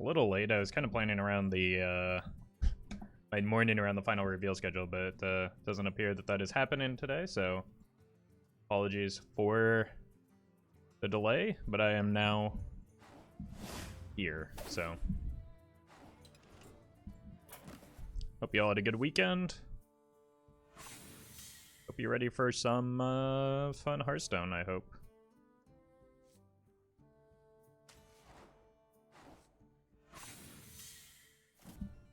A little late. I was kind of planning around the my morning around the final reveal schedule, but doesn't appear that that is happening today, so apologies for the delay, but I am now here, so hope you all had a good weekend. Hope you're ready for some fun Hearthstone, I hope.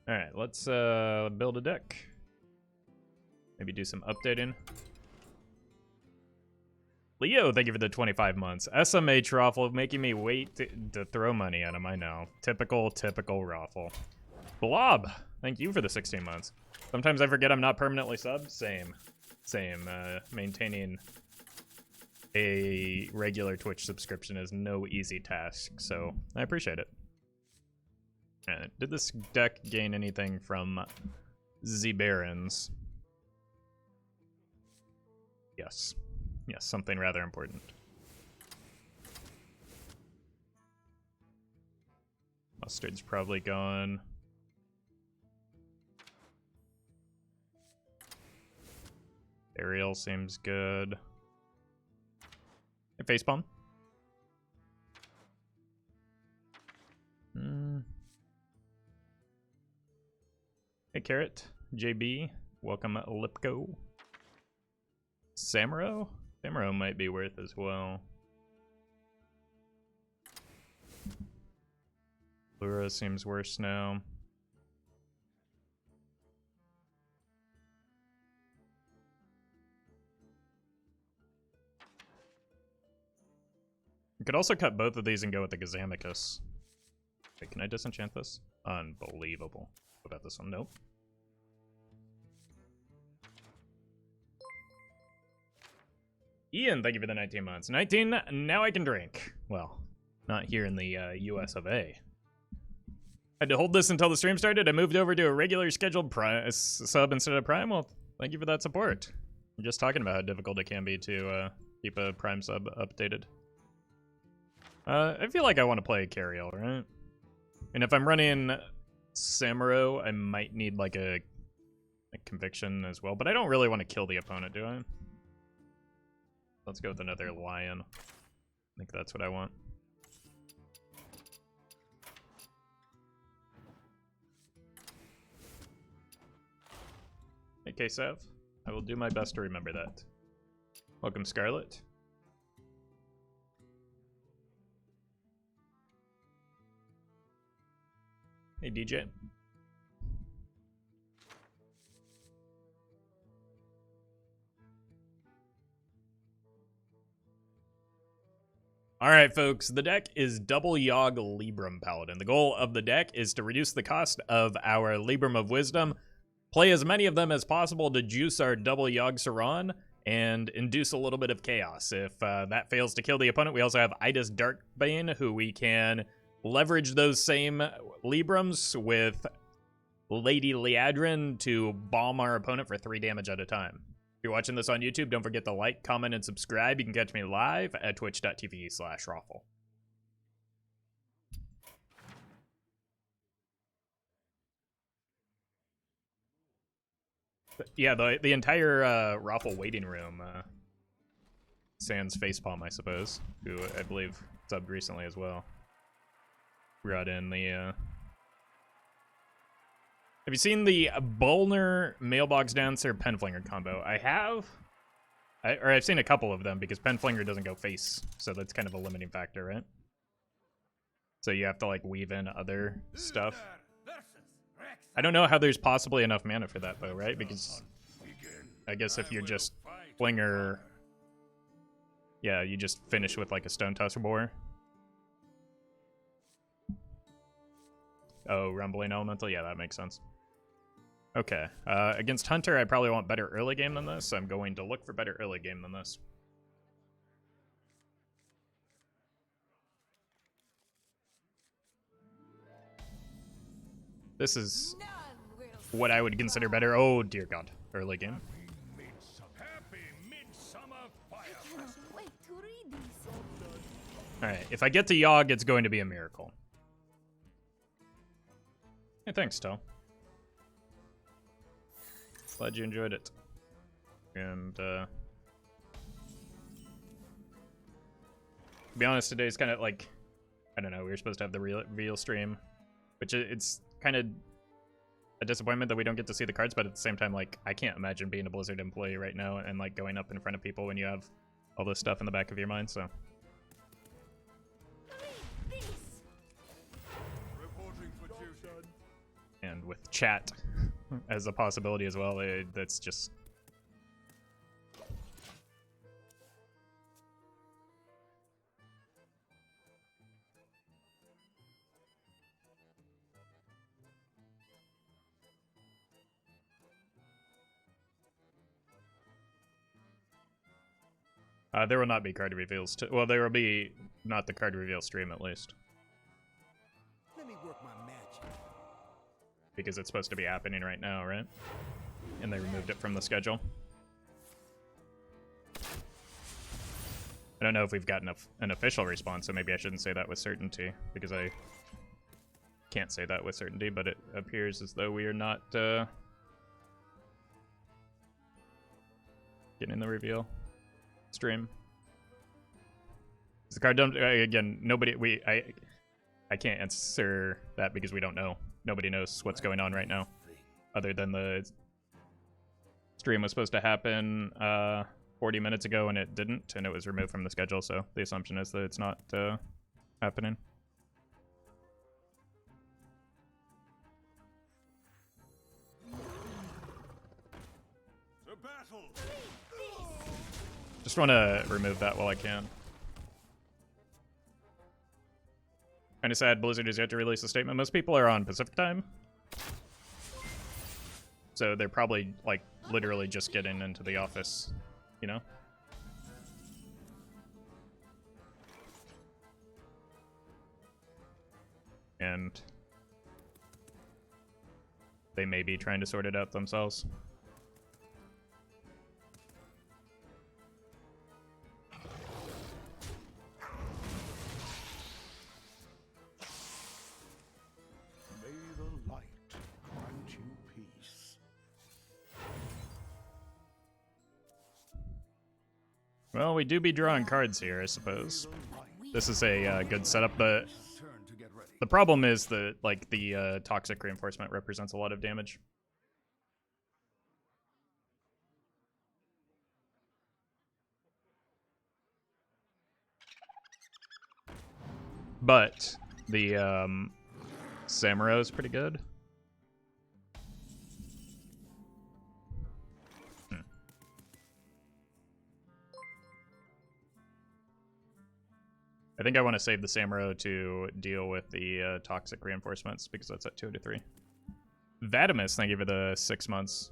Alright, let's build a deck. Maybe do some updating. Leo, thank you for the 25 months. SMH Roffle, making me wait to throw money at him, I know. Typical Roffle. Blob, thank you for the 16 months. Sometimes I forget I'm not permanently subbed. Same. Maintaining a regular Twitch subscription is no easy task, so I appreciate it. Did this deck gain anything from the Barons? Yes. Yes, something rather important. Mustard's probably gone. Ariel seems good. Hey, Facepalm. Hey, Carrot. JB. Welcome, Lipko. Samuro? Samuro might be worth as well. Lura seems worse now. You could also cut both of these and go with the Gazamicus. Wait, can I disenchant this? Unbelievable. What about this one? Nope. Ian, thank you for the 19 months. 19, now I can drink. Well, not here in the US of A. Had to hold this until the stream started. I moved over to a regular scheduled sub instead of Prime. Well, thank you for that support. I'm just talking about how difficult it can be to keep a Prime sub updated. I feel like I want to play Cariel, right? And if I'm running Samuro, I might need like a conviction as well. But I don't really want to kill the opponent, do I? Let's go with another lion. I think that's what I want. Hey, K-Sav. I will do my best to remember that. Welcome, Scarlet. Hey, DJ. Alright, folks, the deck is double Yogg Libram Paladin. The goal of the deck is to reduce the cost of our Libram of Wisdom, play as many of them as possible to juice our double Yogg Saron, and induce a little bit of chaos. If that fails to kill the opponent, we also have Ida's Darkbane, who we can leverage those same Librams with Lady Liadrin to bomb our opponent for 3 damage at a time. If you're watching this on YouTube, don't forget to like, comment, and subscribe. You can catch me live at twitch.tv/Roffle. Yeah, the entire Roffle waiting room, sans Facepalm, I suppose, who I believe subbed recently as well, brought in the... Have you seen the Bolner Mailbox Dancer Penflinger combo? I have. I've seen a couple of them because Penflinger doesn't go face, so that's kind of a limiting factor, right? So you have to like weave in other stuff. I don't know how there's possibly enough mana for that though, right? Because I guess if you're just Flinger, yeah, you just finish with like a Stone Tusk Boar. Oh, Rumbling Elemental? Yeah, that makes sense. Okay, against Hunter, I probably want better early game than this, so I'm going to look for better early game than this. This is what I would consider better. Oh, dear God. Early game. Alright, if I get to Yogg, it's going to be a miracle. Hey, thanks, Tal. Glad you enjoyed it. And, to be honest, today's kind of like, I don't know, we were supposed to have the reveal stream, which it's kind of a disappointment that we don't get to see the cards, but at the same time, like, I can't imagine being a Blizzard employee right now and, like, going up in front of people when you have all this stuff in the back of your mind, so. And with chat as a possibility as well, that's just... there will not be card reveals. Well, there will be not the card reveal stream, at least. Let me work my magic. Because it's supposed to be happening right now, right? And they removed it from the schedule. I don't know if we've gotten an official response, so maybe I shouldn't say that with certainty, because I can't say that with certainty, but it appears as though we are not getting the reveal stream. Is the card done? Again, nobody, I can't answer that because we don't know. Nobody knows what's going on right now, other than the stream was supposed to happen 40 minutes ago and it didn't, and it was removed from the schedule, so the assumption is that it's not happening. Just want to remove that while I can. Kind of sad Blizzard has yet to release a statement. Most people are on Pacific time, so they're probably, like, literally just getting into the office, you know? And they may be trying to sort it out themselves. Well, we do be drawing cards here, I suppose. This is a good setup, but the problem is that, like, the toxic reinforcement represents a lot of damage. But the Samuro is pretty good. I think I want to save the Samuro to deal with the toxic reinforcements, because that's at 2 to 3. Vadimus, thank you for the 6 months.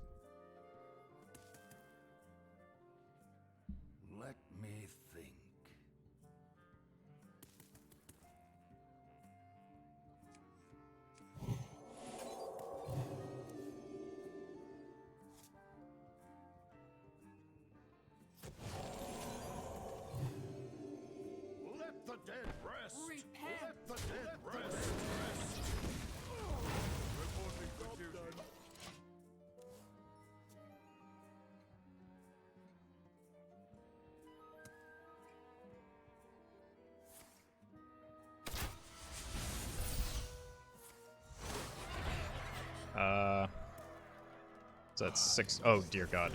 Let me think. Let the dead rest. Repent. Let the dead rest. Reporting for duty. So that's 6. Oh, dear God.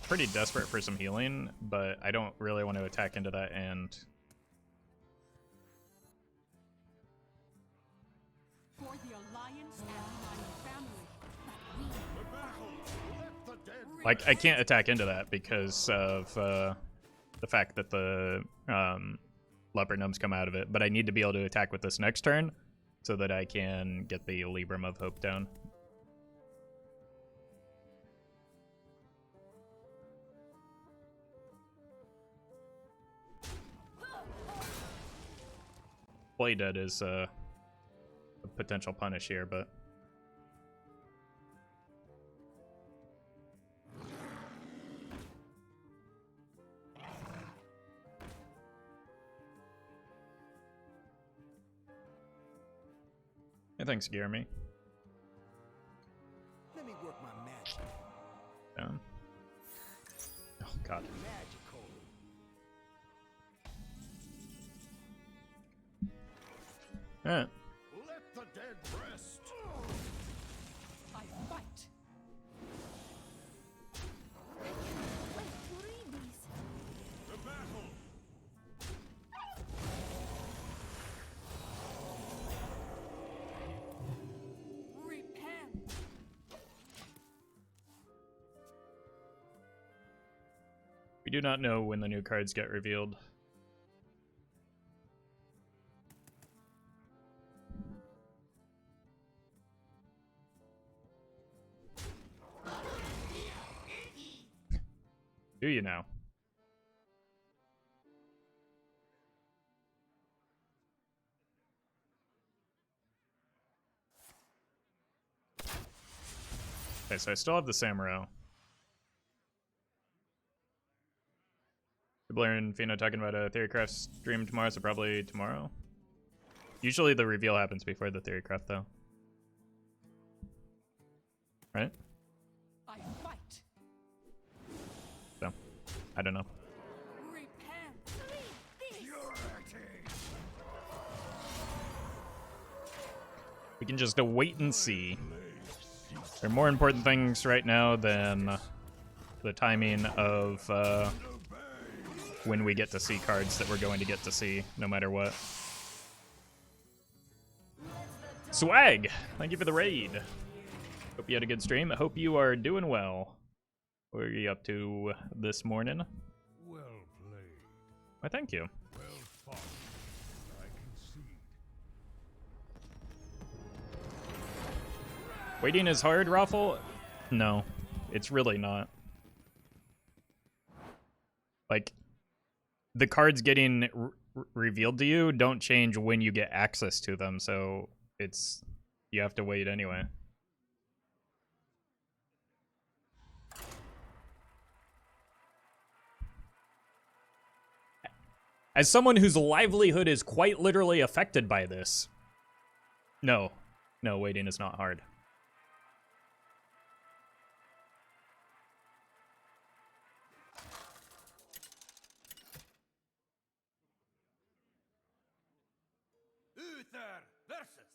Pretty desperate for some healing, but I don't really want to attack into that and... For the Alliance and my family, Like, I can't attack into that because of the fact that the leopard gnomes come out of it, but I need to be able to attack with this next turn so that I can get the Libram of Hope down. Play dead is a potential punish here, but Hey, thanks, Jeremy. Let me work my magic. Oh, God. Magical. Alright. Let the dead rest. I fight. To battle. Repent. We do not know when the new cards get revealed. Do you now? Okay, so I still have the Samuro. Blair and Fino talking about a Theorycraft stream tomorrow, so probably tomorrow. Usually the reveal happens before the Theorycraft, though. Right? I fight. So, I don't know. Repent. We can just wait and see. There are more important things right now than the timing of when we get to see cards that we're going to get to see, no matter what. Swag! Thank you for the raid. Hope you had a good stream. I hope you are doing well. What are you up to this morning? Well played. Why, thank you. Well fought. I concede. Waiting is hard, Roffle? No, it's really not. Like, the cards getting revealed to you don't change when you get access to them, so you have to wait anyway. As someone whose livelihood is quite literally affected by this, no, waiting is not hard. Uther versus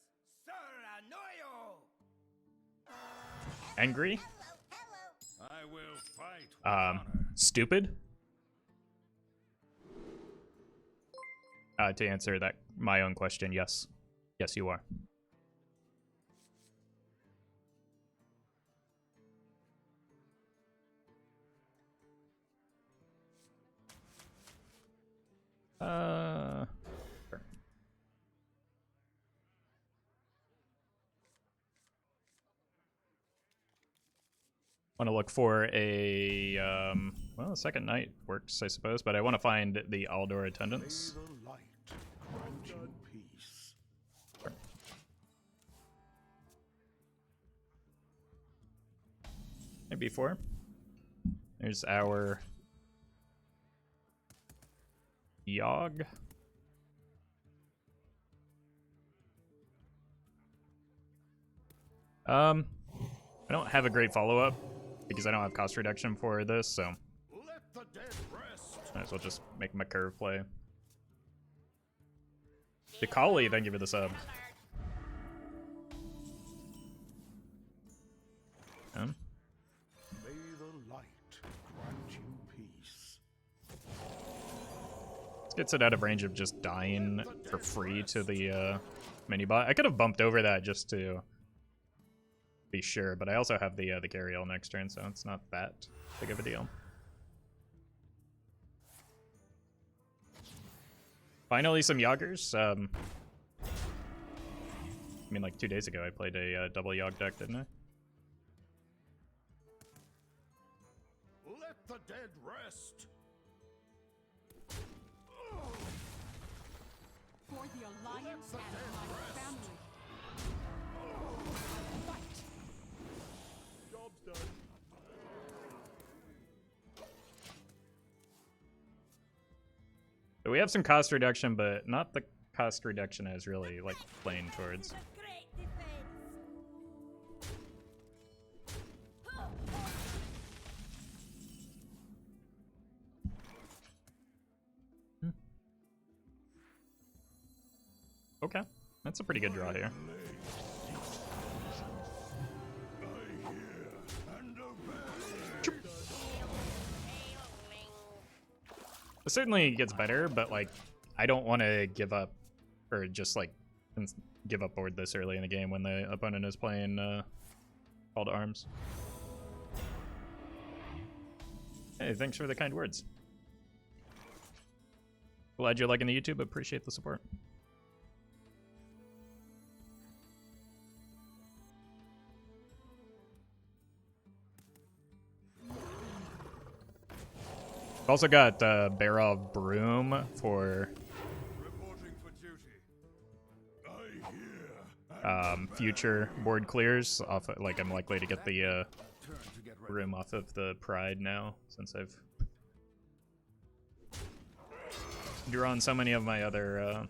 Saranoyo. Angry? I will fight with honor. Stupid? To answer my own question, yes. Yes, you are. Sure. Want to look for a, well, second night works, I suppose, but I want to find the Aldor attendants. May the light grant you peace. Sure. Maybe 4. There's our Yogg. I don't have a great follow-up because I don't have cost reduction for this, so Let the dead rest. might as well just make my curve play. Dakali, thank you for the sub. May the light grant you peace. This gets it out of range of just dying for free to the mini bot. I could have bumped over that just to be sure, but I also have the Gariel next turn, so it's not that big of a deal. Finally, some Yoggers. I mean, like 2 days ago, I played a double Yogg deck, didn't I? Let the dead rest. For the Alliance and my family. Fight. Job's done. So we have some cost reduction, but not the cost reduction I was really like playing towards. Great defense. Okay, that's a pretty good draw here. It certainly gets better, but like, I don't want to give up, or just like give up board this early in the game when the opponent is playing Call to Arms. Hey, thanks for the kind words. Glad you're liking the YouTube. Appreciate the support. Also got Barov Broom for future board clears. Off, like I'm likely to get the Broom off of the Pride now, since I've drawn so many of my other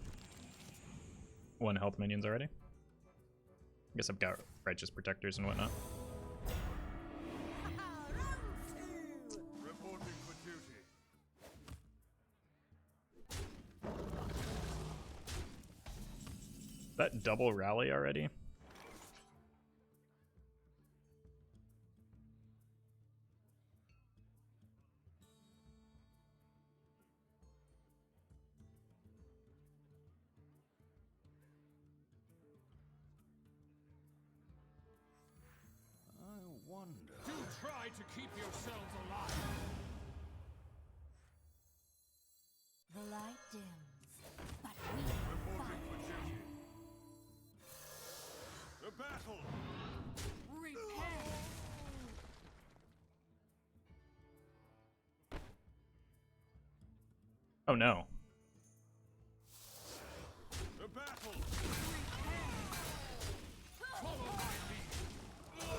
1 health minions already. I guess I've got Righteous Protectors and whatnot. That double rally already? I wonder. Do try to keep yourselves alive. The light dims, but we fight. The battle. Repent. Oh no. The battle. Follow my lead.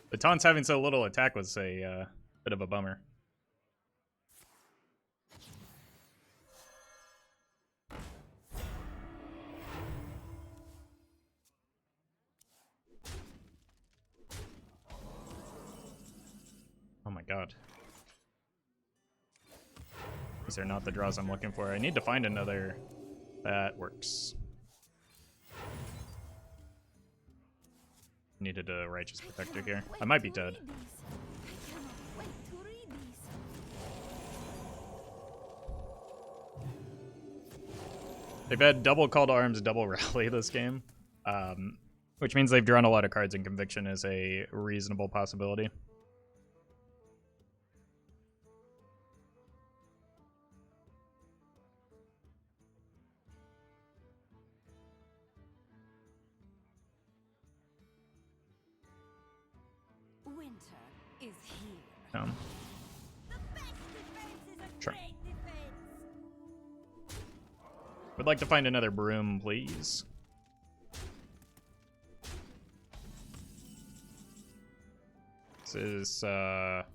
The taunts having so little attack was a bit of a bummer. Oh my god. These are not the draws I'm looking for. I need to find another that works. Needed a Righteous Protector here. I might be dead. I cannot wait to read these. They've had double Call to Arms, double Rally this game, which means they've drawn a lot of cards, and Conviction is a reasonable possibility. Winter is here. Um, The best defense is a Sure. great defense. would like to find another Broom, please. This is, not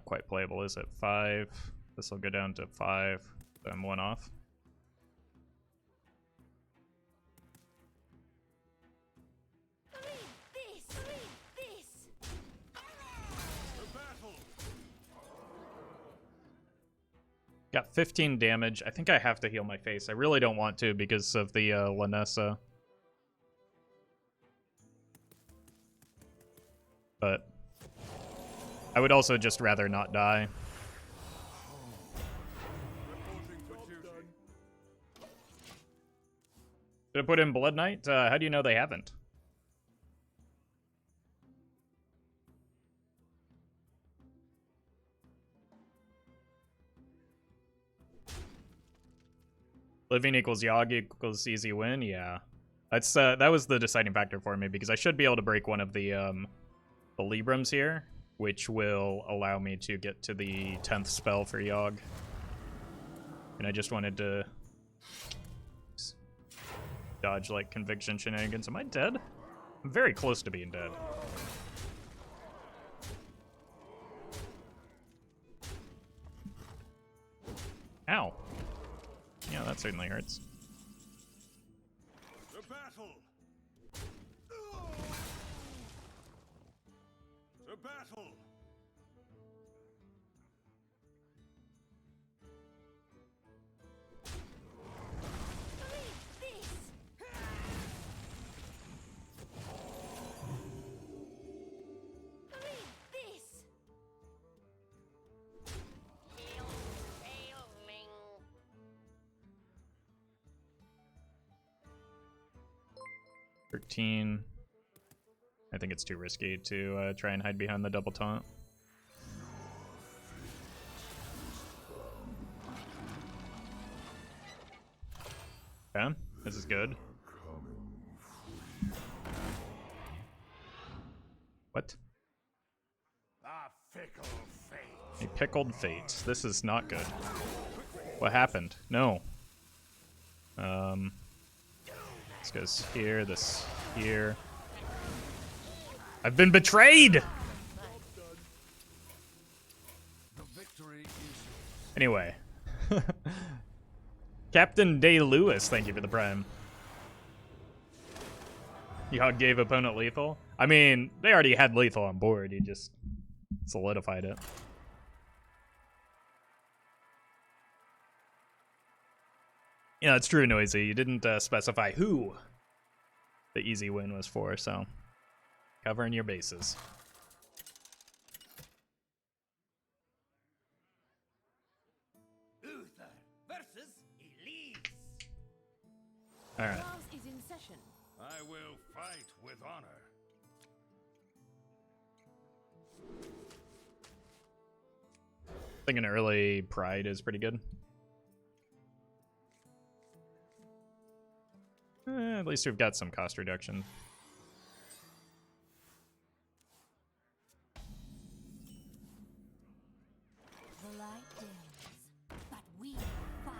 quite playable, is it? 5. This will go down to 5. Then 1 off. Read this. The battle. Got 15 damage. I think I have to heal my face. I really don't want to because of the Lanessa. But I would also just rather not die. Reporting for duty. Did I put in Blood Knight? How do you know they haven't? Living equals Yogg equals easy win? Yeah. That's that was the deciding factor for me, because I should be able to break one of the Librams here, which will allow me to get to the 10th spell for Yogg. And I just wanted to dodge like Conviction shenanigans. Am I dead? I'm very close to being dead. Ow. Yeah, that certainly hurts. The battle. The battle. 13. I think it's too risky to try and hide behind the double taunt. Okay, this is good. What? A pickled fate. This is not good. What happened? No. This goes here, this here. I've been betrayed! The victory is Anyway. Captain Day Lewis, thank you for the prime. Yogg gave opponent lethal. I mean, they already had lethal on board. He just solidified it. Yeah, it's true, Noisy. You didn't specify who the easy win was for, so covering your bases. Uther versus Elise. All right. Class is in session. I will fight with honor. I think an early Pride is pretty good. At least we've got some cost reduction. The light dims, but we fight.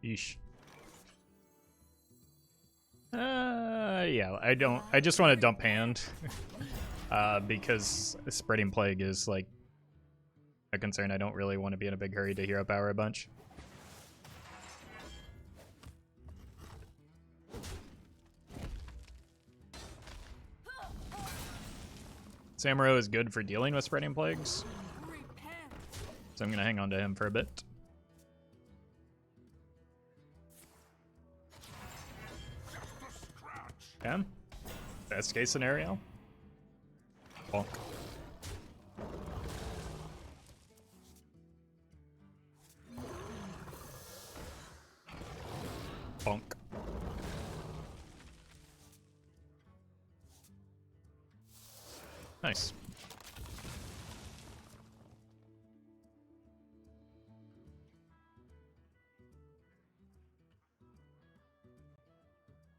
Yeesh. Yeah, I just want to dump hand. Because spreading plague is like a concern. I don't really want to be in a big hurry to hero power a bunch. Samuro is good for dealing with spreading plagues, so I'm gonna hang on to him for a bit. Yeah. Best case scenario. Bonk. Bonk. Nice.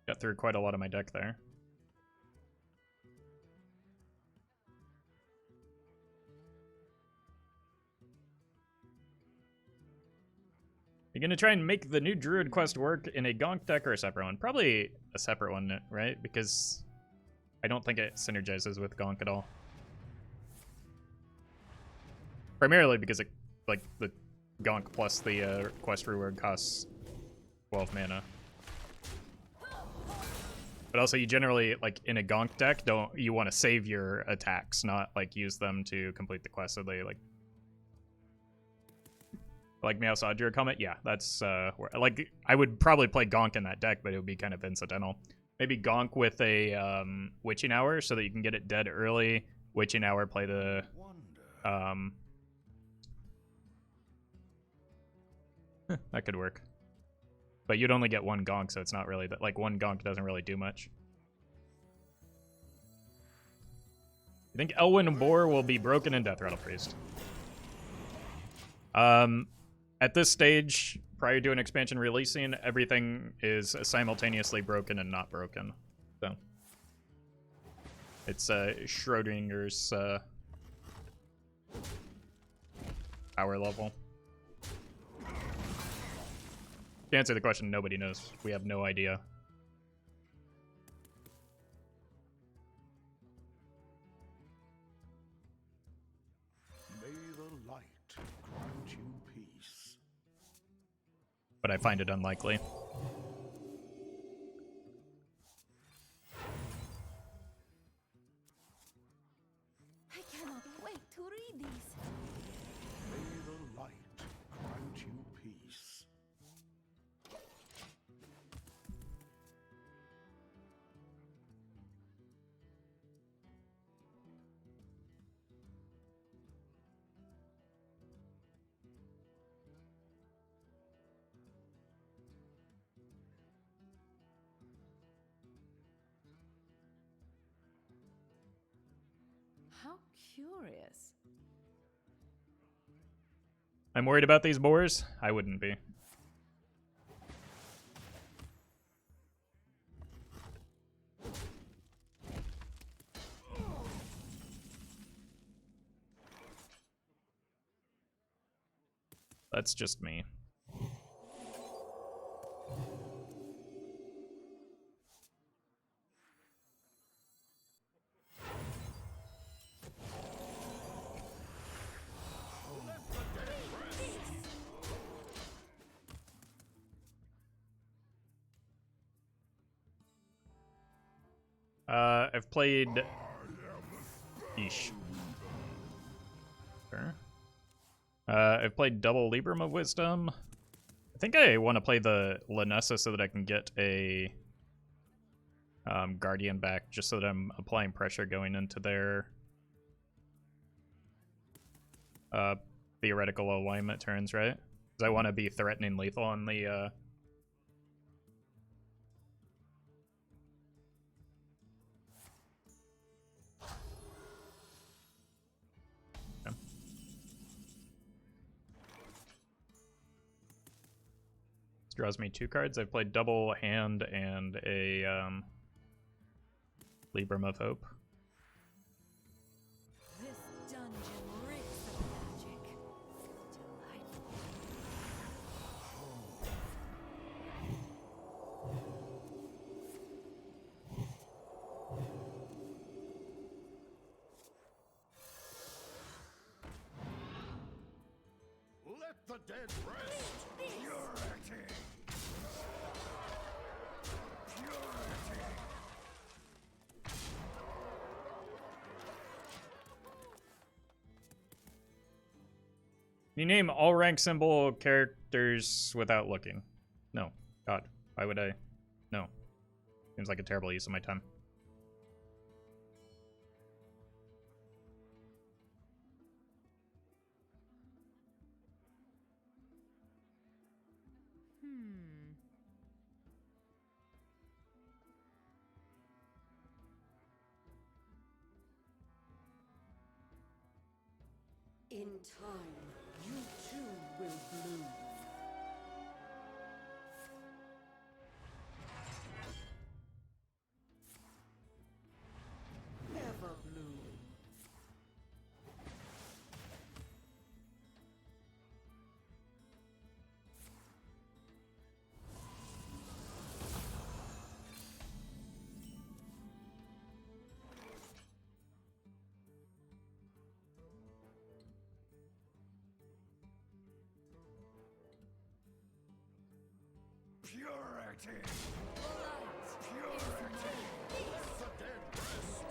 Got through quite a lot of my deck there. You're gonna try and make the new Druid quest work in a Gonk deck or a separate one? Probably a separate one, right? Because I don't think it synergizes with Gonk at all. Primarily because it, like, the Gonk plus the quest reward costs 12 mana. But also, you generally, like, in a Gonk deck, you want to save your attacks, not, like, use them to complete the quest, so they, like Meow Audra comment? Yeah, that's, like, I would probably play Gonk in that deck, but it would be kind of incidental. Maybe Gonk with a, Witching Hour, so that you can get it dead early. Witching Hour, play the, that could work. But you'd only get one Gonk, so it's not really, that. Like, one Gonk doesn't really do much. I think Elwyn Boar will be broken in Death Rattle Priest. At this stage, prior to an expansion releasing, everything is simultaneously broken and not broken. So it's Schrodinger's power level. To answer the question, nobody knows. We have no idea. May the light grant you peace. But I find it unlikely. I cannot wait to read these. May the light grant you peace. How curious. I'm worried about these boars? I wouldn't be. That's just me. I've played... Yeesh. Sure. I've played double Libram of Wisdom. I think I want to play the Lanessa so that I can get a Guardian back, just so that I'm applying pressure going into their theoretical alignment turns, right? Because I want to be threatening lethal on the... Draws me 2 cards. I've played double hand and a Libram of Hope. This dungeon reeks of magic. Delightful. Let the dead rest. Purity. Purity. You name all rank symbol characters without looking. No. God. Why would I? No. Seems like a terrible use of my time. In time, you too will bloom. Ever bloom. Purity. Purity. Let the dead rest.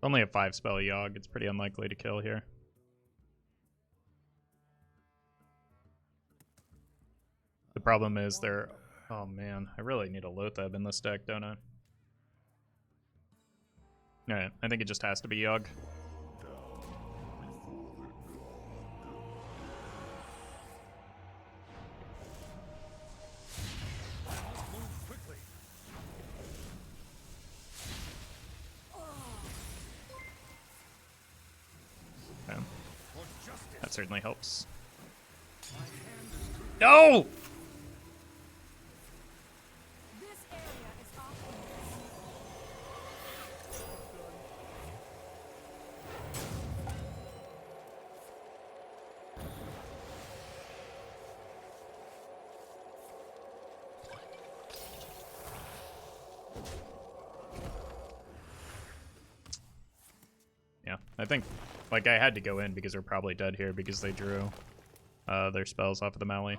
Only a 5-spell Yogg. It's pretty unlikely to kill here. The problem is they're... Oh man, I really need a Lotheb in this deck, don't I? Alright, I think it just has to be Yogg. Move quickly. Okay. For justice. That certainly helps. No! This area is off limits. Yeah, I think, like, I had to go in because they're probably dead here because they drew their spells off of the Maui.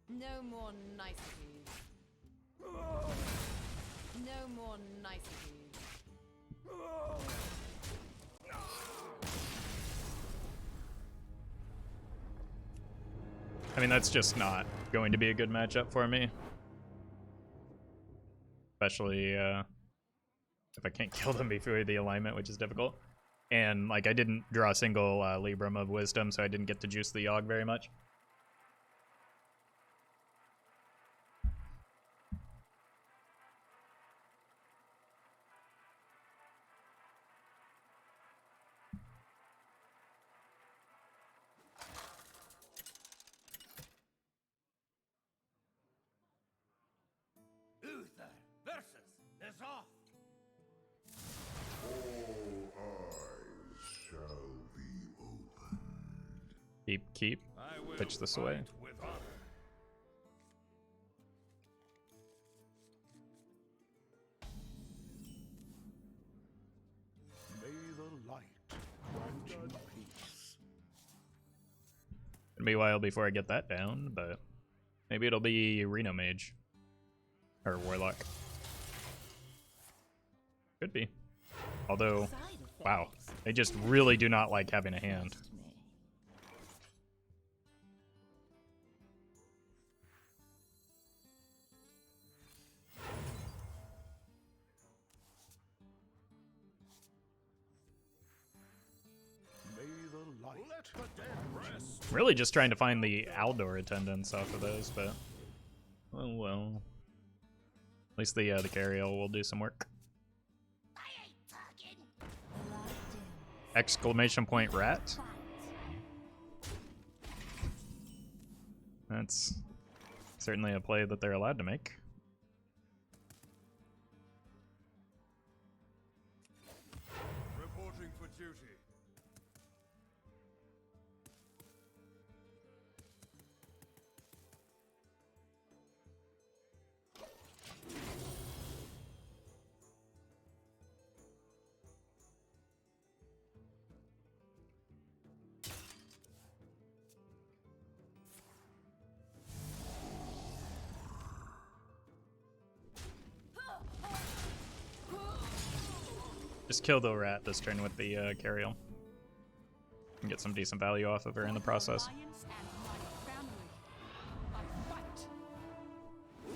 No more niceties. No more niceties. I mean, that's just not going to be a good matchup for me. Especially if I can't kill them before the alignment, which is difficult. And like I didn't draw a single Libram of Wisdom, so I didn't get to juice the Yogg very much. Uther versus Dissolve. Keep. I will Pitch this fight away. with honor. May the light grant you peace. It'll be a while before I get that down, but maybe it'll be Reno Mage. Or Warlock. Could be. Although, Side wow. effects. They just really do not like having a hand. Trust me. May the light Let the dead rest. Really just trying to find the Aldor attendance off of those, but oh well. At least the carriel will do some work. I ain't talking. The light dims. Exclamation point rat. Fight. That's certainly a play that they're allowed to make. Reporting for duty. Just kill the rat this turn with the carriel. And get some decent value off of her in the process. Alliance and my family. I fight.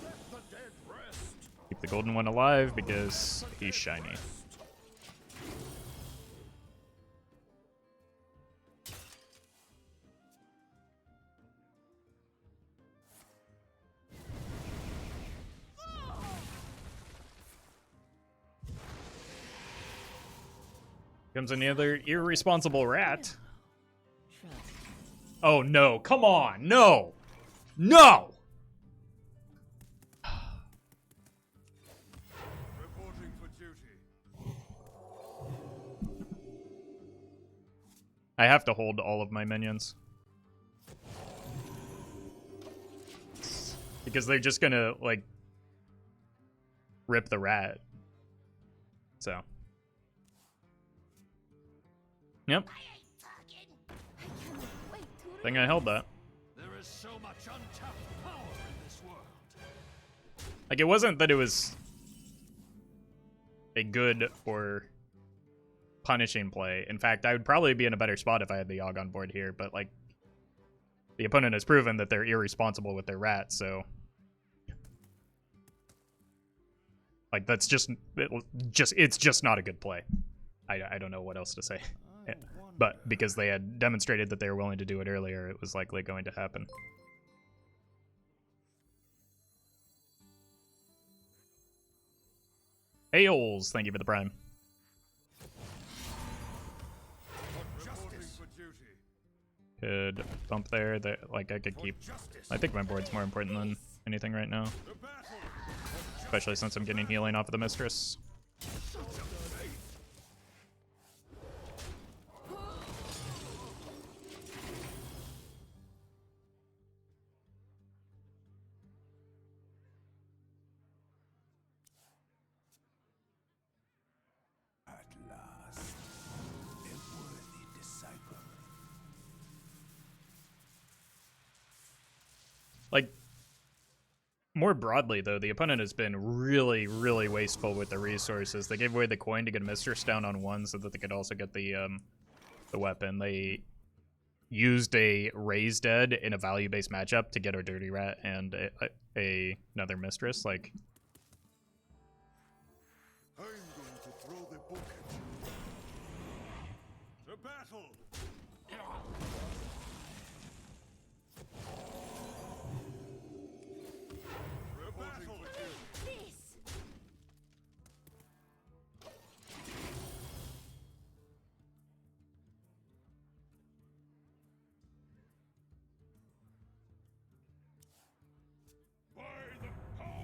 Let the dead rest. Keep the golden one alive because he's shiny. Comes another irresponsible rat. Trust. Oh no, come on, no! No! Reporting for duty. I have to hold all of my minions. Because they're just gonna, like, rip the rat. So. Yep, I ain't talking. I cannot wait to I think I held that. There is so much untapped power in this world. Like, it wasn't that it was a good or punishing play. In fact, I would probably be in a better spot if I had the Yogg on board here, but, like, the opponent has proven that they're irresponsible with their rat, so... Like, that's just it's just not a good play. I don't know what else to say. But because they had demonstrated that they were willing to do it earlier, it was likely going to happen. Ayols, thank you for the prime. Reporting for duty. Could bump there. That, like, I could For keep... justice. I think my board's more important than anything right now. The battle. Especially since I'm getting healing off of the Mistress. at last. A worthy disciple. Like, more broadly, though, the opponent has been really, really wasteful with the resources. They gave away the coin to get a Mistress down on 1 so that they could also get the weapon. They used a Raise Dead in a value-based matchup to get a Dirty Rat and another Mistress. Like, I'm going to throw the book at you. To battle! Reporting for duty. This. By the power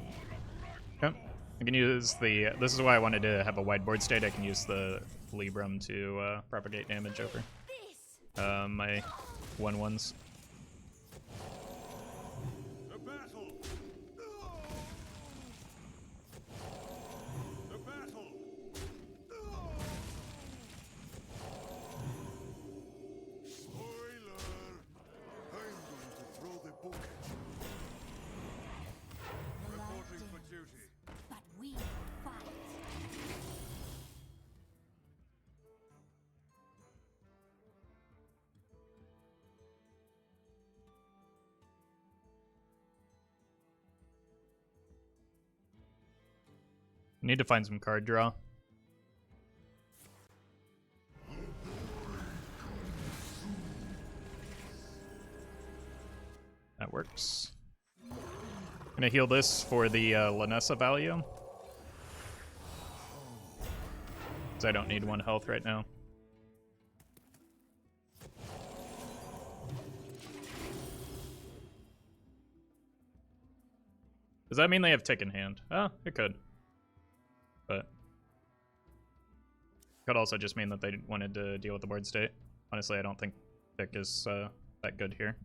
of yep. I can use the. This is why I wanted to have a whiteboard state. I can use the Libram to propagate damage over This. my 1/1s. To battle! To battle! Spoiler! I'm going to throw the book at you. The light Reporting for dims, duty. but we fight. Need to find some card draw. That works. Gonna heal this for the Lanessa value. 'Cause I don't need 1 health right now. Does that mean they have Tick in hand? Oh, it could. But could also just mean that they wanted to deal with the board state. Honestly, I don't think Tick is that good here.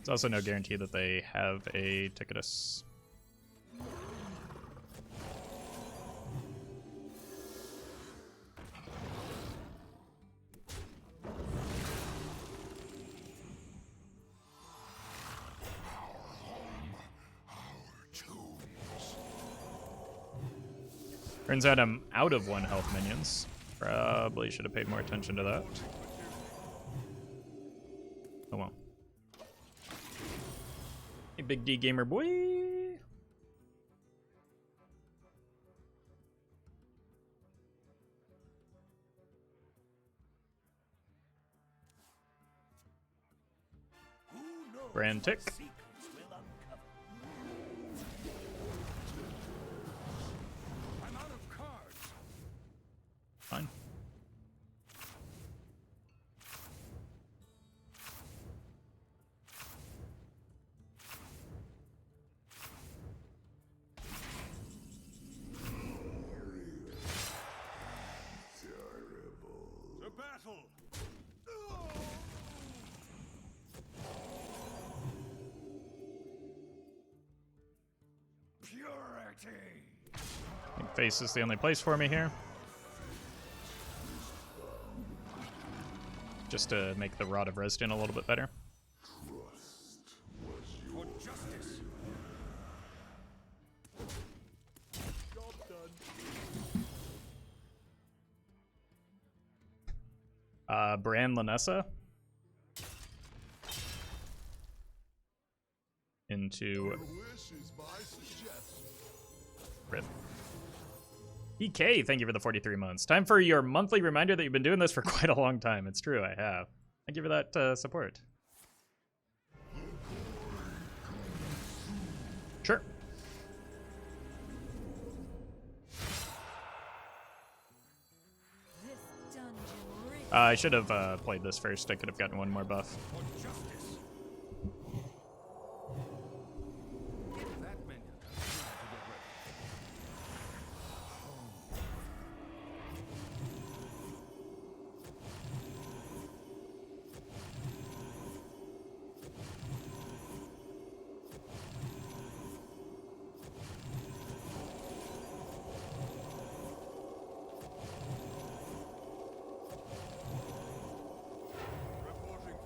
It's also no guarantee that they have a Ticketus. Turns out I'm out of 1 health minions. Probably should have paid more attention to that. Oh well. Hey, big D gamer boy. Who knows Brand what tick. secrets will uncover? I'm out of cards. Fine. To battle! Purity! I think face is the only place for me here. Just to make the Rod of Reston a little bit better. For justice! Bran Lanessa. Into Wish is my suggestion. Rip. EK, thank you for the 43 months. Time for your monthly reminder that you've been doing this for quite a long time. It's true, I have. Thank you for that support. Sure. This dungeon reeks. I should have played this first. I could have gotten 1 more buff. For justice! Get that minion. To get ready.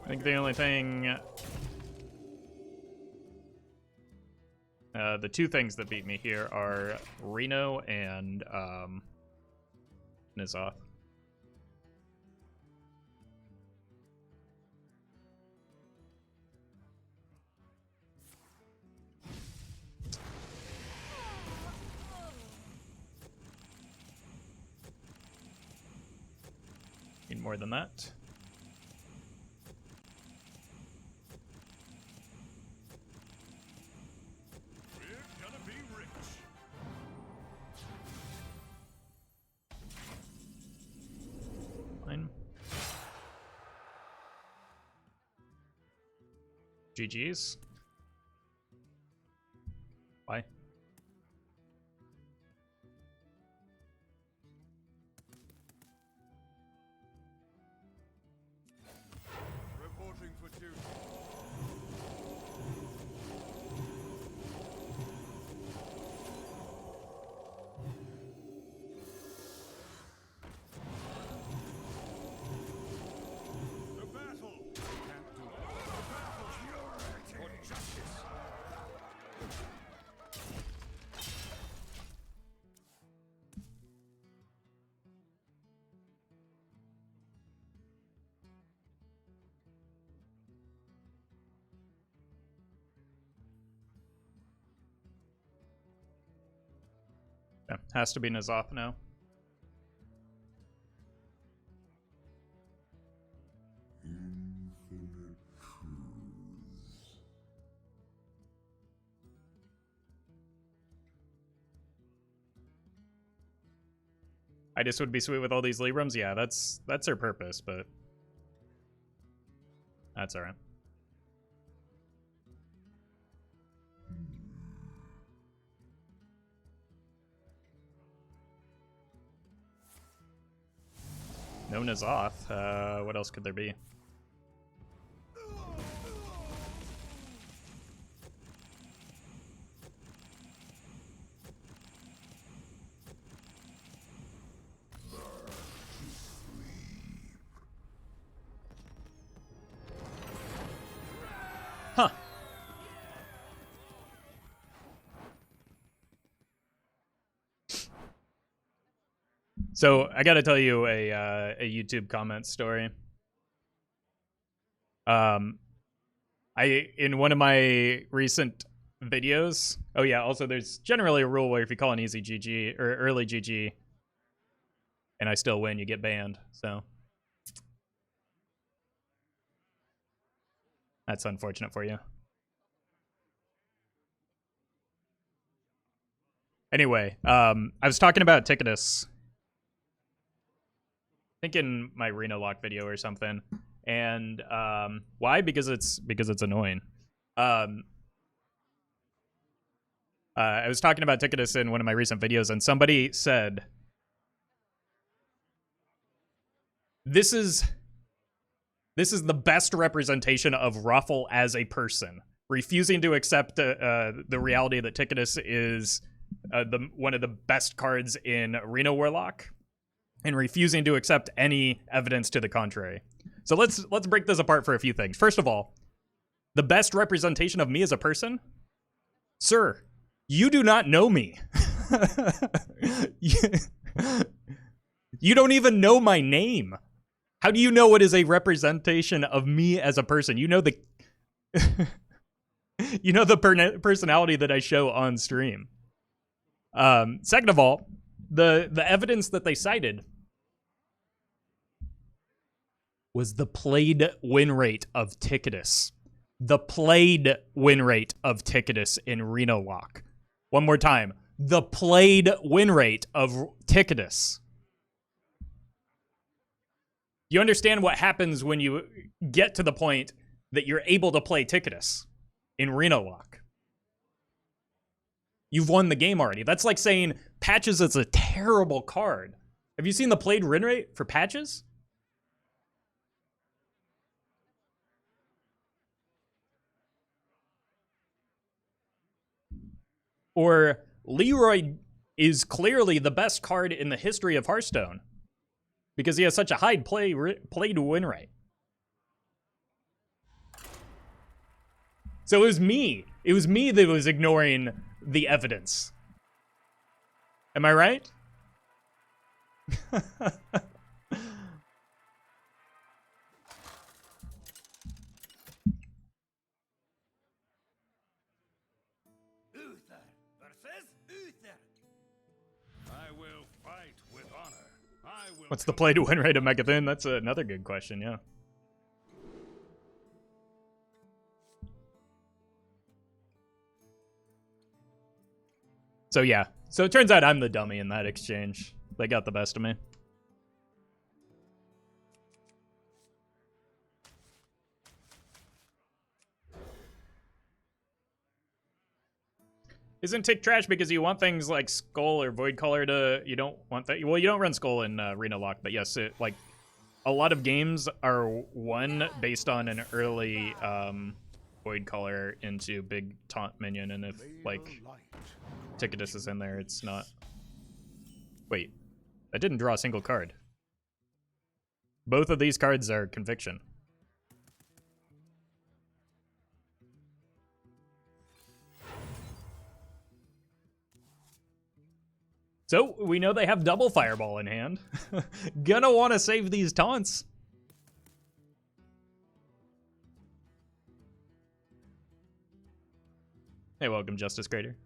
I think the only thing... the two things that beat me here are Reno and N'Zoth. Need more than that. We're gonna be rich. Fine. GG's. Why? Reporting for duty. The battle. Can't do it. The battle. For justice. Yeah, has to be N'Zoth now. I just would be sweet with all these Librams. Yeah, that's their purpose, but that's alright. No N'Zoth. What else could there be? Huh. So I gotta tell you a YouTube comment story. In one of my recent videos. Oh yeah. Also, there's generally a rule where if you call an easy GG or early GG, and I still win, you get banned. So that's unfortunate for you. Anyway, I was talking about Ticketus. I think in my Reno Lock video or something. And why? Because it's annoying. I was talking about Ticketus in one of my recent videos, and somebody said, This is the best representation of Roffle as a person, refusing to accept the reality that Ticketus is one of the best cards in Reno Warlock, and refusing to accept any evidence to the contrary. So let's break this apart for a few things. First of all, the best representation of me as a person? Sir, you do not know me. You don't even know my name. How do you know what is a representation of me as a person? You know the personality that I show on stream. Second of all, the evidence that they cited was the played win rate of Ticketus. The played win rate of Ticketus in Reno Lock. One more time. The played win rate of Ticketus. You understand what happens when you get to the point that you're able to play Ticketus in Reno Lock. You've won the game already. That's like saying Patches is a terrible card. Have you seen the played win rate for Patches? Or Leroy is clearly the best card in the history of Hearthstone because he has such a high played win rate. So it was me. It was me that was ignoring the evidence. Am I right? Uther versus Uther. I will fight with honor. I will. What's the play to win rate of Megathune? That's another good question, yeah. So yeah. So it turns out I'm the dummy in that exchange. They got the best of me. Isn't Tick trash because you want things like Skull or Void Color to... You don't want that... Well, you don't run Skull in Arena Lock, but yes, like... A lot of games are won based on an early Void Color into big taunt minion, and if, like, Ticketus is in there, it's not... Wait. I didn't draw a single card. Both of these cards are Conviction. So, we know they have double Fireball in hand. Gonna want to save these taunts. Hey, welcome, Justice Crater.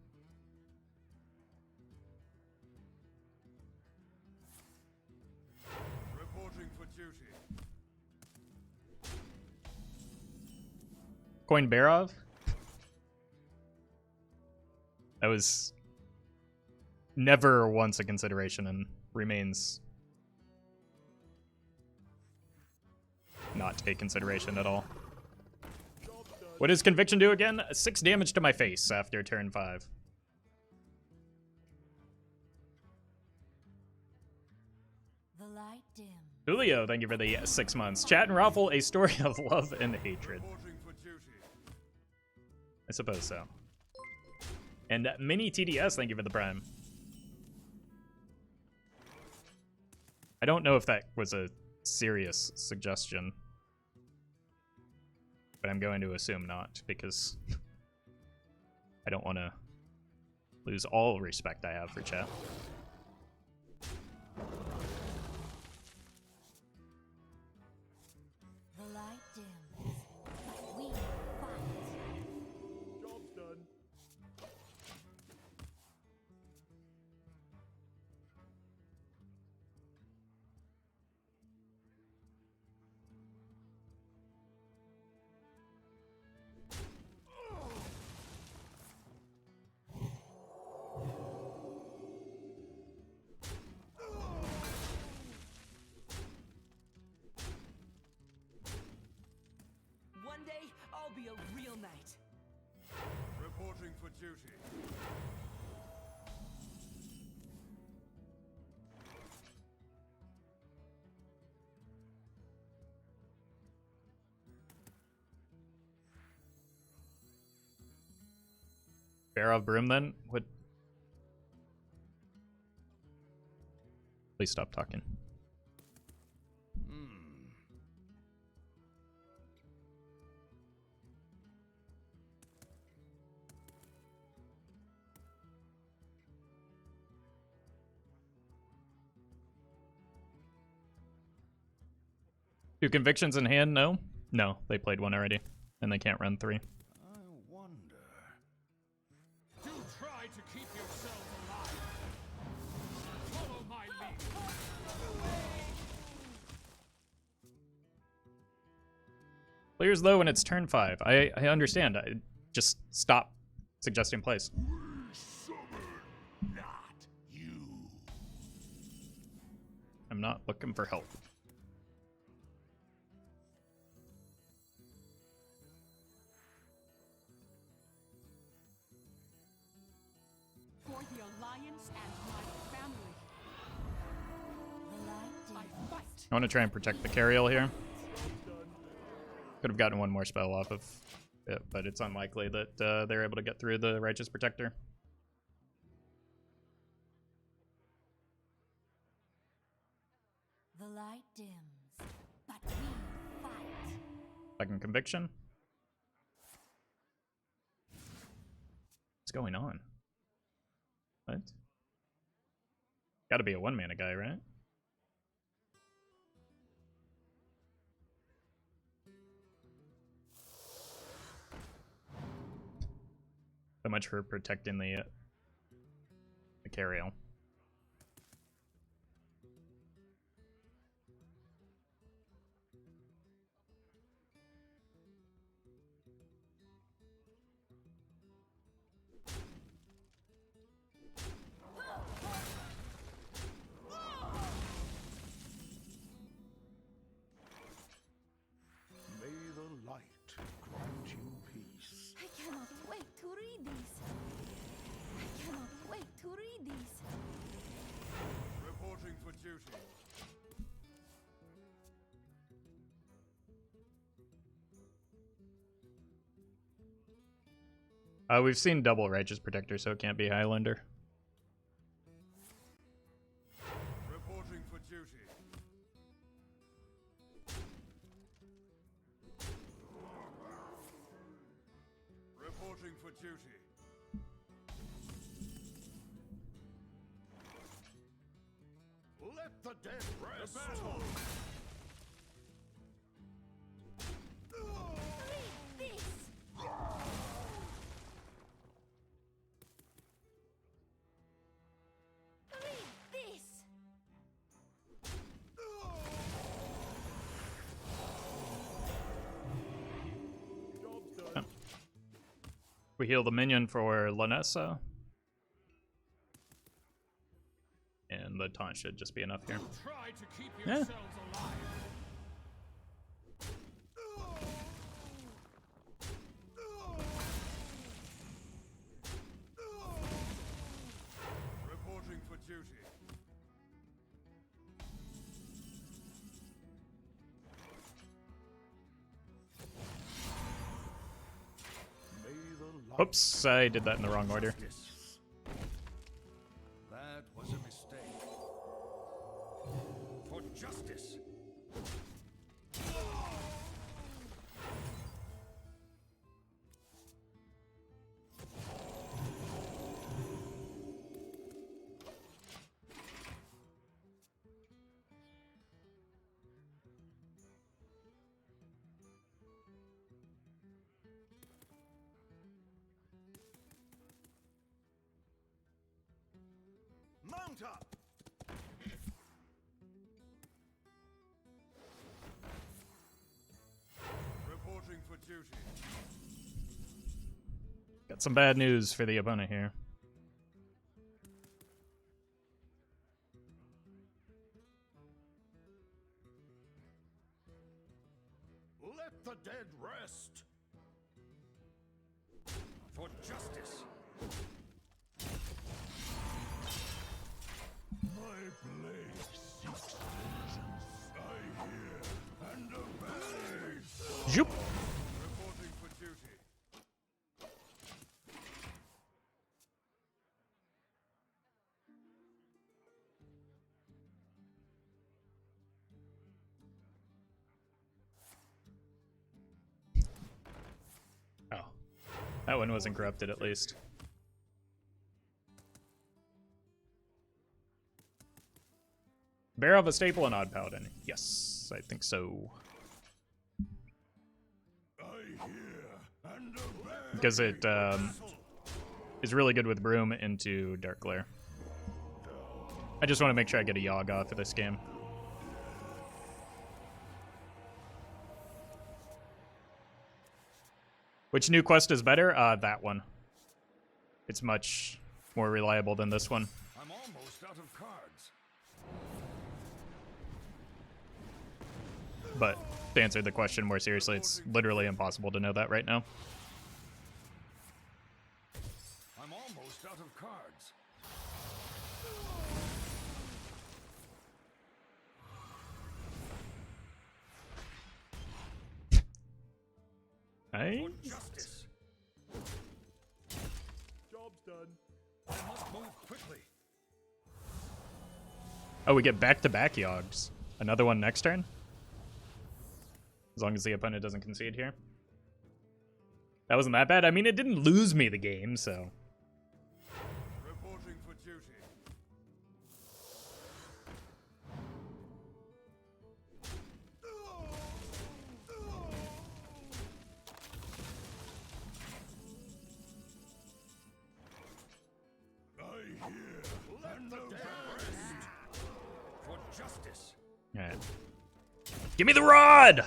Reporting for duty. Coin Barov? That was... never once a consideration and remains not a consideration at all. What does Conviction do again? 6 damage to my face after turn 5. The light dim. Julio, thank you for the 6 months. Chat and Roffle, a story of love and hatred. Reporting for duty. I suppose so. And Mini TDS, thank you for the Prime. I don't know if that was a serious suggestion, but I'm going to assume not, because I don't want to lose all respect I have for chat. The light dims. We fight. Job's done. One day, I'll be a real knight. Reporting for duty. Bear of Broom then? What? Please stop talking. Two Convictions in hand? No? No, they played one already, and they can't run 3. I wonder. Do try to keep yourselves alive. Follow my lead. Clears though when it's turn 5. I understand. I just stop suggesting plays. Not you. I'm not looking for help. For the Alliance and my family, The light I dims. fight. I want to try and protect the Cariel here. Could have gotten one more spell off of it, but it's unlikely that they're able to get through the Righteous Protector. The light dims. But we fight. Second Conviction. What's going on? What? Gotta be a one-mana guy, right? So much for protecting the carry-on. May the light grant you peace. I cannot wait to read these. I cannot wait to read these. Reporting for duty. We've seen double Righteous Protector, so it can't be Highlander. Reporting for duty. Reporting for duty. Let the dead rest. The battle. Read this. Read this. We heal the minion for Lanessa. And the taunt should just be enough here. Try to keep Yeah. yourselves alive. Reporting for duty. May the light Oops, I did that in the wrong order. Yes. That was a mistake. For justice. Mount up. Reporting for duty. Got some bad news for the opponent here. Let the dead rest. For justice. My blade seeks vengeance. I hear and obey. Zoop. Reporting for duty. Oh. That one wasn't corrupted at least. Bear of a staple and odd paladin. Yes, I think so. I hear and obey. Because it is really good with Broom into Dark Glare. I just want to make sure I get a Yogg off of this game. Which new quest is better? That one. It's much more reliable than this one. I'm almost out of cards. But to answer the question more seriously, it's literally impossible to know that right now. I'm almost out of cards. Hey? For justice. Job's done. I must move quickly. Oh, we get back-to-back Yoggs. Another one next turn? As long as the opponent doesn't concede here. That wasn't that bad. I mean, it didn't lose me the game, so Give me the rod!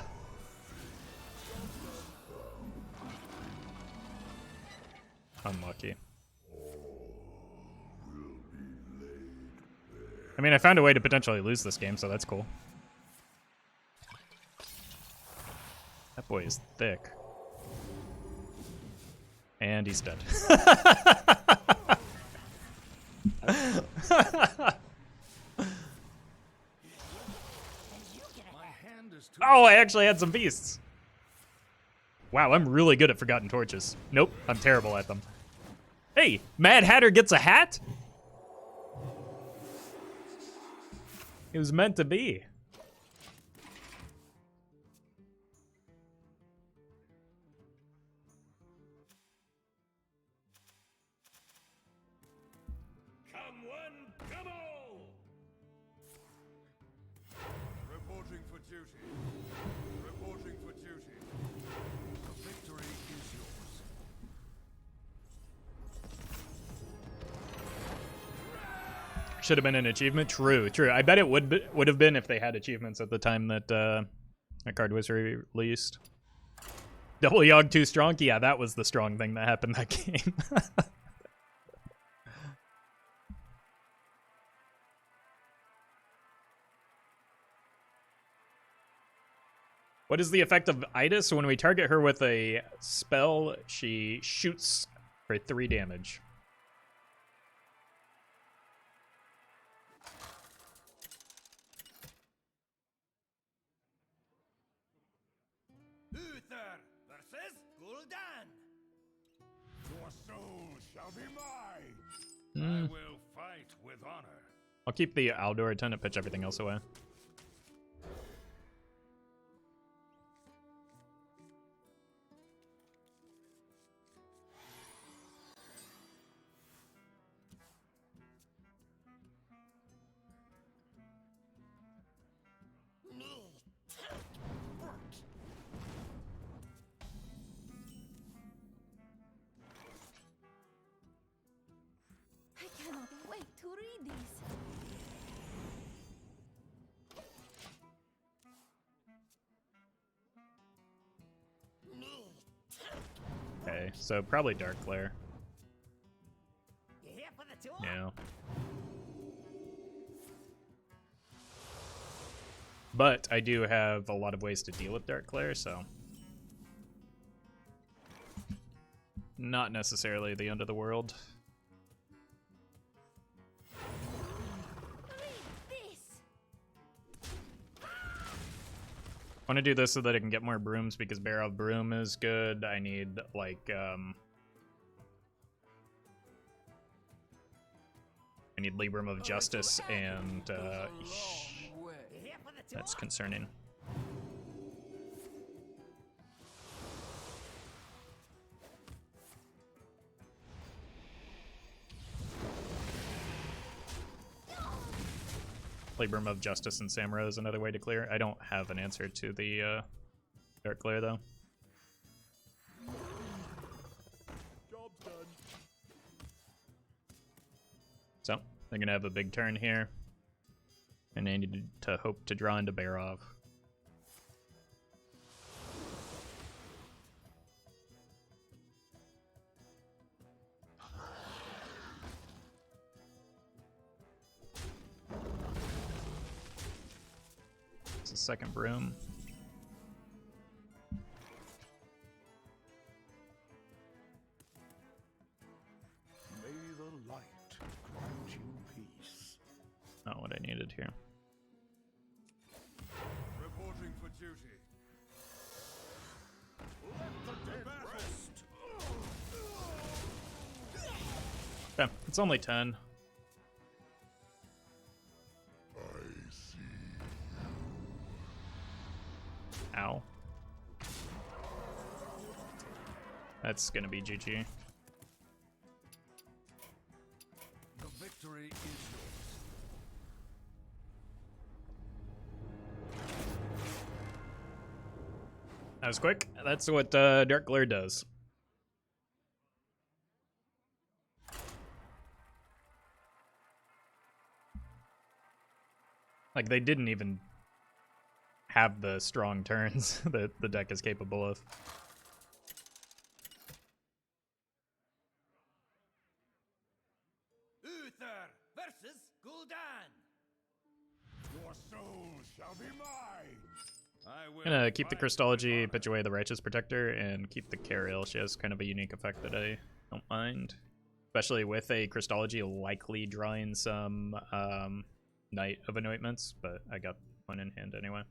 Unlucky. I mean, I found a way to potentially lose this game, so that's cool. That boy is thick. And he's dead. Oh, I actually had some beasts. Wow, I'm really good at Forgotten Torches. Nope, I'm terrible at them. Hey, Mad Hatter gets a hat? It was meant to be. Come one, come all! Reporting for duty. Reporting for duty. The victory is yours. Should have been an achievement. True, true. I bet it would have been if they had achievements at the time that that card was released. Double Yogg too strong. Yeah, that was the strong thing that happened that game. What is the effect of Itis? When we target her with a spell, she shoots for 3 damage. Uther versus Gul'dan. Your soul shall be mine. Hmm. I will fight with honor. I'll keep the Aldor attendant, pitch everything else away. I cannot wait to read these. Okay, so probably Dark Glare. You here for the tour? Yeah. But I do have a lot of ways to deal with Dark Glare, so not necessarily the end of the world. Read this. I want to do this so that I can get more brooms because Bear of Broom is good. I need like I need Libram of Justice and eesh, You here for the tour? that's concerning. Libram of Justice and Samuro is another way to clear. I don't have an answer to the Dark Glare though. Job's done. So they're gonna have a big turn here, and I need to hope to draw into Barov. It's a second broom. May the light grant you peace. Not what I needed here. Reporting for duty. Let the dead rest. Okay, it's only 10. I see. Ow. That's gonna be GG. The victory is yours. That was quick. That's what Dark Glare does. Like, they didn't even have the strong turns that the deck is capable of. Uther versus Gul'dan. Your soul shall be mine. I will Gonna keep the fight Christology, with pitch away the Righteous Protector, and keep the Cariel. She has kind of a unique effect that I don't mind. Especially with a Christology likely drawing some Knight of Anointments, but I got one in hand anyway.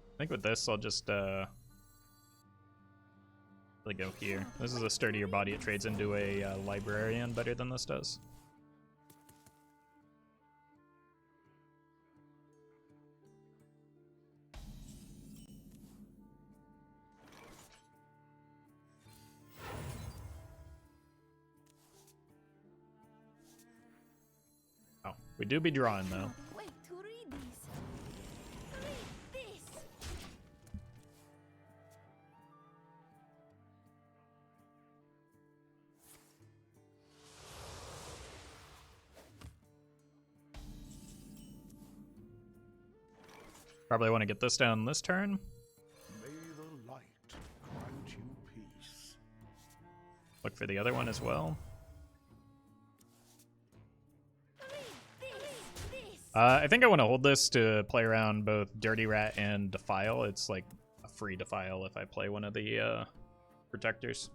I think with this, I'll just really go here. This is a sturdier body. It trades into a librarian better than this does. Oh, we do be drawing though. Cannot wait to read these. Read this. Probably want to get this down this turn. May the light grant you peace. Look for the other one as well. I think I want to hold this to play around both Dirty Rat and Defile. It's like a free Defile if I play one of the protectors.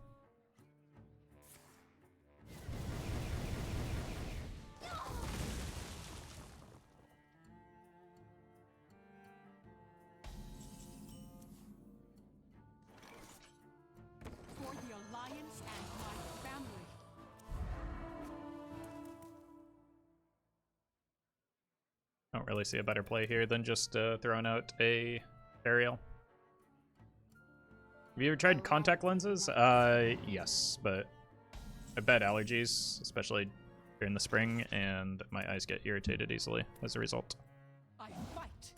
For the Alliance and my family. I don't really see a better play here than just throwing out a Ariel. Have you ever tried contact lenses? Yes, but I've bad allergies, especially during the spring, and my eyes get irritated easily as a result. I fight.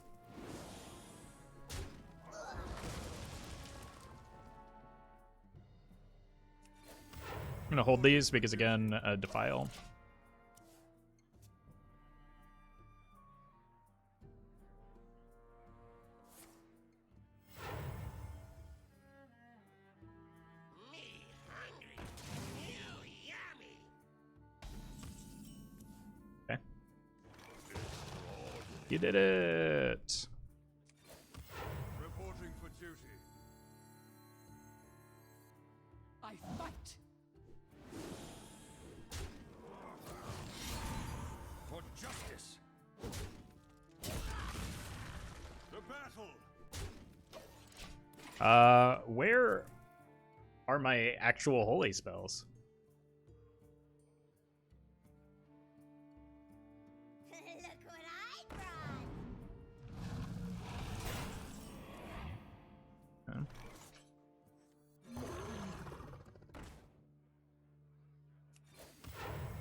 I'm gonna hold these because, again, Defile. Me hungry. You yummy. Okay. You did it! Reporting for duty. I fight. For justice. The battle. Where are my actual holy spells? Look what I brought. Okay.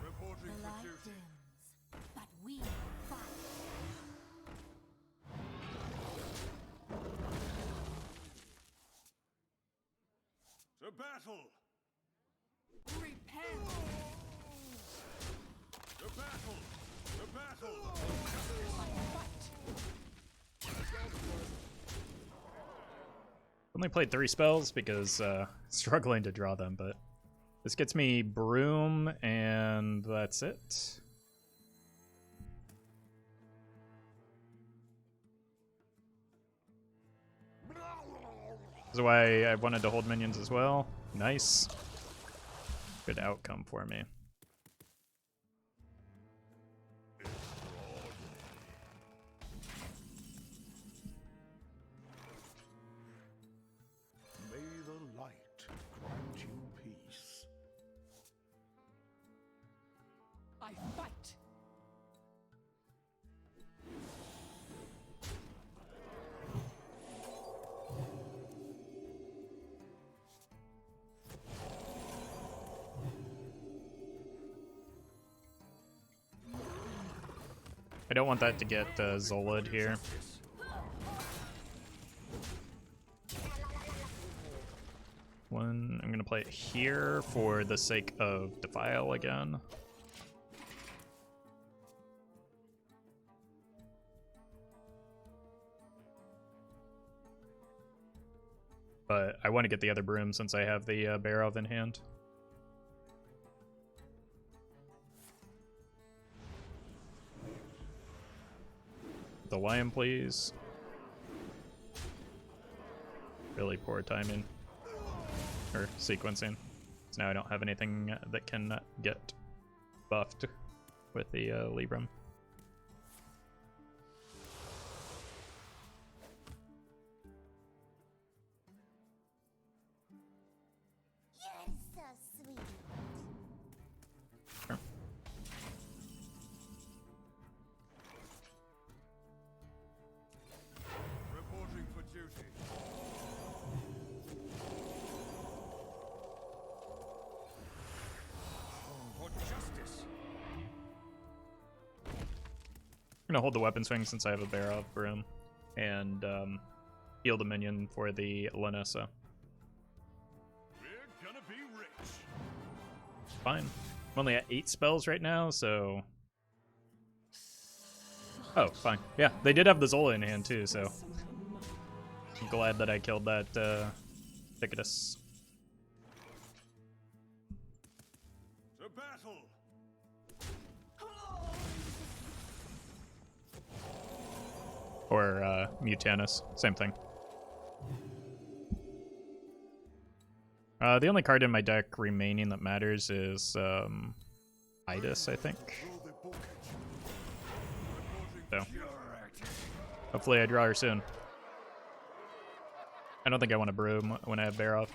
Reporting The for light duty. dims, but we fight. The battle. Repent. The battle. The battle. I fight. Only played 3 spells because struggling to draw them, but this gets me Broom, and that's it. This is why I wanted to hold minions as well. Nice. Good outcome for me. May the light grant you peace. I fight. I don't want that to get Zola'd here. I'm gonna play it here for the sake of Defile again. But I want to get the other broom since I have the Barov in hand. The lion, please. Really poor timing. Or sequencing. So now I don't have anything that can get buffed with the Libram. You're so sweet. Sure. Reporting for duty. For justice. I'm gonna hold the weapon swing since I have a Barov broom, and heal the minion for the Lanessa. We're gonna be rich. Fine. I'm only at 8 spells right now, so... Oh, fine. Yeah, they did have the Zola in hand too, so... I'm glad that I killed that Ticketus. To battle. Or Mutanus, same thing. The only card in my deck remaining that matters is Idis, I think. So hopefully I draw her soon. I don't think I want a broom when I have Barov.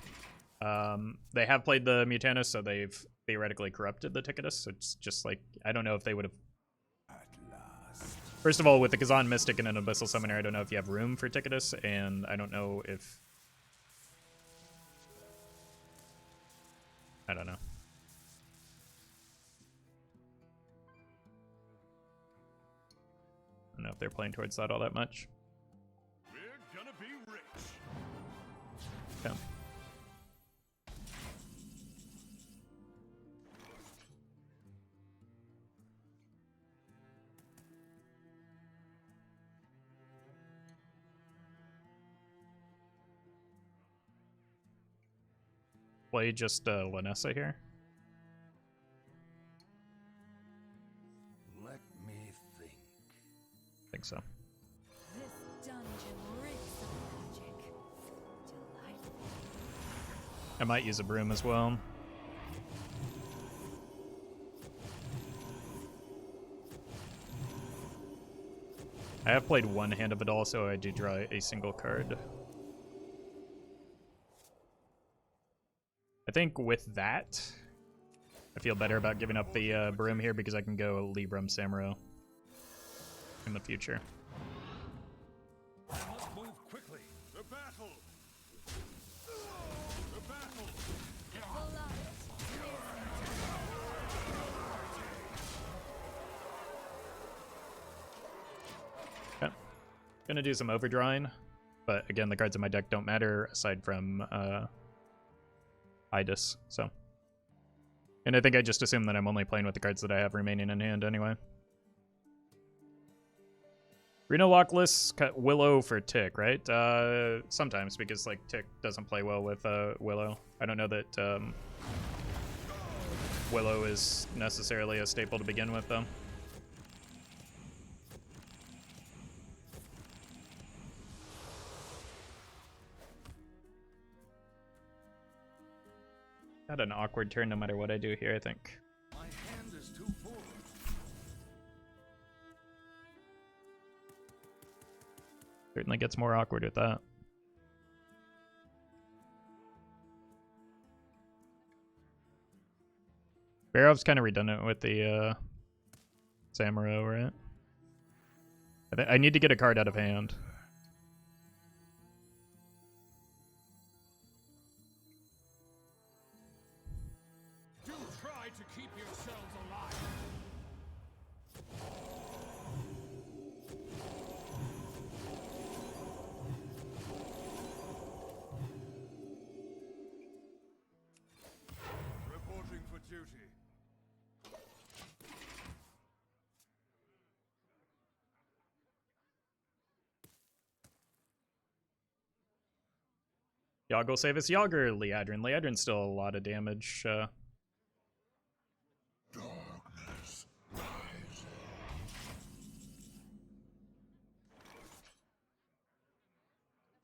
They have played the Mutanus, so they've theoretically corrupted the Ticketus. So it's just like, I don't know if they would have... First of all, with the Kazan Mystic and an Abyssal Summoner, I don't know if you have room for Ticketus, and I don't know if... I don't know. I don't know if they're playing towards that all that much. We're gonna be rich. Yeah. Play just Lanessa here. Let me think. I think so. This dungeon reeks of magic. Delightful. I might use a broom as well. I have played one hand of it all, so I do draw a single card. I think with that, I feel better about giving up the broom here because I can go Libram Samuro in the future. Let's move quickly. To battle. To battle. Okay. Gonna do some overdrawing, but again, the cards in my deck don't matter aside from Idis, so. And I think I just assume that I'm only playing with the cards that I have remaining in hand anyway. Reno Lockless, cut Willow for Tick, right? Sometimes, because like Tick doesn't play well with Willow. I don't know that Willow is necessarily a staple to begin with, though. Had an awkward turn no matter what I do here, I think. My hand is too full. Certainly gets more awkward with that. Barov's kind of redundant with the Samuro, right? I need to get a card out of hand. Do try to keep yourselves alive. Yogg will save us. Yogg or Liadrin? Liadrin's still a lot of damage. Darkness rises.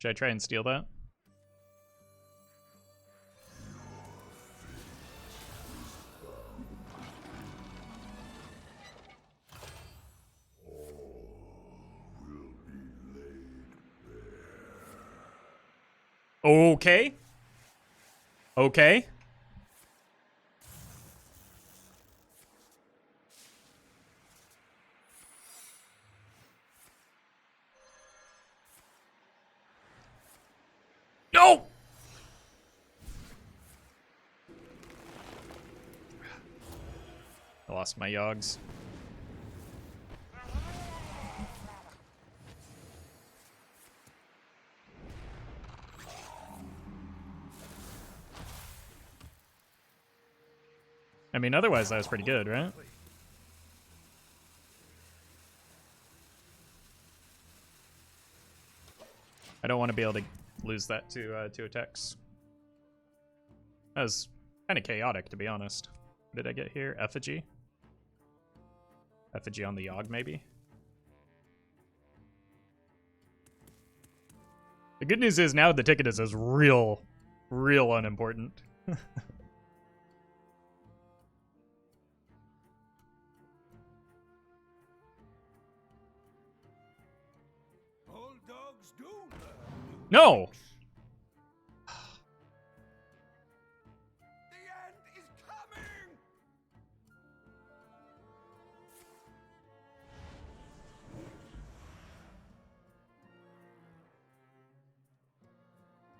Should I try and steal that? Okay. Okay. No! I lost my Yoggs. I mean, otherwise that was pretty good, right? I don't want to be able to lose that to two attacks. That was kind of chaotic, to be honest. What did I get here? Effigy? Effigy on the Yogg, maybe? The good news is now the ticket is real unimportant. All dogs do learn. No! The end is coming!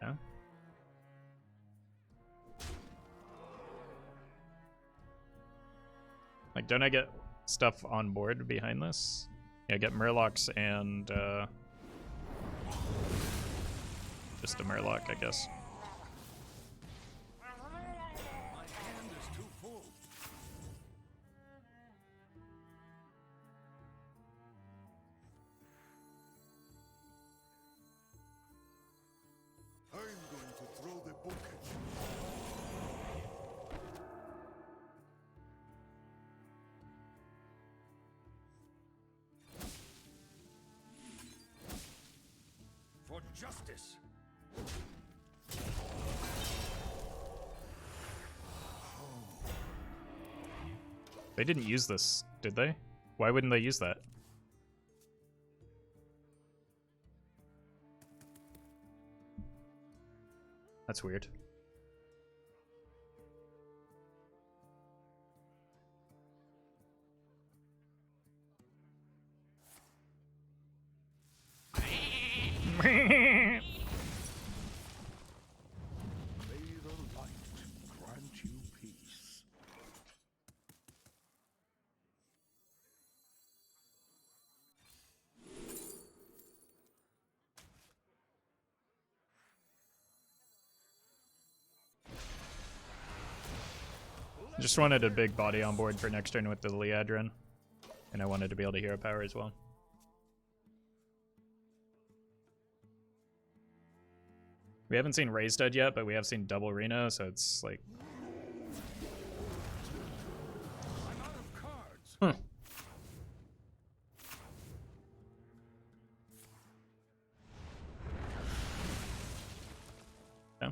Yeah. Like, don't I get stuff on board behind this? Yeah, I get Murlocs and, just a Murloc, I guess. My hand is too full. I'm going to throw the book at you. For justice. They didn't use this, did they? Why wouldn't they use that? That's weird. May the light grant you peace. Just wanted a big body on board for next turn with the Liadrin. And I wanted to be able to hero power as well. We haven't seen Raised Dead yet, but we have seen double Reno, so it's like... I'm out of cards. Huh. Yeah.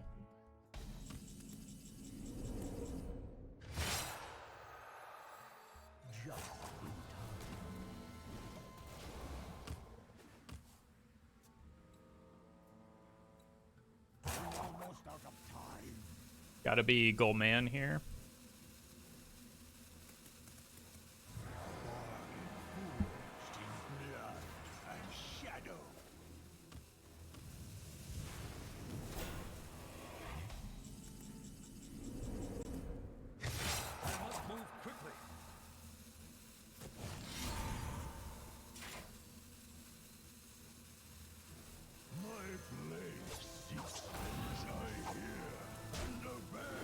Almost out of time. Gotta be Goldman here. Blood and shadow. I must move quickly. My blade seeks as I hear and obey.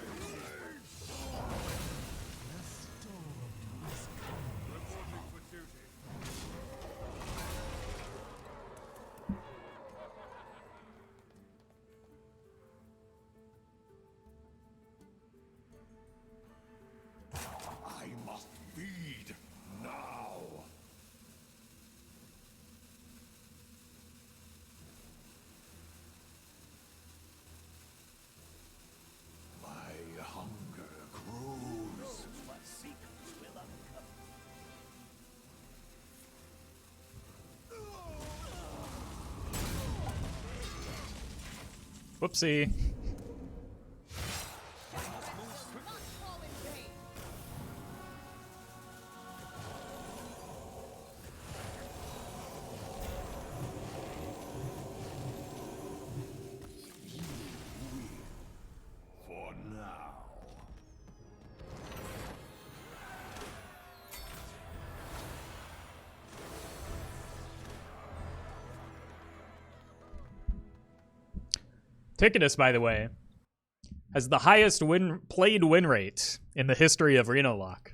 Whoopsie. For now. Ticketus, by the way, has the highest played win rate in the history of Reno Lock.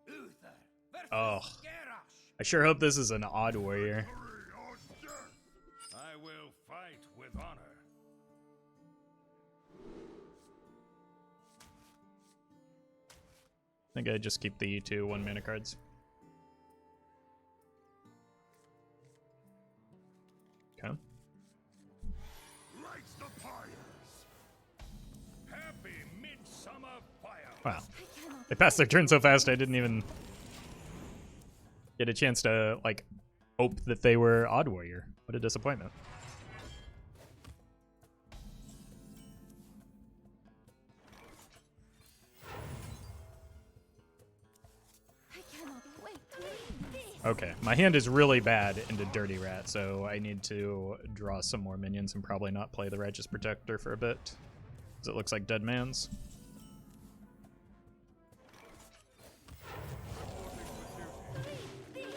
Uther versus Oh, Garrosh. I sure hope this is an odd warrior. I will fight with honor. I think I just keep the 2 1-mana cards. Okay. Lights the fires. Happy midsummer fire. Wow. I cannot They passed their turn so fast I didn't even get a chance to, like, hope that they were odd warrior. What a disappointment. I cannot wait to read this. Okay, my hand is really bad into Dirty Rat, so I need to draw some more minions and probably not play the Righteous Protector for a bit. Because it looks like Dead Man's. This.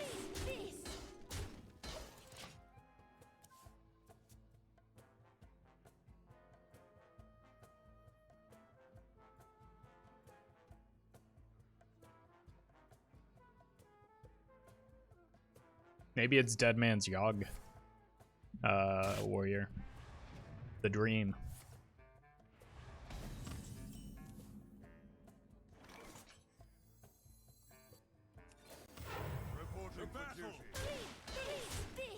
Maybe it's Dead Man's Yogg warrior. The Dream. Reporting for duty. This.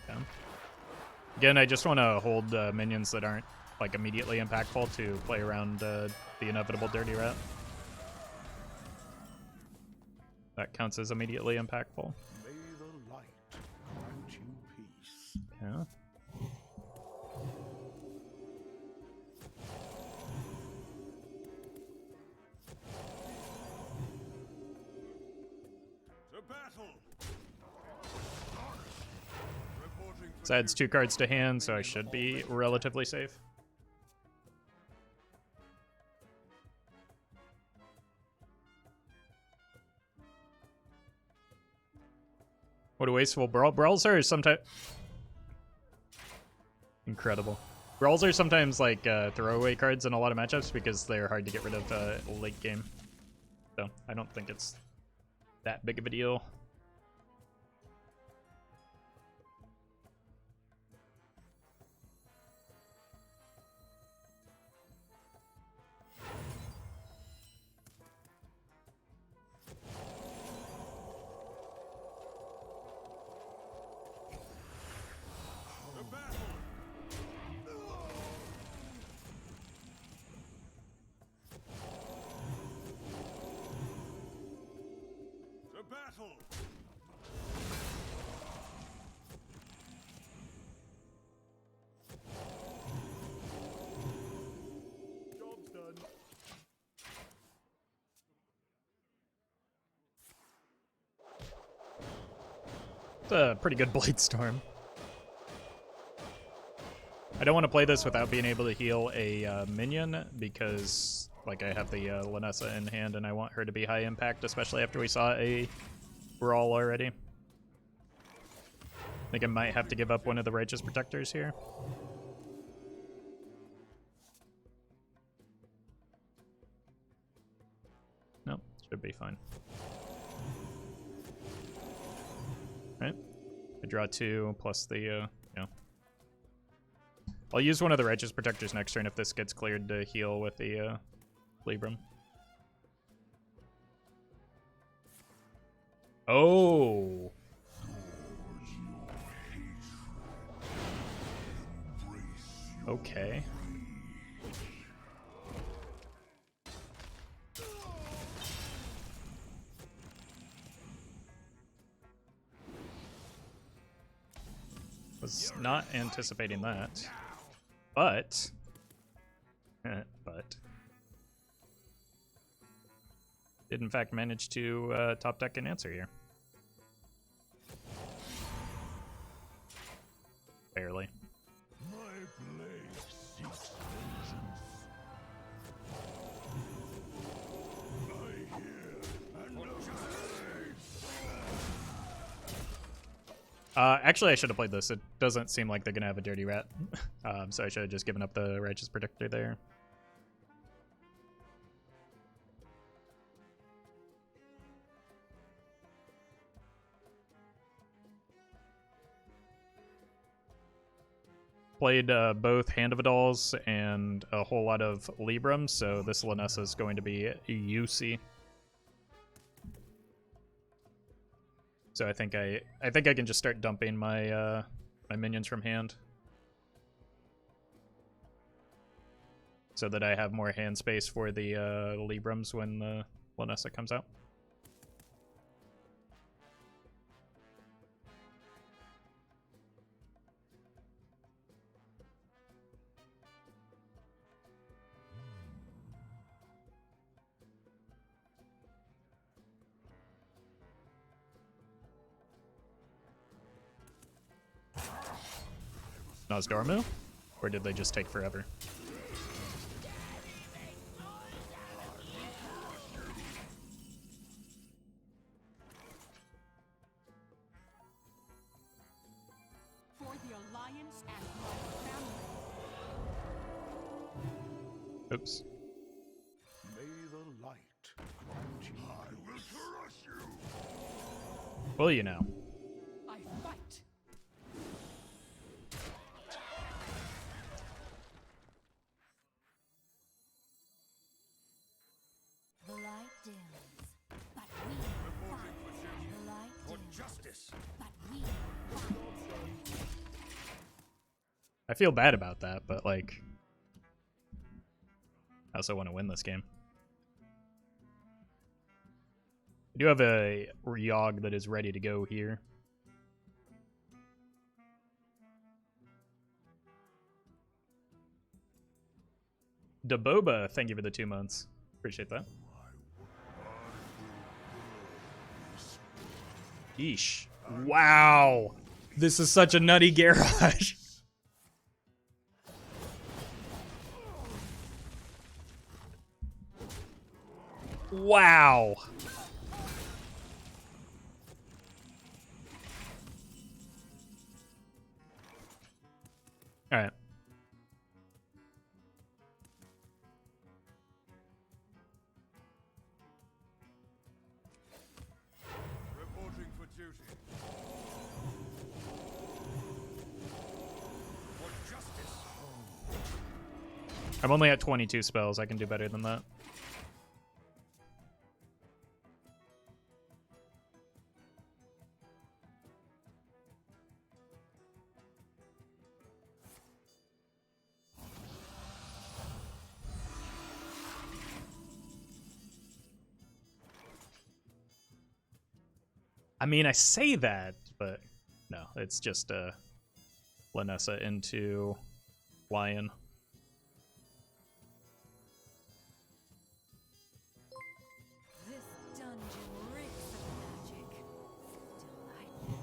Okay. Again, I just want to hold minions that aren't like immediately impactful to play around the inevitable Dirty Rat. That counts as immediately impactful. May the light grant you peace. Yeah. To battle. Reporting for This adds 2 cards to hand, so I should be relatively safe. What a wasteful brawl. Brawls are sometimes incredible. Brawls are sometimes like throwaway cards in a lot of matchups because they're hard to get rid of late game. So I don't think it's that big of a deal. to battle. To battle. Job's done. It's a pretty good Blade Storm. I don't want to play this without being able to heal a minion because, like, I have the Lanessa in hand and I want her to be high impact, especially after we saw a brawl already. I think I might have to give up one of the Righteous Protectors here. Nope, should be fine. right? I draw 2 plus the, yeah. I'll use one of the Righteous Protectors next turn if this gets cleared to heal with the Libram. Oh! Okay. Was not anticipating that. But did in fact manage to top deck an answer here. Barely. Actually, I should have played this. It doesn't seem like they're gonna have a Dirty Rat. So I should have just given up the Righteous Protector there. Played both Hand of Adals and a whole lot of Librams, so this Lanessa is going to be UC. So I think I can just start dumping my my minions from hand, so that I have more hand space for the Librams when the Lanessa comes out. Nosdormu? Or did they just take forever? For the Alliance and my family. Oops. May the light grant you. I will crush you. Well, you know. I fight. The light dims, but we fight. The light For dims, justice. but we fight. I feel bad about that, but like, I also want to win this game. I do have a Yogg that is ready to go here. Daboba, thank you for the 2 months. Appreciate that. Yeesh. Wow. This is such a nutty garage. Wow. All right. Reporting for duty. For justice. I'm only at 22 spells. I can do better than that. I mean, I say that, but no, it's just Lanessa into Lion. This dungeon reeks of magic. Delightful.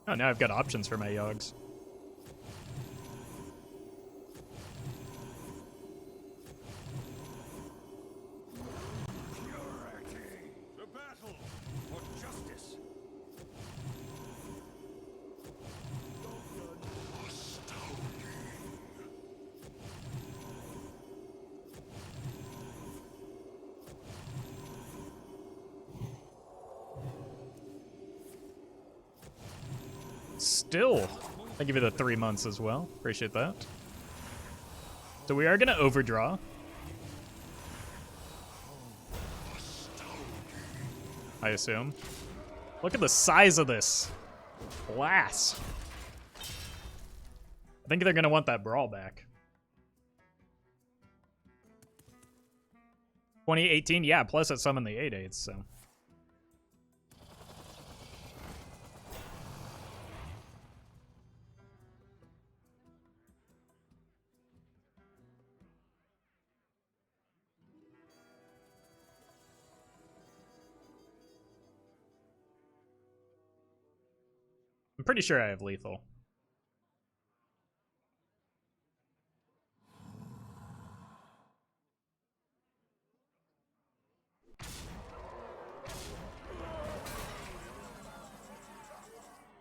Oh, now I've got options for my Yoggs. The battle. For justice. still. Thank you for the 3 months as well. Appreciate that. So we are going to overdraw. I assume. Look at the size of this glass. I think they're going to want that brawl back. 2018, yeah, plus it summoned the 8/8, so. I'm pretty sure I have lethal.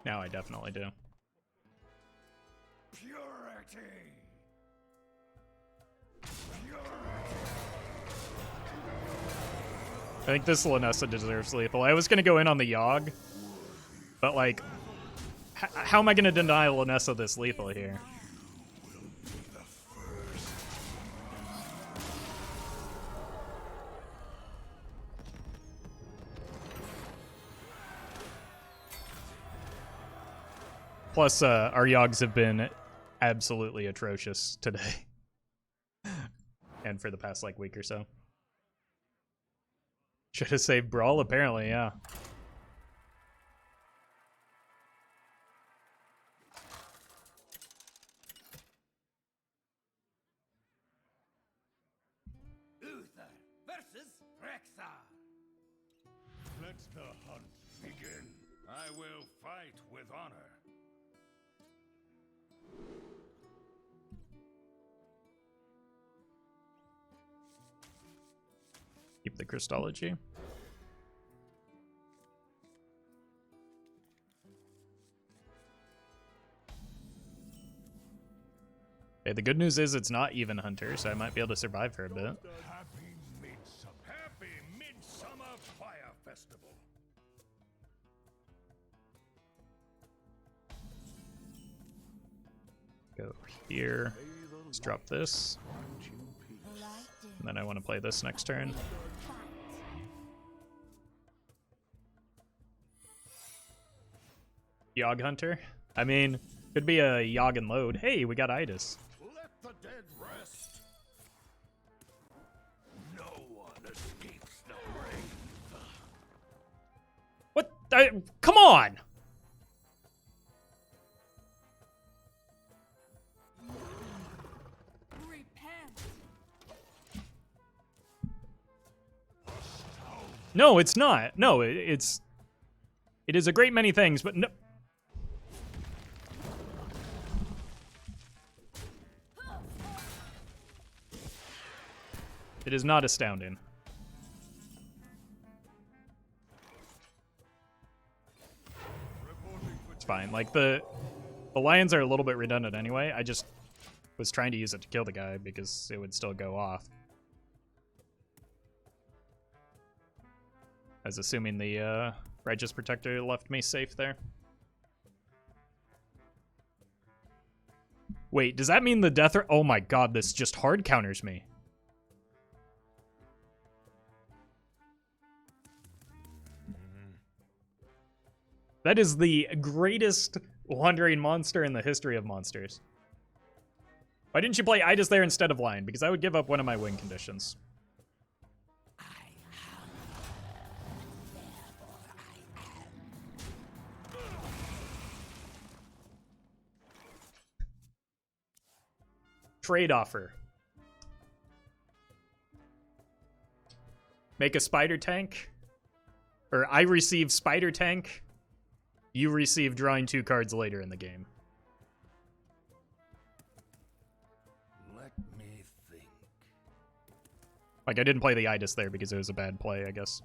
Now I definitely do. Purity. I think this Lanessa deserves lethal. I was going to go in on the Yogg, but like, how am I going to deny Lanessa this lethal here? Plus, our Yoggs have been absolutely atrocious today. And for the past, like, week or so. Should have saved Brawl, apparently, yeah. Uther versus Rexar. Let the hunt begin. I will fight with honor. Keep the Crystology. Okay, the good news is it's not even Hunter, so I might be able to survive for a bit. Happy Midsummer. Happy Midsummer Fire Festival. Go here. Let's drop this. And then I want to play this next turn. Yogg Hunter? I mean, could be a Yogg and load. Hey, we got Idas. Let the dead rest. No one escapes the grave. What? Come on! Repent. No, it's not. No, it is a great many things, but no. It is not astounding. It's fine. Like, the lions are a little bit redundant anyway. I just was trying to use it to kill the guy because it would still go off. I was assuming the Righteous Protector left me safe there. Wait, does that mean the death... Oh my god, this just hard counters me. That is the greatest wandering monster in the history of monsters. Why didn't you play Idas there instead of Lion? Because I would give up one of my win conditions. Trade offer. Make a spider tank. Or I receive spider tank. You receive drawing 2 cards later in the game. Let me think. Like, I didn't play the Idas there because it was a bad play, I guess.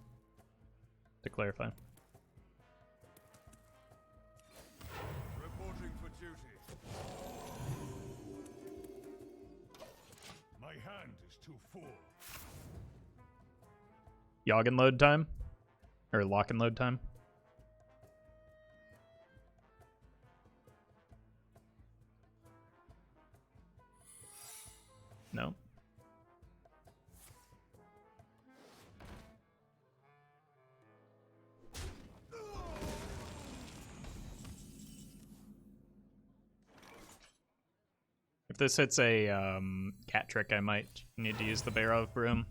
To clarify. Reporting for duty. My hand is too full. Yogg and load time? Or lock and load time? No. If this hits a cat trick, I might need to use the Barrow of Broom.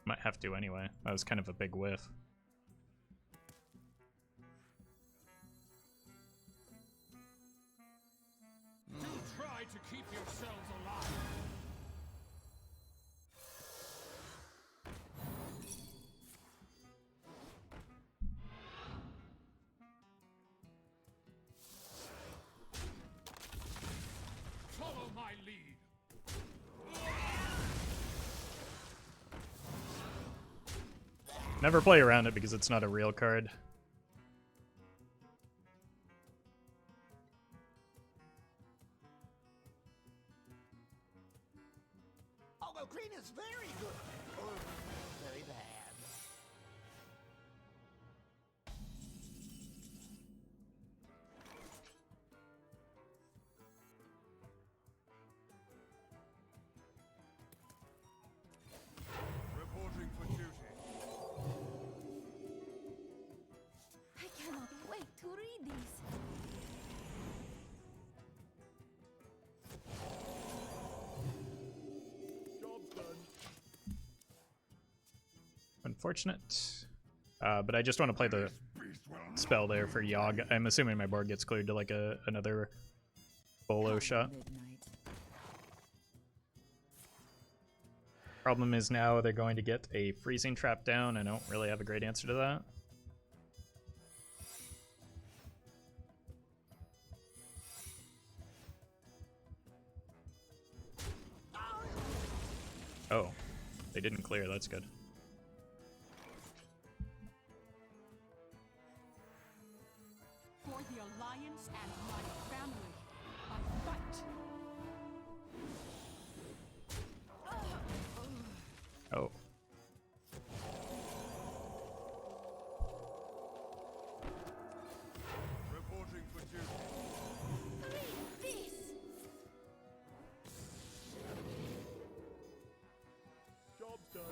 Might have to anyway. That was kind of a big whiff. Do try to keep yourselves alive. Follow my lead. Never play around it because it's not a real card. Although green is very good, or very bad. Reporting for duty. I cannot wait to read these. Job's done. Unfortunate. But I just want to play the spell there for Yogg. I'm assuming my board gets cleared to like another bolo shot. Problem is now they're going to get a freezing trap down. I don't really have a great answer to that. Oh, they didn't clear. That's good. For the Alliance and my family, a fight. Oh. Reporting for duty. Read this. Job's done.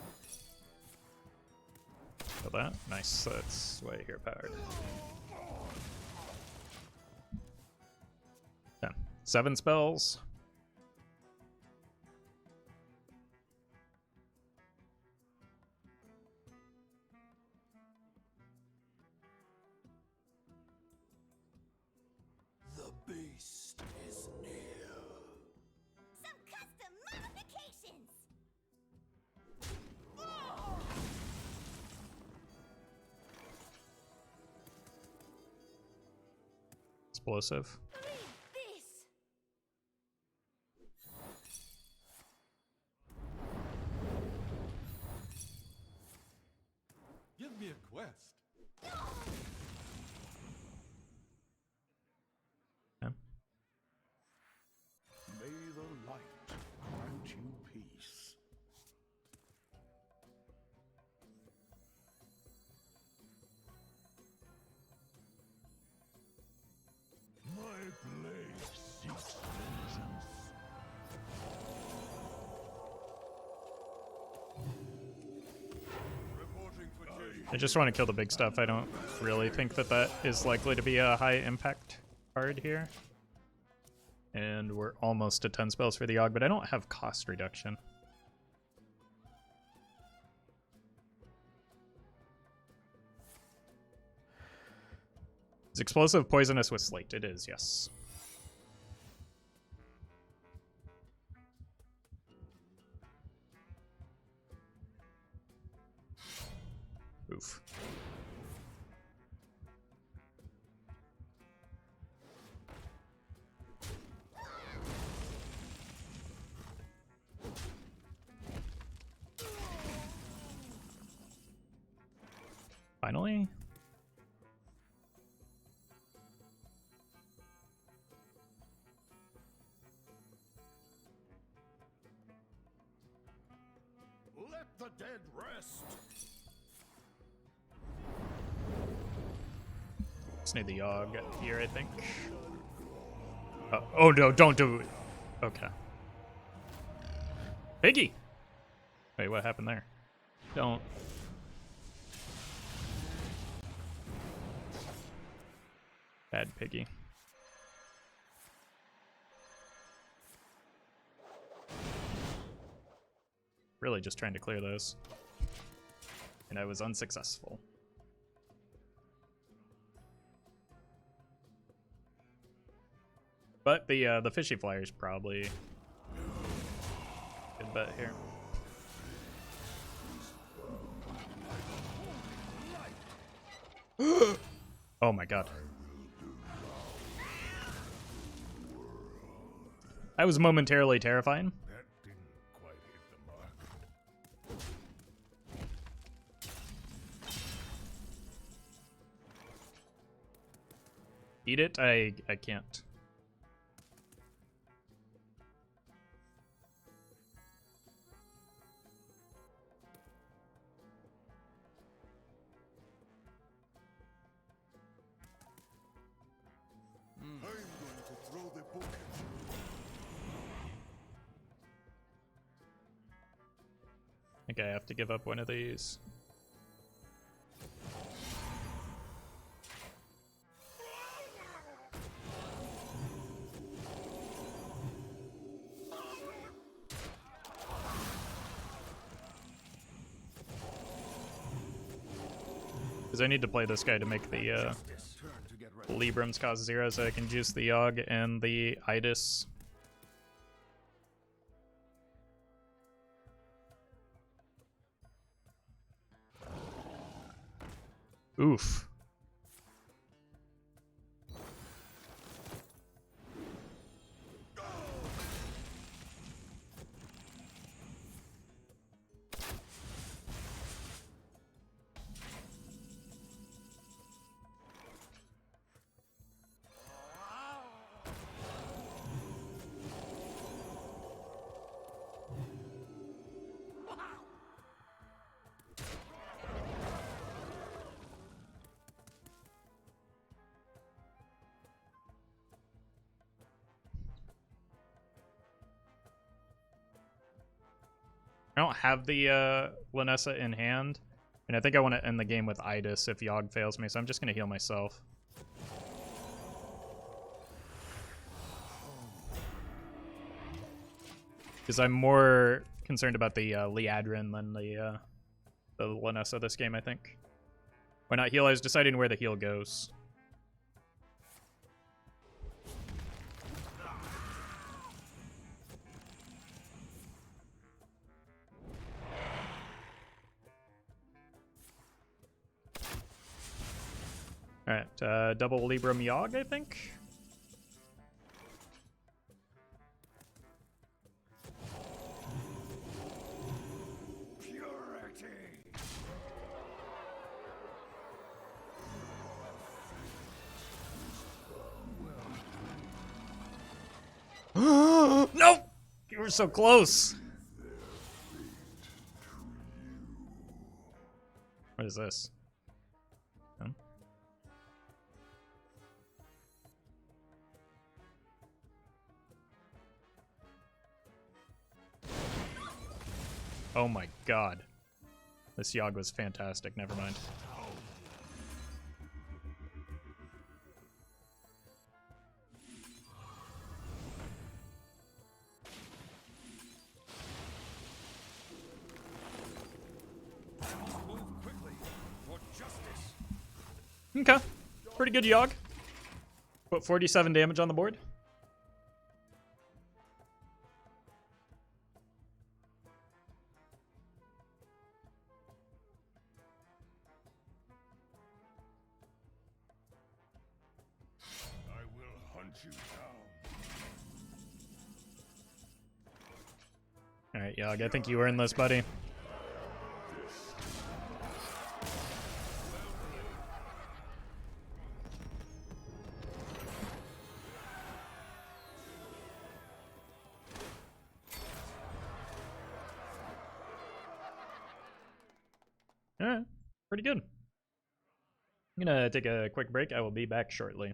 Kill that. Nice. That's way here powered. Yeah. 7 spells. The beast is near. Some custom modifications. Explosive. Read this. Give me a quest. Yeah. May the light grant you peace. My blade seeks vengeance. Reporting for duty. I just want to kill the big stuff. I don't really think that that is likely to be a high impact card here. And we're almost to 10 spells for the Yogg, but I don't have cost reduction. Is explosive poisonous with slate? It is, yes. Oof. Finally? Let the dead rest. Just need the Yogg here, I think. Oh no, don't do it. Okay. Piggy! Wait, what happened there? Don't. Bad Piggy. Really just trying to clear those. And I was unsuccessful. But the fishy flyer's probably a good bet here. Oh my god. That was momentarily terrifying. That didn't quite hit the mark. Eat it? I can't. I'm going to throw the book at you. I think I have to give up one of these. Because I need to play this guy to make the Turn to get ready. Librams cost 0 so I can juice the Yogg and the Idis. Oof. I don't have the Lanessa in hand, and I think I want to end the game with Idis if Yogg fails me, so I'm just going to heal myself. Because I'm more concerned about the Liadrin than the Lanessa this game, I think. Why not heal? I was deciding where the heal goes. Alright, double Libram Yogg, I think? Purity! No! You were so close! What is this? Huh? Oh my god. This Yogg was fantastic, never mind. Move quickly for justice. Okay. Pretty good Yogg. Put 47 damage on the board. I will hunt you down. Alright, Yogg, I think you earned this, buddy. Alright, pretty good. I'm gonna take a quick break. I will be back shortly.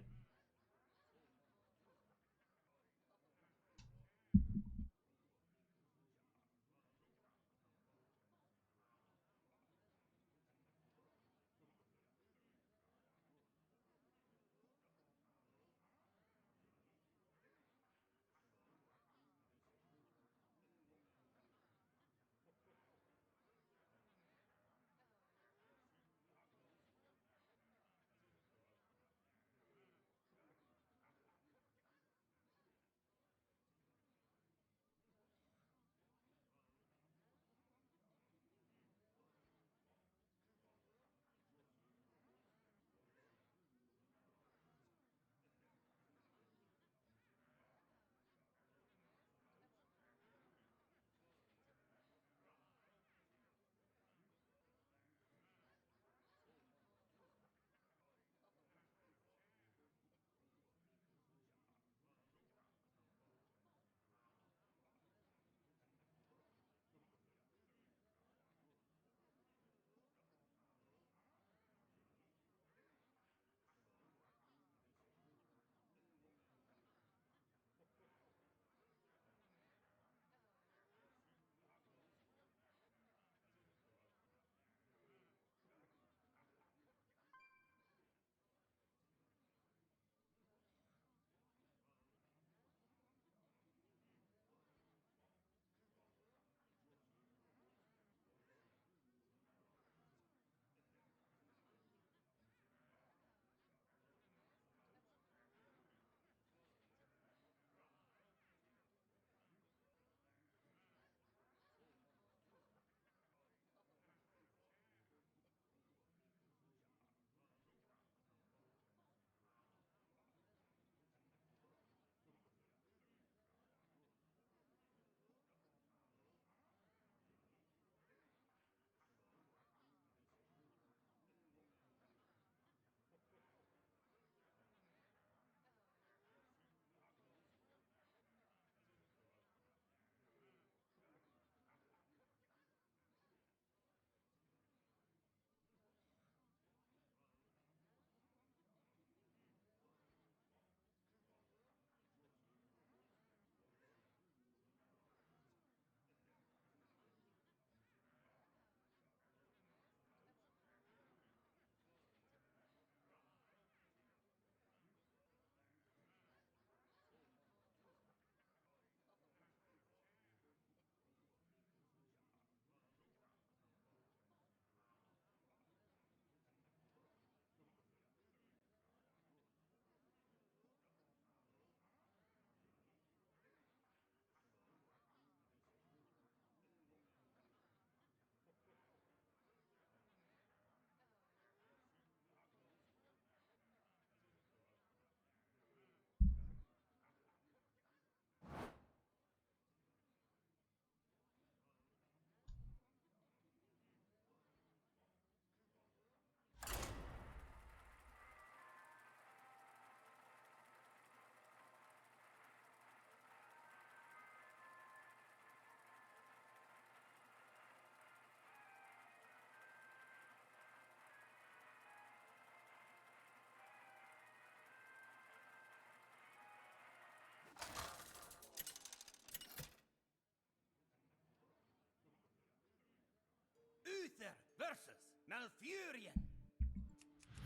Uther versus Malfurion.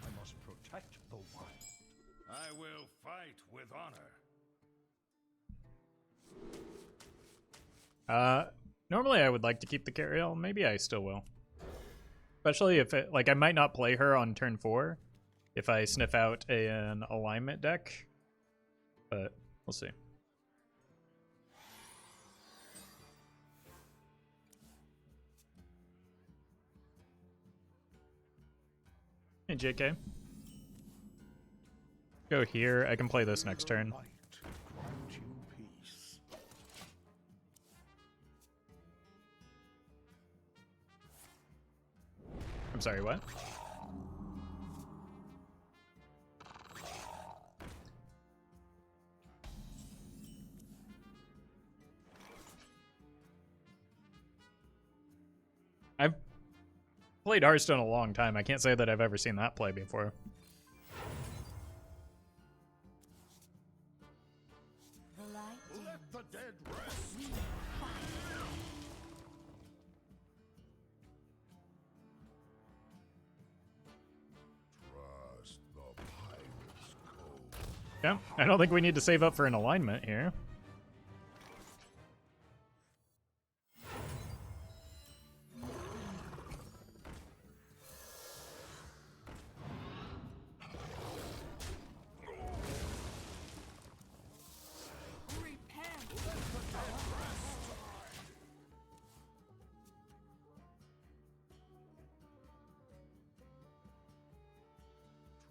I must protect the wild. I will fight with honor. Normally I would like to keep the Carriel. Maybe I still will. Especially if it, like, I might not play her on turn 4 if I sniff out an alignment deck. But we'll see. Hey, JK. Go here. I can play this next turn. Light grant you peace. I'm sorry, what? played Hearthstone a long time. I can't say that I've ever seen that play before. The light Let the dead rest. we fight. Trust the pirate's code. Yeah, I don't think we need to save up for an alignment here.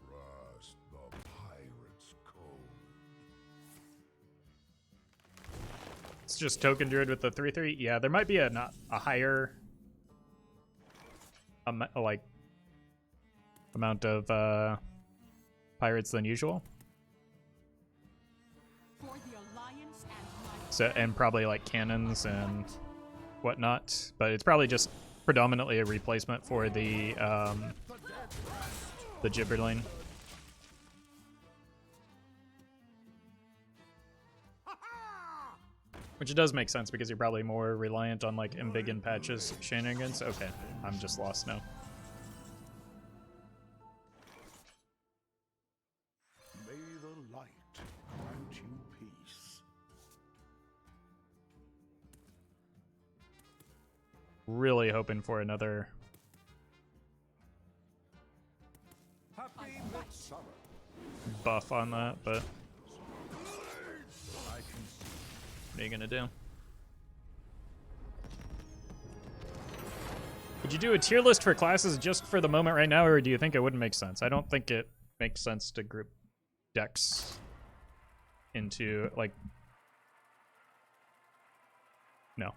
Trust the pirate's code. It's just token druid with the 3/3. Yeah, there might be a higher like amount of pirates than usual. For the Alliance and my So, and probably like cannons and whatnot, but it's probably just predominantly a replacement for the Gibberling. Which does make sense because you're probably more reliant on like embiggen patches shenanigans. Okay, I'm just lost now. May the light grant you peace. Really hoping for another Happy midsummer. buff on that, but I can see. what are you gonna do? Would you do a tier list for classes just for the moment right now, or do you think it wouldn't make sense? I don't think it makes sense to group decks into, like... No.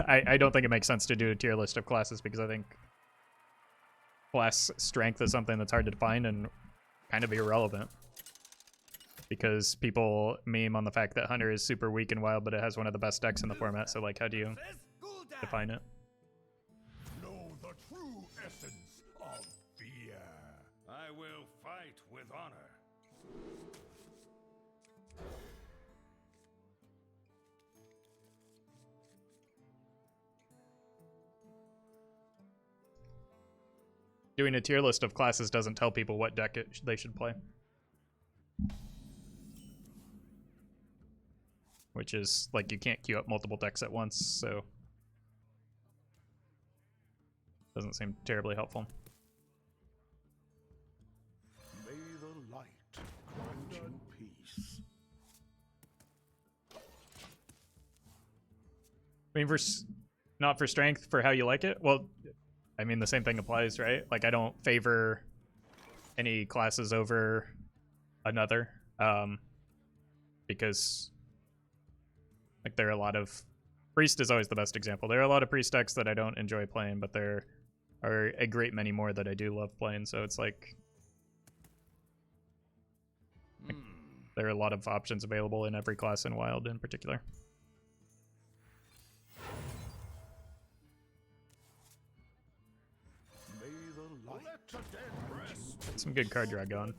I don't think it makes sense to do a tier list of classes because I think class strength is something that's hard to define and kind of irrelevant. Because people meme on the fact that Hunter is super weak and wild, but it has one of the best decks in the format, so like, how do you define it? Know the true essence of fear. I will fight with honor. Doing a tier list of classes doesn't tell people what deck they should play. Which is, like, you can't queue up multiple decks at once, so... Doesn't seem terribly helpful. May the light grant you peace. I mean, not for strength, for how you like it? Well, I mean, the same thing applies, right? Like, I don't favor any classes over another, because, like, there are a lot of... Priest is always the best example. There are a lot of Priest decks that I don't enjoy playing, but there are a great many more that I do love playing, so it's like... There are a lot of options available in every class in Wild in particular. May the light let the dead rest. Some good card draw going.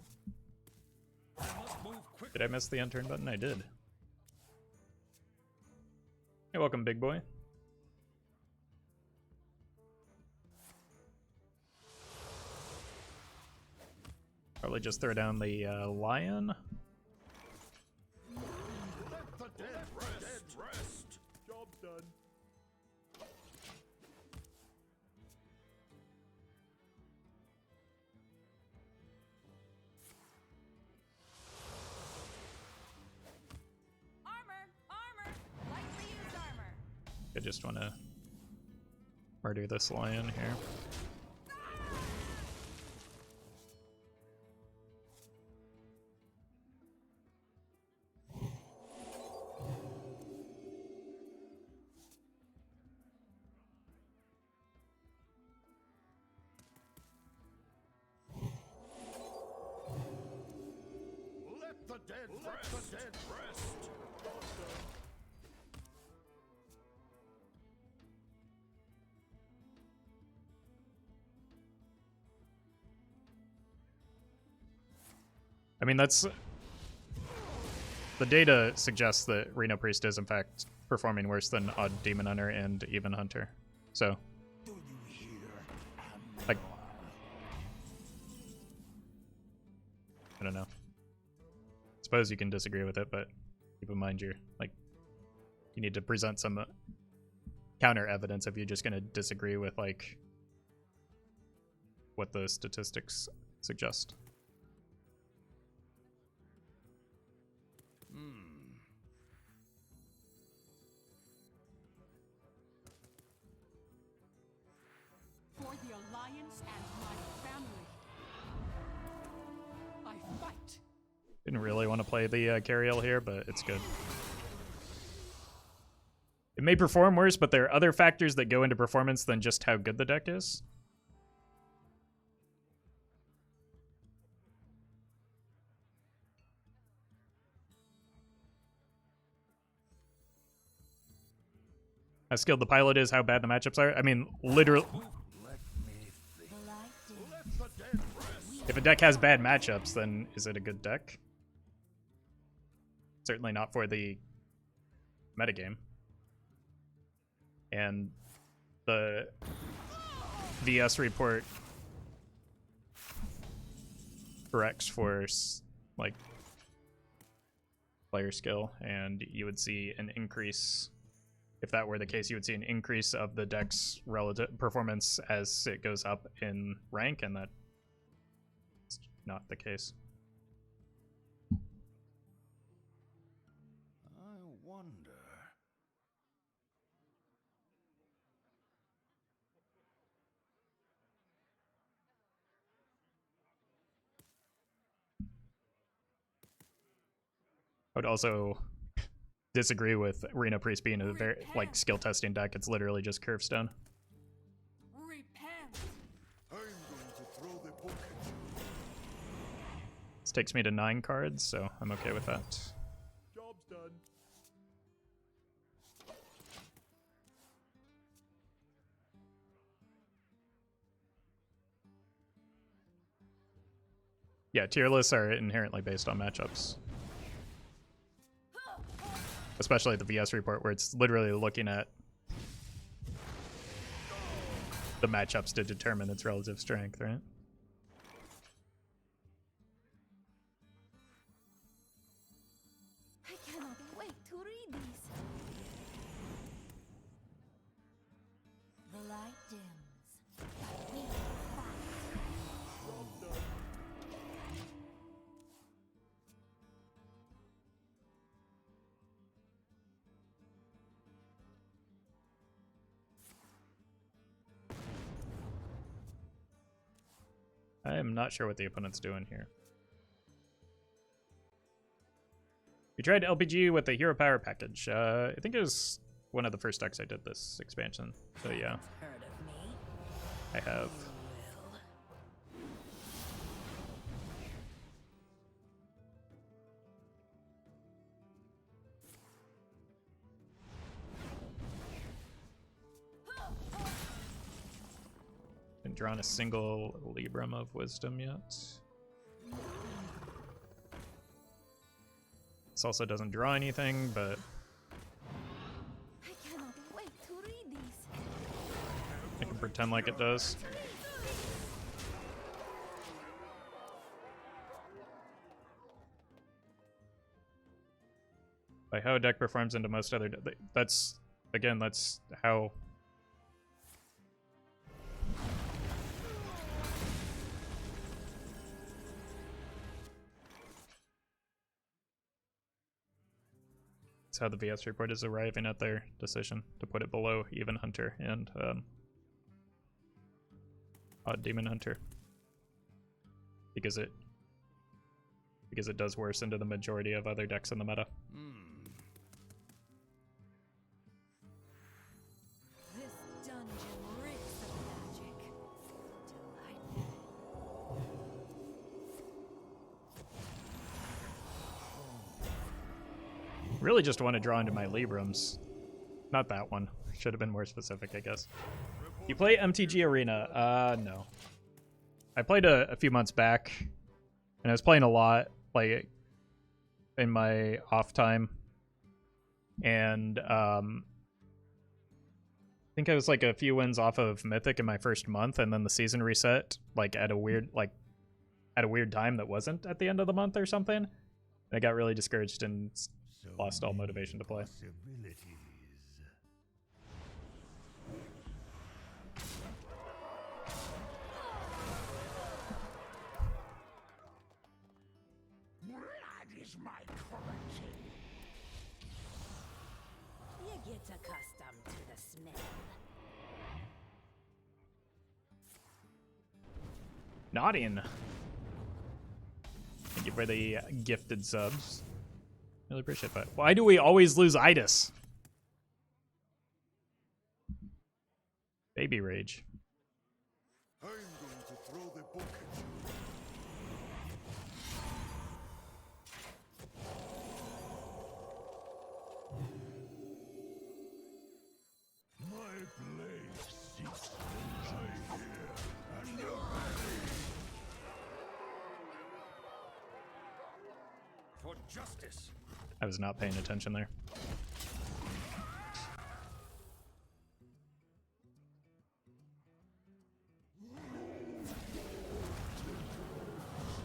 I must move quick. Did I miss the unturn button? I did. Hey, welcome, big boy. Probably just throw down the lion. Let the dead rest. Job done. Armor! Lightly used armor. I just want to murder this lion here. Let the dead rest. Job done. I mean, that's... The data suggests that Reno Priest is, in fact, performing worse than Odd Demon Hunter and even Hunter. So... Like... I don't know. Suppose you can disagree with it, but keep in mind you need to present some counter evidence if you're just going to disagree with like what the statistics suggest. For the Alliance and my family, I fight. Didn't really want to play the Cariel here, but it's good. It may perform worse, but there are other factors that go into performance than just how good the deck is. How skilled the pilot is, how bad the matchups are. I mean, literally... If a deck has bad matchups, then is it a good deck? Certainly not for the metagame. And the VS report corrects for like player skill, and you would see an increase. If that were the case, you would see an increase of the deck's relative performance as it goes up in rank, and that's not the case. I wonder. I would also disagree with Reno Priest being a very like skill testing deck. It's literally just curve stone. Repent. I'm going to throw the book at you. This takes me to 9 cards, so I'm okay with that. Job's done. Yeah, tier lists are inherently based on matchups. Especially the VS report, where it's literally looking at the matchups to determine its relative strength, right? I cannot wait to read these. The light dims. We fight. I am not sure what the opponent's doing here. We tried LPG with the Hero Power package. I think it was one of the first decks I did this expansion. So yeah, Heard of me? I have. Haven't drawn a single Libram of Wisdom yet. This also doesn't draw anything, but I cannot wait to read these. I can pretend like it does. By how a deck performs into most other that's again, that's how how the VS report is arriving at their decision to put it below even Hunter and Odd Demon Hunter, because it does worse into the majority of other decks in the meta. This dungeon reeks of magic. Delightful. Really just want to draw into my Librams. Not that one. Should have been more specific, I guess. You play MTG Arena? No. I played a few months back, and I was playing a lot, like in my off time, and I think I was like a few wins off of Mythic in my first month, and then the season reset like at a weird time that wasn't at the end of the month or something. And I got really discouraged and lost all motivation to play. Blood is my currency. You get accustomed to the smell. Nodding. Thank you for the gifted subs. Really appreciate that. Why do we always lose Itis? Baby rage. I'm going to throw the book at you. My blade seeks I hear and obey. For justice. I was not paying attention there.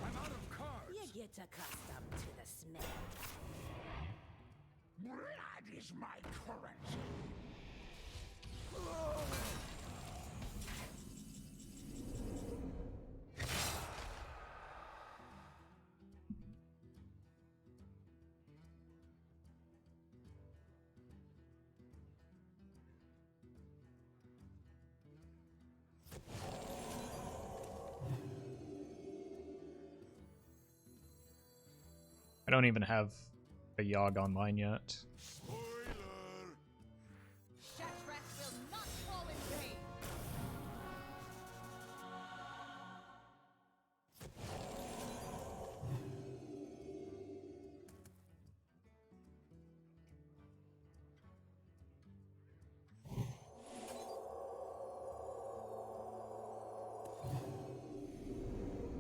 I'm out of cards. You get accustomed to the smell. Blood is my currency. I don't even have a Yogg online yet. Spoiler. Shadrach will not fall in vain.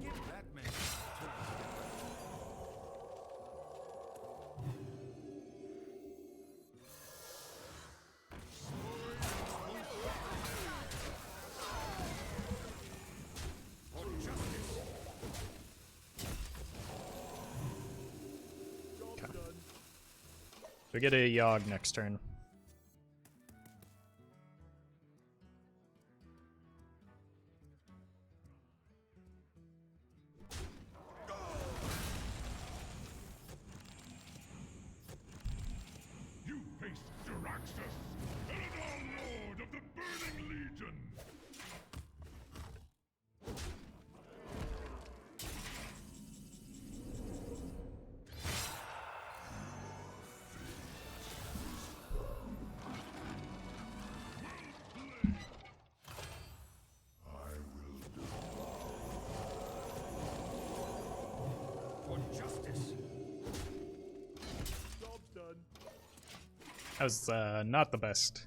Give that man a turn. For justice. We get a Yogg next turn. You face Jaraxxus, Eladar Lord of the Burning Legion. For justice. That was not the best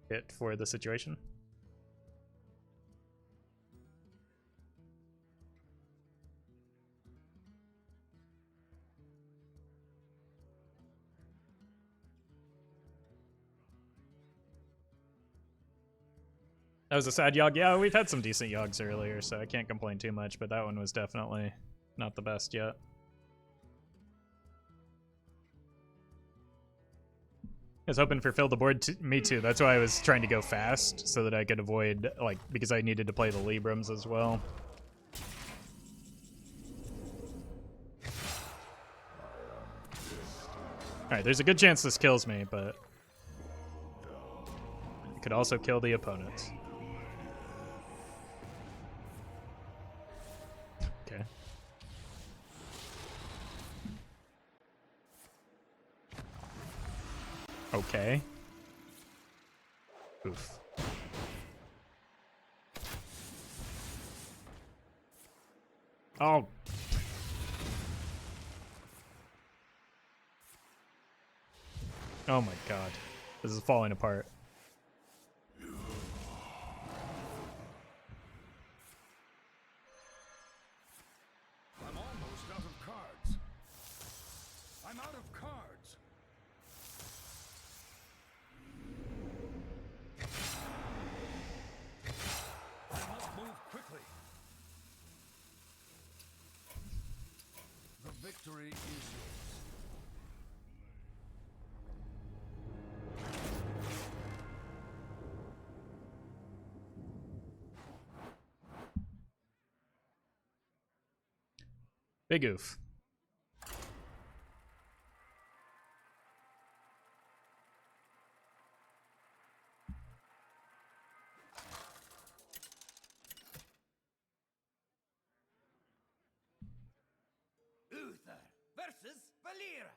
hit for the situation. That was a sad Yogg. Yeah, we've had some decent Yoggs earlier, so I can't complain too much, but that one was definitely not the best yet. I was hoping for fill the board, me too. That's why I was trying to go fast, so that I could avoid, like, because I needed to play the Librams as well. Alright, there's a good chance this kills me, but it could also kill the opponent. Okay. Okay. Oof. Oh. Oh my god. This is falling apart. I'm almost Victory is yours. Big oof. Uther versus Valera.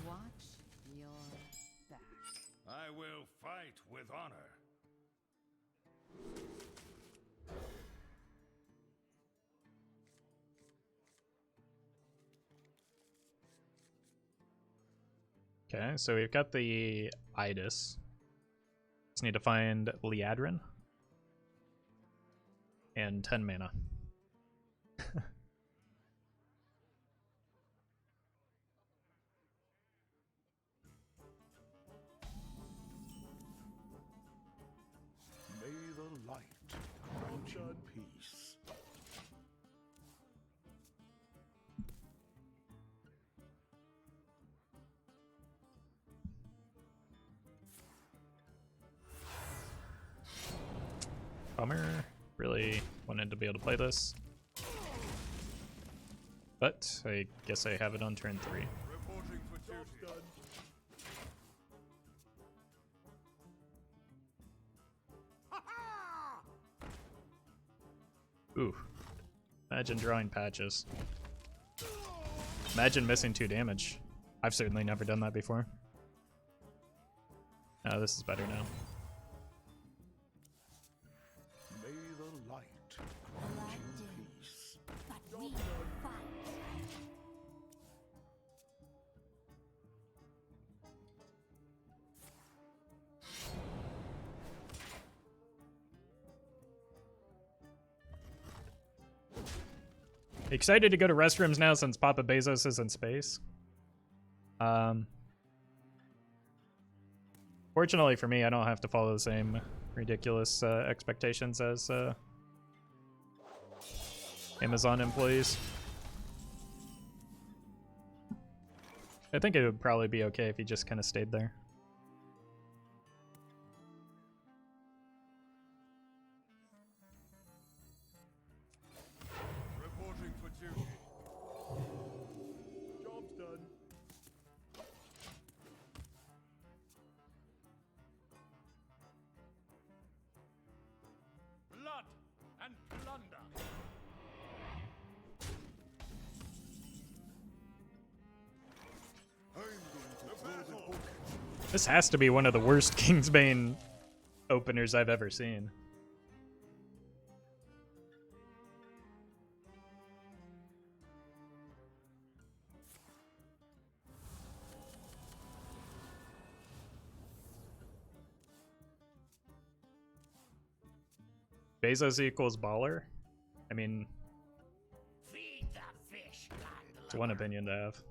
Watch your back. I will fight with honor. Okay, so we've got the Idis. Just need to find Liadrin. And 10 mana. May the light grant you peace. Bummer. Really wanted to be able to play this. But I guess I have it on turn 3. Reporting for duty. Ooh. Imagine drawing patches. Imagine missing 2 damage. I've certainly never done that before. Oh, this is better now. May the light grant you peace. But we fight. Excited to go to restrooms now since Papa Bezos is in space. Fortunately for me, I don't have to follow the same ridiculous expectations as Amazon employees. I think it would probably be okay if he just kind of stayed there. Reporting for duty. Job's done. Blood and plunder. I'm going to throw the book at you. This has to be one of the worst Kingsbane openers I've ever seen. Bezos equals baller? I mean, Feed the fish, it's one opinion to have.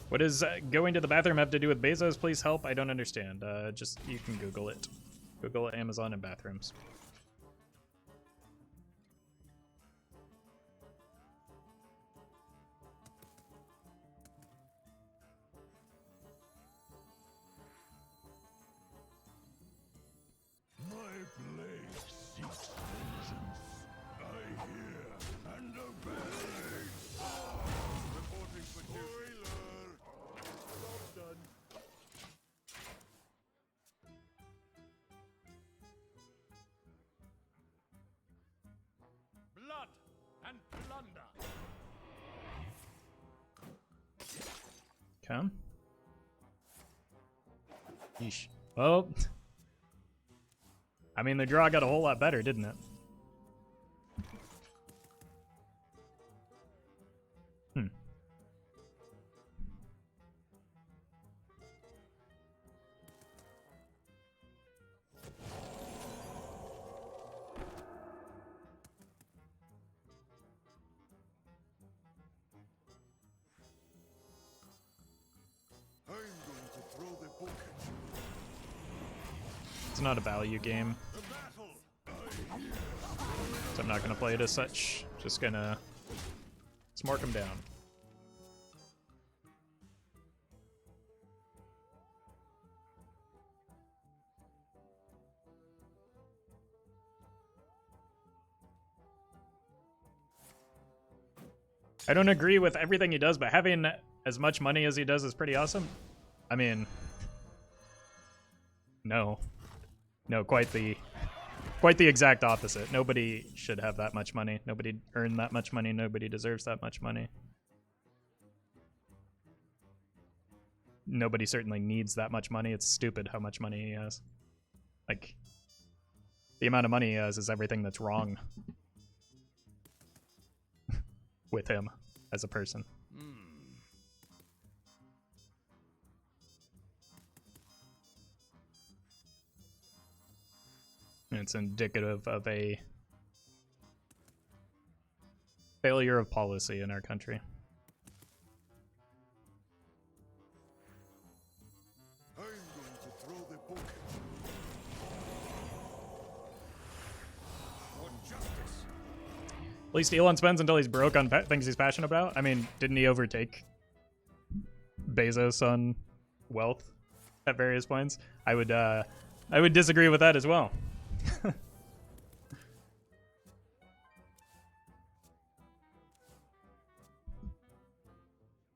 What does going to the bathroom have to do with Bezos? Please help. I don't understand. Just, you can Google it. Google Amazon and bathrooms. My blade seeks vengeance. I hear and obey. Reporting for duty. Job's done. Blood and plunder. Come. Yeesh. Well, I mean, the draw got a whole lot better, didn't it? Hmm. I'm going to throw the book at you. It's not a value game. The battle I'm not gonna play it as such. Just gonna smart him down. I don't agree with everything he does, but having as much money as he does is pretty awesome. I mean, no, quite the exact opposite. Nobody should have that much money. Nobody earned that much money. Nobody deserves that much money. Nobody certainly needs that much money. It's stupid how much money he has. Like, the amount of money he has is everything that's wrong with him as a person. And it's indicative of a failure of policy in our country. I'm going to throw the book. For justice. At least Elon spends until he's broke on things he's passionate about. I mean, didn't he overtake Bezos on wealth at various points? I would disagree with that as well.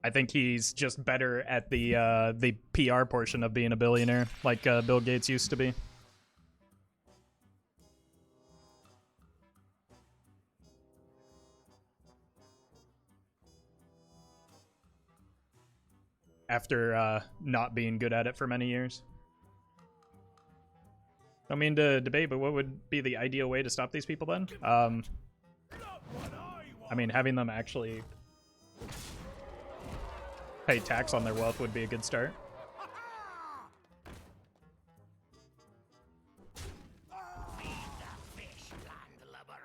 I think he's just better at the PR portion of being a billionaire, like Bill Gates used to be. After not being good at it for many years. Don't mean to debate, but what would be the ideal way to stop these people then? I mean, having them actually pay tax on their wealth would be a good start. Feed the fish, landlubber.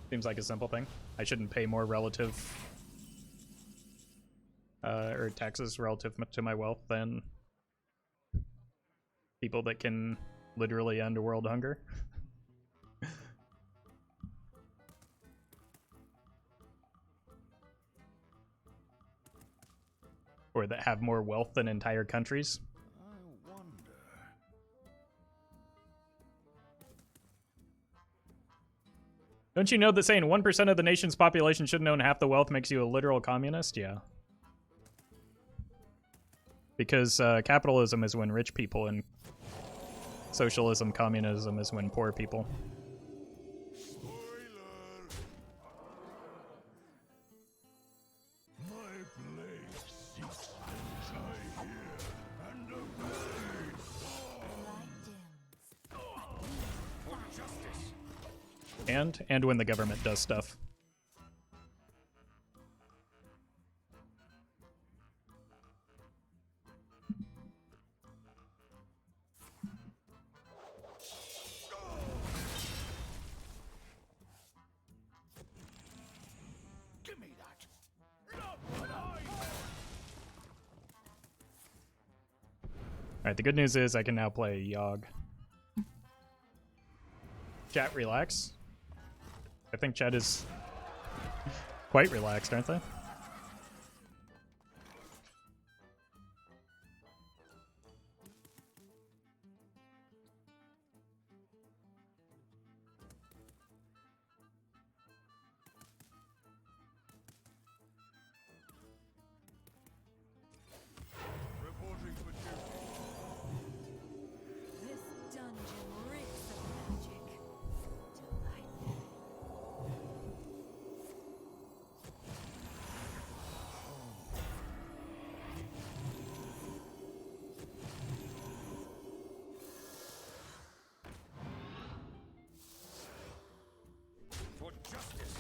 Seems like a simple thing. I shouldn't pay more relative or taxes relative to my wealth than people that can literally end world hunger. Or that have more wealth than entire countries. I wonder. Don't you know that saying 1% of the nation's population shouldn't own half the wealth makes you a literal communist? Yeah. Because capitalism is when rich people, and socialism, communism is when poor people. Spoiler. My blade seeks things I hear and obey. For justice. And when the government does stuff. Give me that. Not what I want. Alright, the good news is I can now play Yogg. Chat, relax. I think chat is quite relaxed, aren't they? Reporting for duty. This dungeon reeks of magic. Delightful. For justice.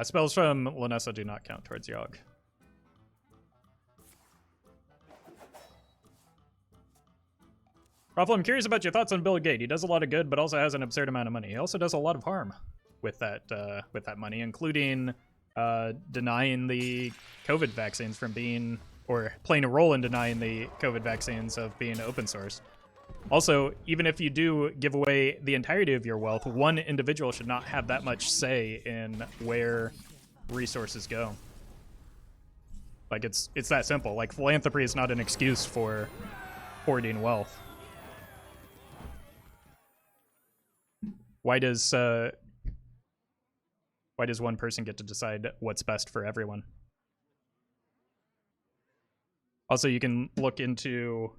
Spells from Lanessa do not count towards Yogg. Roffle, I'm curious about your thoughts on Bill Gates. He does a lot of good, but also has an absurd amount of money. He also does a lot of harm with that money, including denying the COVID vaccines from being, or playing a role in denying the COVID vaccines of being open source. Also, even if you do give away the entirety of your wealth, one individual should not have that much say in where resources go. Like, it's that simple. Like, philanthropy is not an excuse for hoarding wealth. Why does one person get to decide what's best for everyone? Also, you can look into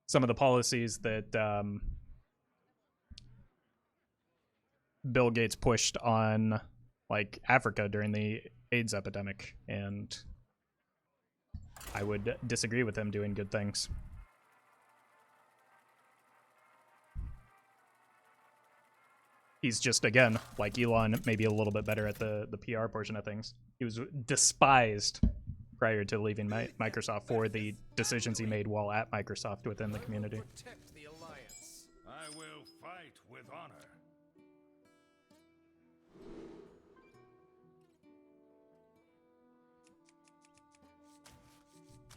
some of the policies that Bill Gates pushed on, like, Africa during the AIDS epidemic, and I would disagree with him doing good things. He's just, again, like Elon, maybe a little bit better at the PR portion of things. He was despised prior to leaving Microsoft for the decisions he made while at Microsoft within the community. Protect the Alliance. I will fight with honor.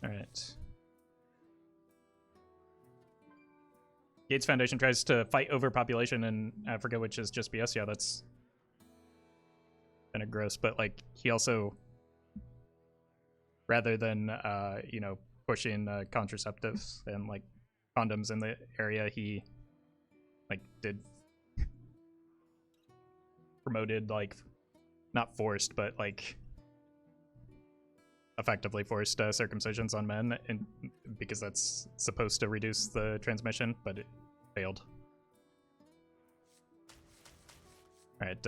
All right. Gates Foundation tries to fight overpopulation in Africa, which is just BS. Yeah, that's kind of gross. But, like, he also, rather than you know, pushing contraceptives and, like, condoms in the area, he, like, promoted, like, not forced, but, like, effectively forced circumcisions on men, and because that's supposed to reduce the transmission, but it failed. All right.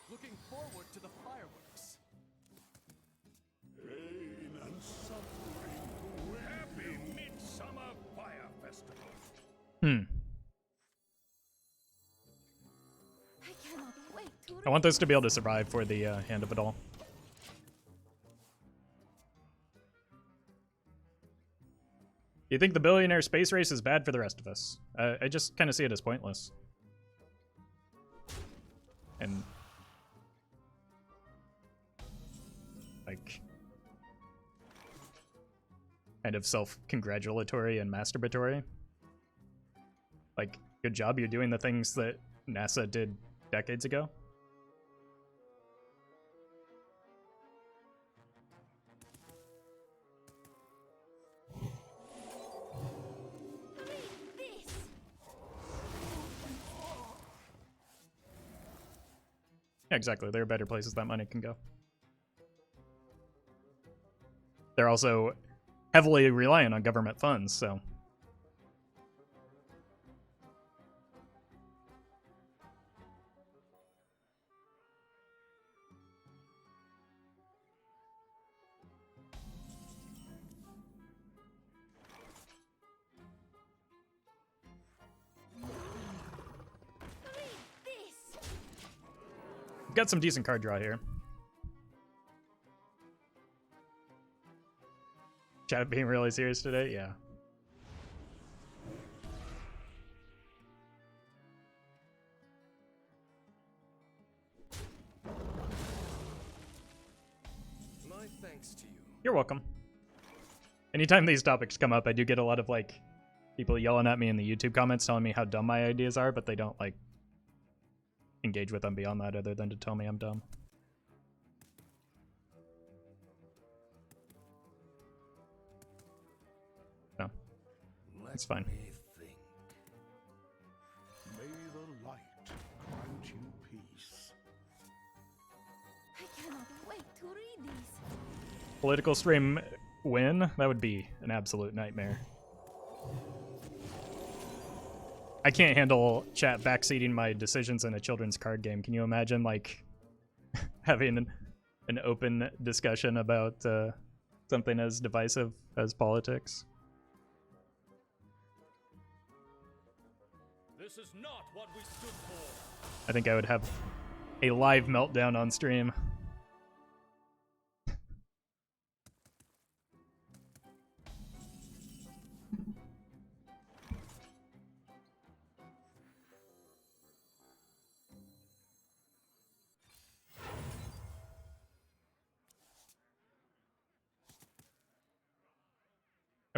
Looking forward to the fireworks. Pain and suffering. Happy Midsummer Fire Festival. I cannot wait to I want this to be able to survive for the hand of it all. You think the billionaire space race is bad for the rest of us? I just kind of see it as pointless. And, like, kind of self-congratulatory and masturbatory. Like, good job, you're doing the things that NASA did decades ago. this. Yeah, exactly. There are better places that money can go. They're also heavily reliant on government funds, so. This. Got some decent card draw here. Chat being really serious today? Yeah. My thanks to you. You're welcome. Anytime these topics come up, I do get a lot of, like, people yelling at me in the YouTube comments telling me how dumb my ideas are, but they don't, like, engage with them beyond that other than to tell me I'm dumb. No. It's fine. Me think. May the light grant you peace. I cannot wait to read these. Political stream win? That would be an absolute nightmare. I can't handle chat backseating my decisions in a children's card game. Can you imagine, like, having an open discussion about something as divisive as politics? This is not what we stood for. I think I would have a live meltdown on stream.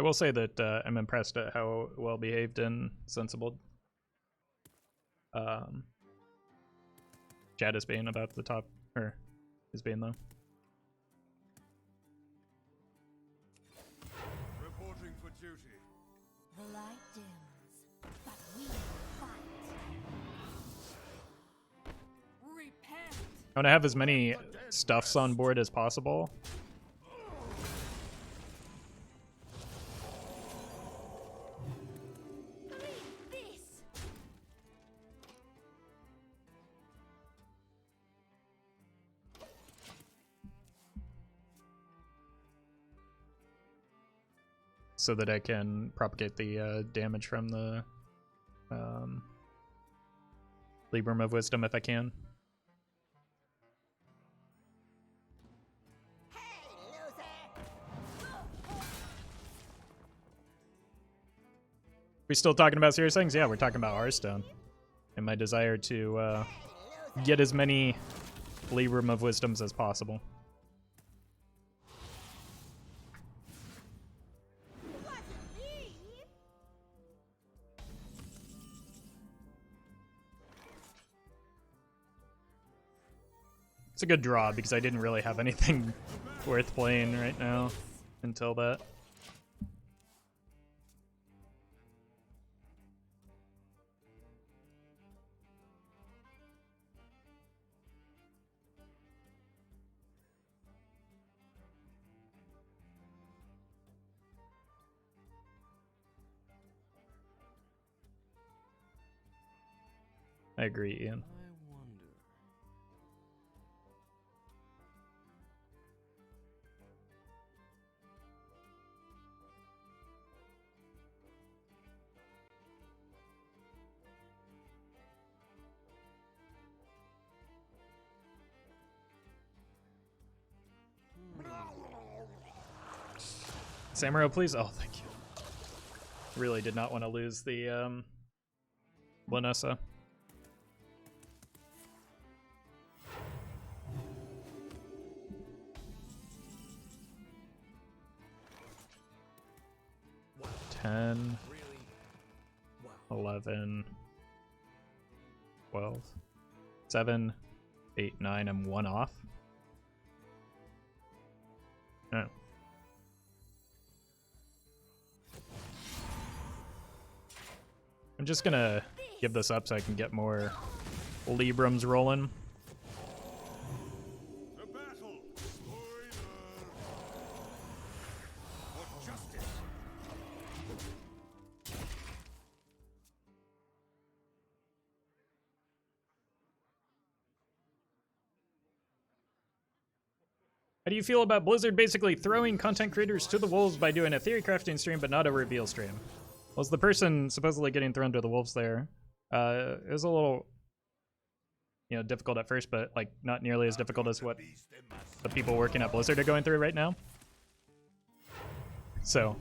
will say that I'm impressed at how well behaved and sensible Chad is being about the top, or is being though. Reporting for duty. The light dims, but we fight. Repent. I want to have as many stuffs on board as possible. Read this. So that I can propagate the damage from the Libram of Wisdom if I can. We still talking about serious things? Yeah, we're talking about Hearthstone. And my desire to get as many Libram of Wisdoms as possible. It's a good draw because I didn't really have anything worth playing right now until that. I agree, Ian. Samuro, please. Oh, thank you. Really did not want to lose the Lanessa. Wow. 10, 11, 12, 7, 8, 9. I'm 1 off. Oh. I'm just gonna give this up so I can get more Librams rolling. The battle. Spoiler. For justice. How do you feel about Blizzard basically throwing content creators to the wolves by doing a theory crafting stream but not a reveal stream? Was the person supposedly getting thrown to the wolves there? It was a little, difficult at first, but like not nearly as difficult as what the people working at Blizzard are going through right now. So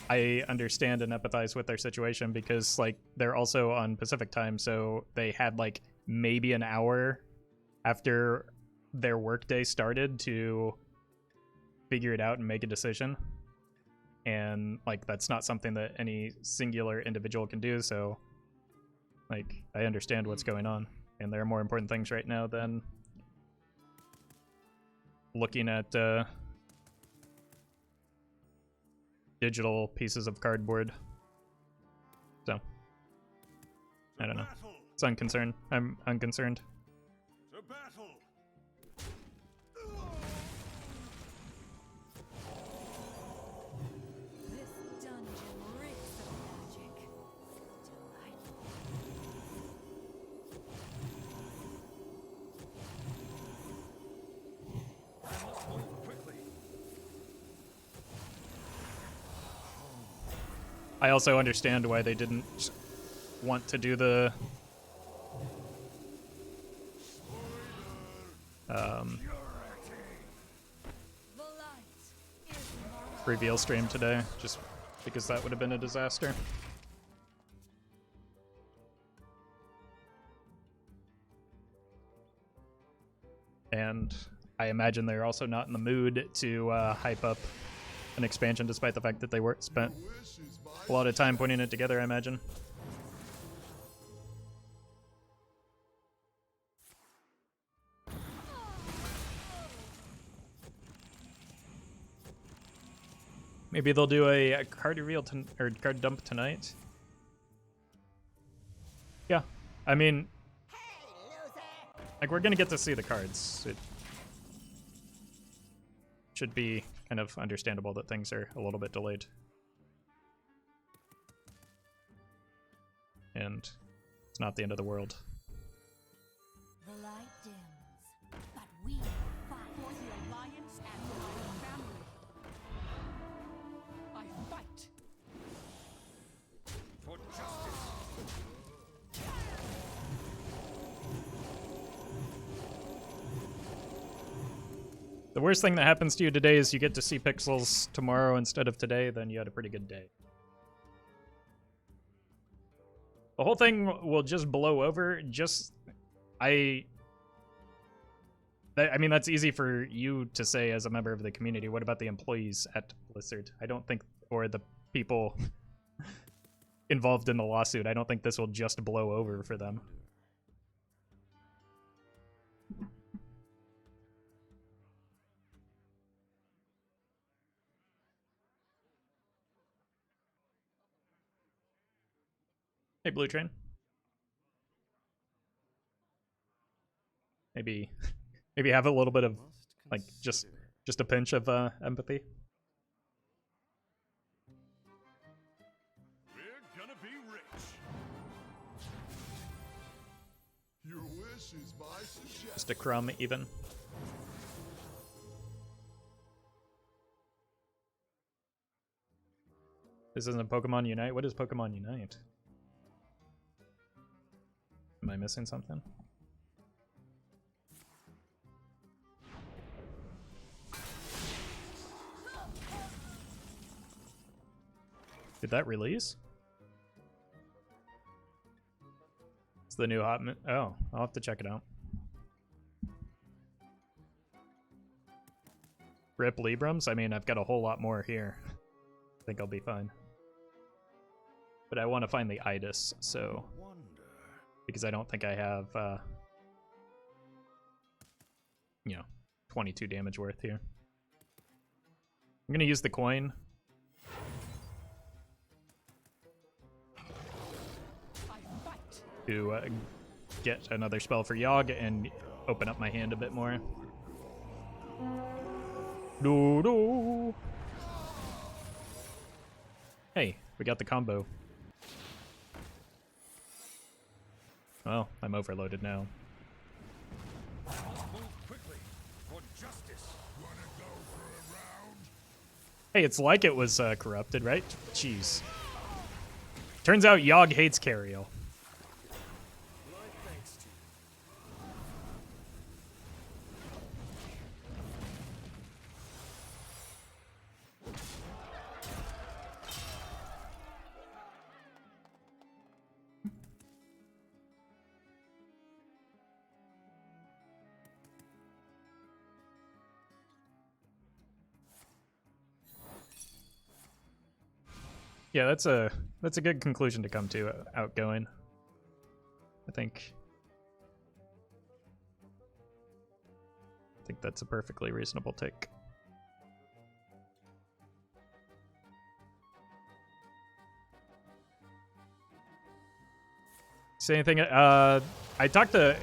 I understand and empathize with their situation because like they're also on Pacific time, so they had like maybe an hour after their workday started to figure it out and make a decision. And like that's not something that any singular individual can do, so like I understand what's going on, and there are more important things right now than looking at digital pieces of cardboard. So I don't know. It's unconcerned. I'm unconcerned. The battle. This dungeon reeks of magic. Delightful. I must move quickly. I also understand why they didn't want to do the The light is marked. reveal stream today, just because that would have been a disaster. And I imagine they're also not in the mood to hype up an expansion, despite the fact that they spent a lot of time putting it together, I imagine. Maybe they'll do a card reveal or card dump tonight. Yeah, I mean, like, we're gonna get to see the cards. It should be kind of understandable that things are a little bit delayed. And it's not the end of the world. The light dims, but we fight For the Alliance and my family. I fight. For justice. The worst thing that happens to you today is you get to see pixels tomorrow instead of today, then you had a pretty good day. The whole thing will just blow over. I mean, that's easy for you to say as a member of the community. What about the employees at Blizzard? I don't think, or the people involved in the lawsuit, I don't think this will just blow over for them. Hey, Blue Train. Maybe have a little bit of, like, just a pinch of empathy. We're gonna be rich. Your wish is my suggestion. Just a crumb, even. This isn't Pokemon Unite? What is Pokemon Unite? Am I missing something? Did that release? It's the new hot. Oh, I'll have to check it out. Rip Librams? I mean, I've got a whole lot more here. I think I'll be fine. But I want to find the Idis, so... Because I don't think I have, 22 damage worth here. I'm gonna use the coin. To get another spell for Yogg and open up my hand a bit more. No. Hey, we got the combo. Well, I'm overloaded now. Move quickly. For justice. Wanna go for a round? Hey, it's like it was corrupted, right? Jeez. Turns out Yogg hates Cariel. My thanks to you. Yeah, that's a good conclusion to come to, outgoing. I think that's a perfectly reasonable take. Say anything? I talked a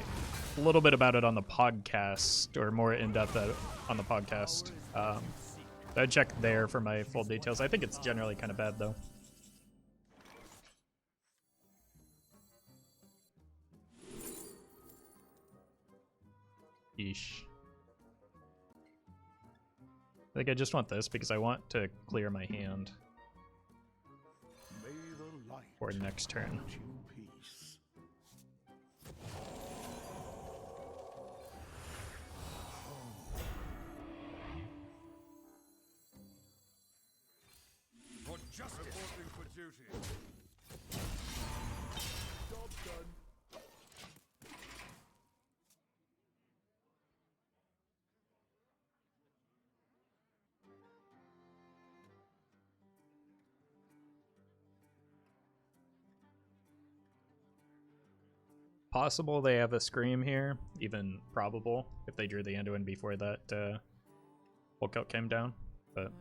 little bit about it on the podcast, or more in depth on the podcast. I'd check there for my full details. I think it's generally kind of bad though. Yeesh. I think I just want this because I want to clear my hand May the light for next turn. grant you peace. For justice. Reporting for duty. Job done. possible they have a Scream here, even probable if they drew the Anduin before that Hulk out came down. But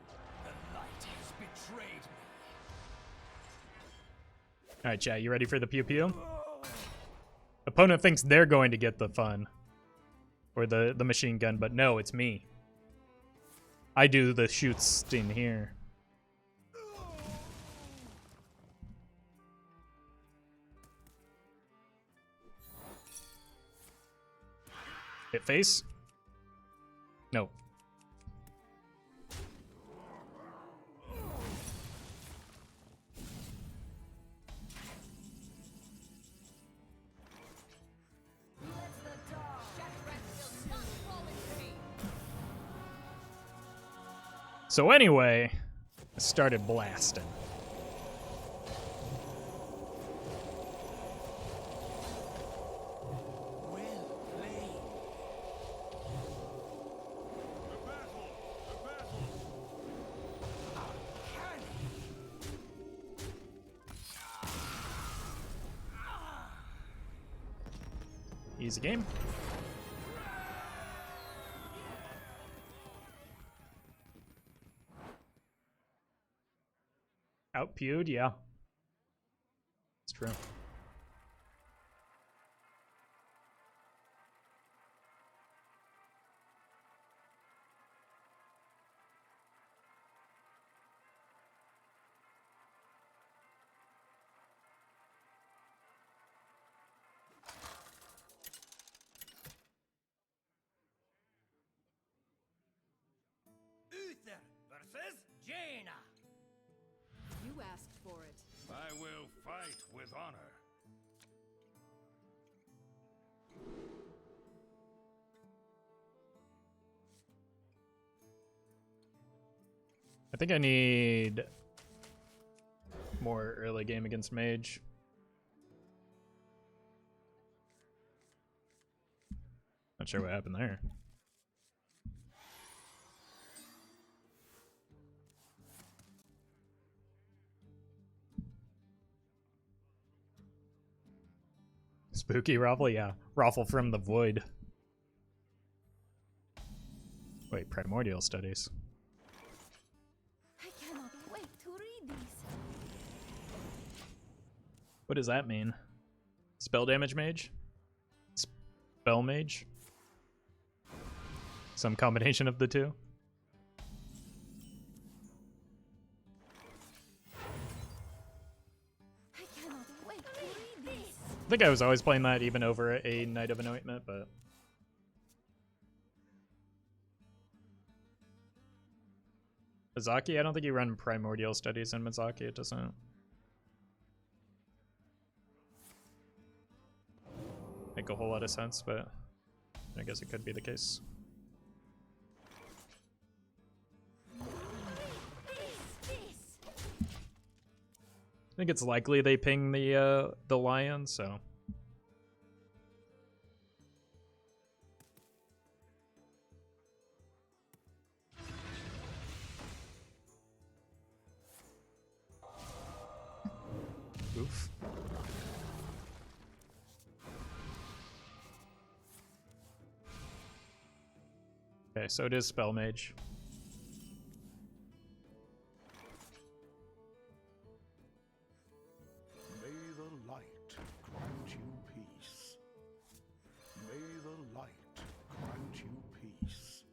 The light has betrayed me. all right, chat, you ready for the pew pew? Opponent thinks they're going to get the fun or the machine gun, but no, it's me. I do the shooting here. Hit face? No. So anyway, I started blasting. Easy game. Outpewed, yeah. It's true. Uther versus Jaina. You asked for it. I will fight with honor. I think I need more early game against Mage. Not sure what happened there. Spooky Roffle? Yeah. Roffle from the Void. Wait, Primordial Studies. I cannot wait to read these. What does that mean? Spell damage mage? Spell mage? Some combination of the two? I cannot wait to read these. I think I was always playing that even over a Knight of Anointment, but... Mizaki? I don't think you run Primordial Studies in Mizaki, it doesn't... make a whole lot of sense, but I guess it could be the case. I think it's likely they ping the lion, so... Oof. Okay, so it is Spell Mage. May the light grant you peace. May the light grant you peace.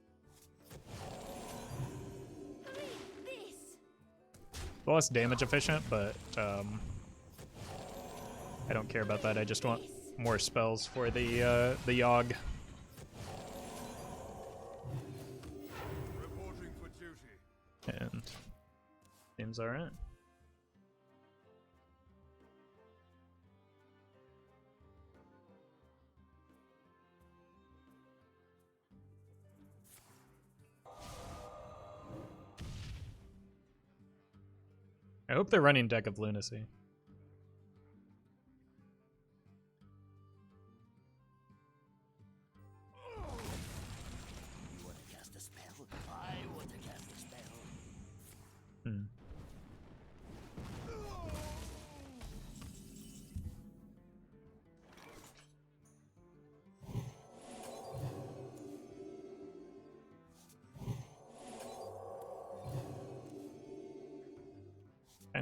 Less damage efficient, but I don't care about that. I just want more spells for the Yogg. Reporting for duty. And seems alright. I hope they're running Deck of Lunacy. You want to cast a spell? I want to cast a spell. Hmm.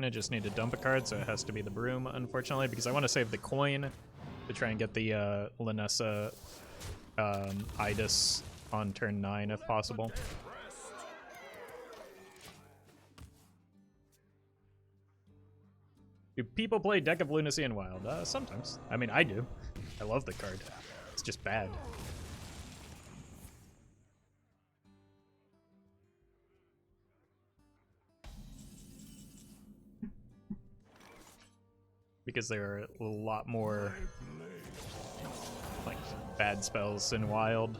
kind of just need to dump a card, so it has to be the Broom, unfortunately, because I want to save the coin to try and get the Linessa Idis on turn 9 if possible. Do people play Deck of Lunacy in Wild? Sometimes. I mean, I do. I love the card. It's just bad. Because there are a lot more like bad spells in Wild.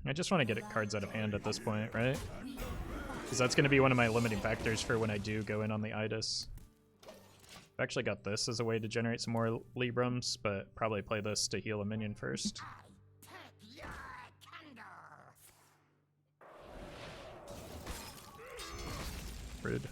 I just want to get cards out of hand at this point, right? Because that's going to be one of my limiting factors for when I do go in on the Idis. I've actually got this as a way to generate some more Librams, but probably play this to heal a minion first. Rude.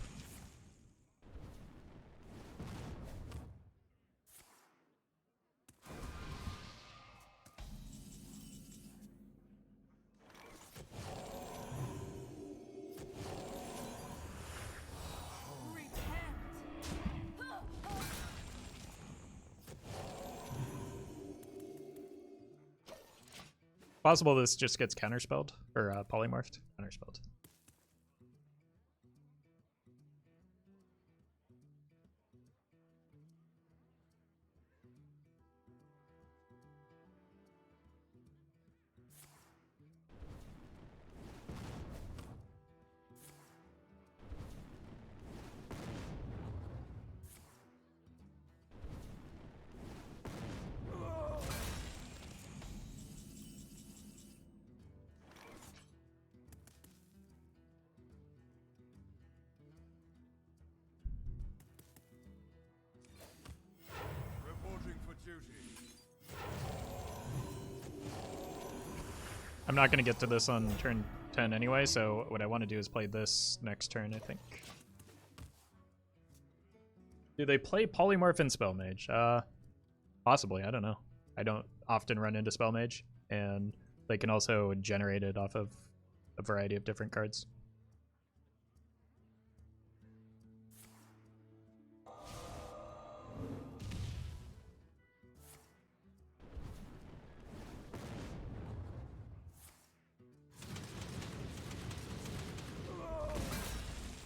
Possible this just gets counterspelled, or polymorphed. Counterspelled. I'm not going to get to this on turn 10 anyway, so what I want to do is play this next turn, I think. Do they play Polymorph in Spellmage? Possibly, I don't know. I don't often run into Spellmage, and they can also generate it off of a variety of different cards.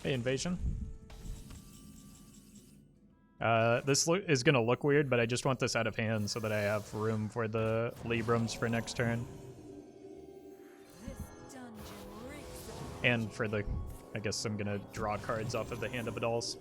Hey, Invasion. This is going to look weird, but I just want this out of hand so that I have room for the Librams for next turn. And for the... I guess I'm going to draw cards off of the Hand of Adals.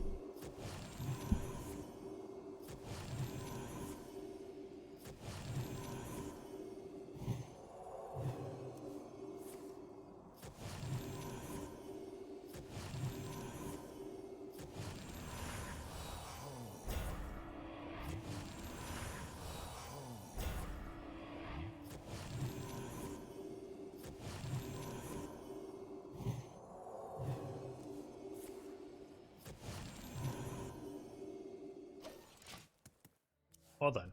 Well done.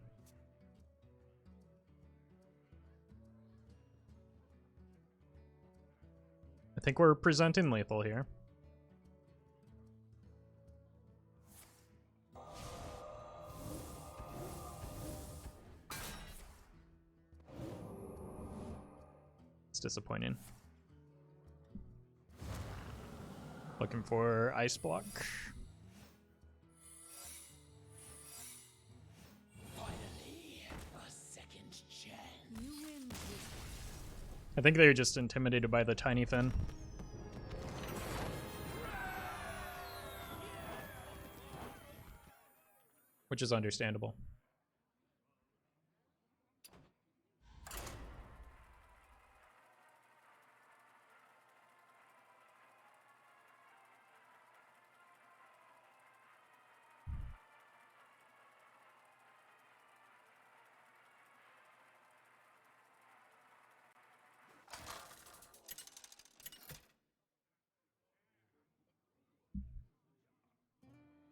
I think we're presenting lethal here. It's disappointing. Looking for Ice Block. I think they were just intimidated by the Tiny Fin. Which is understandable.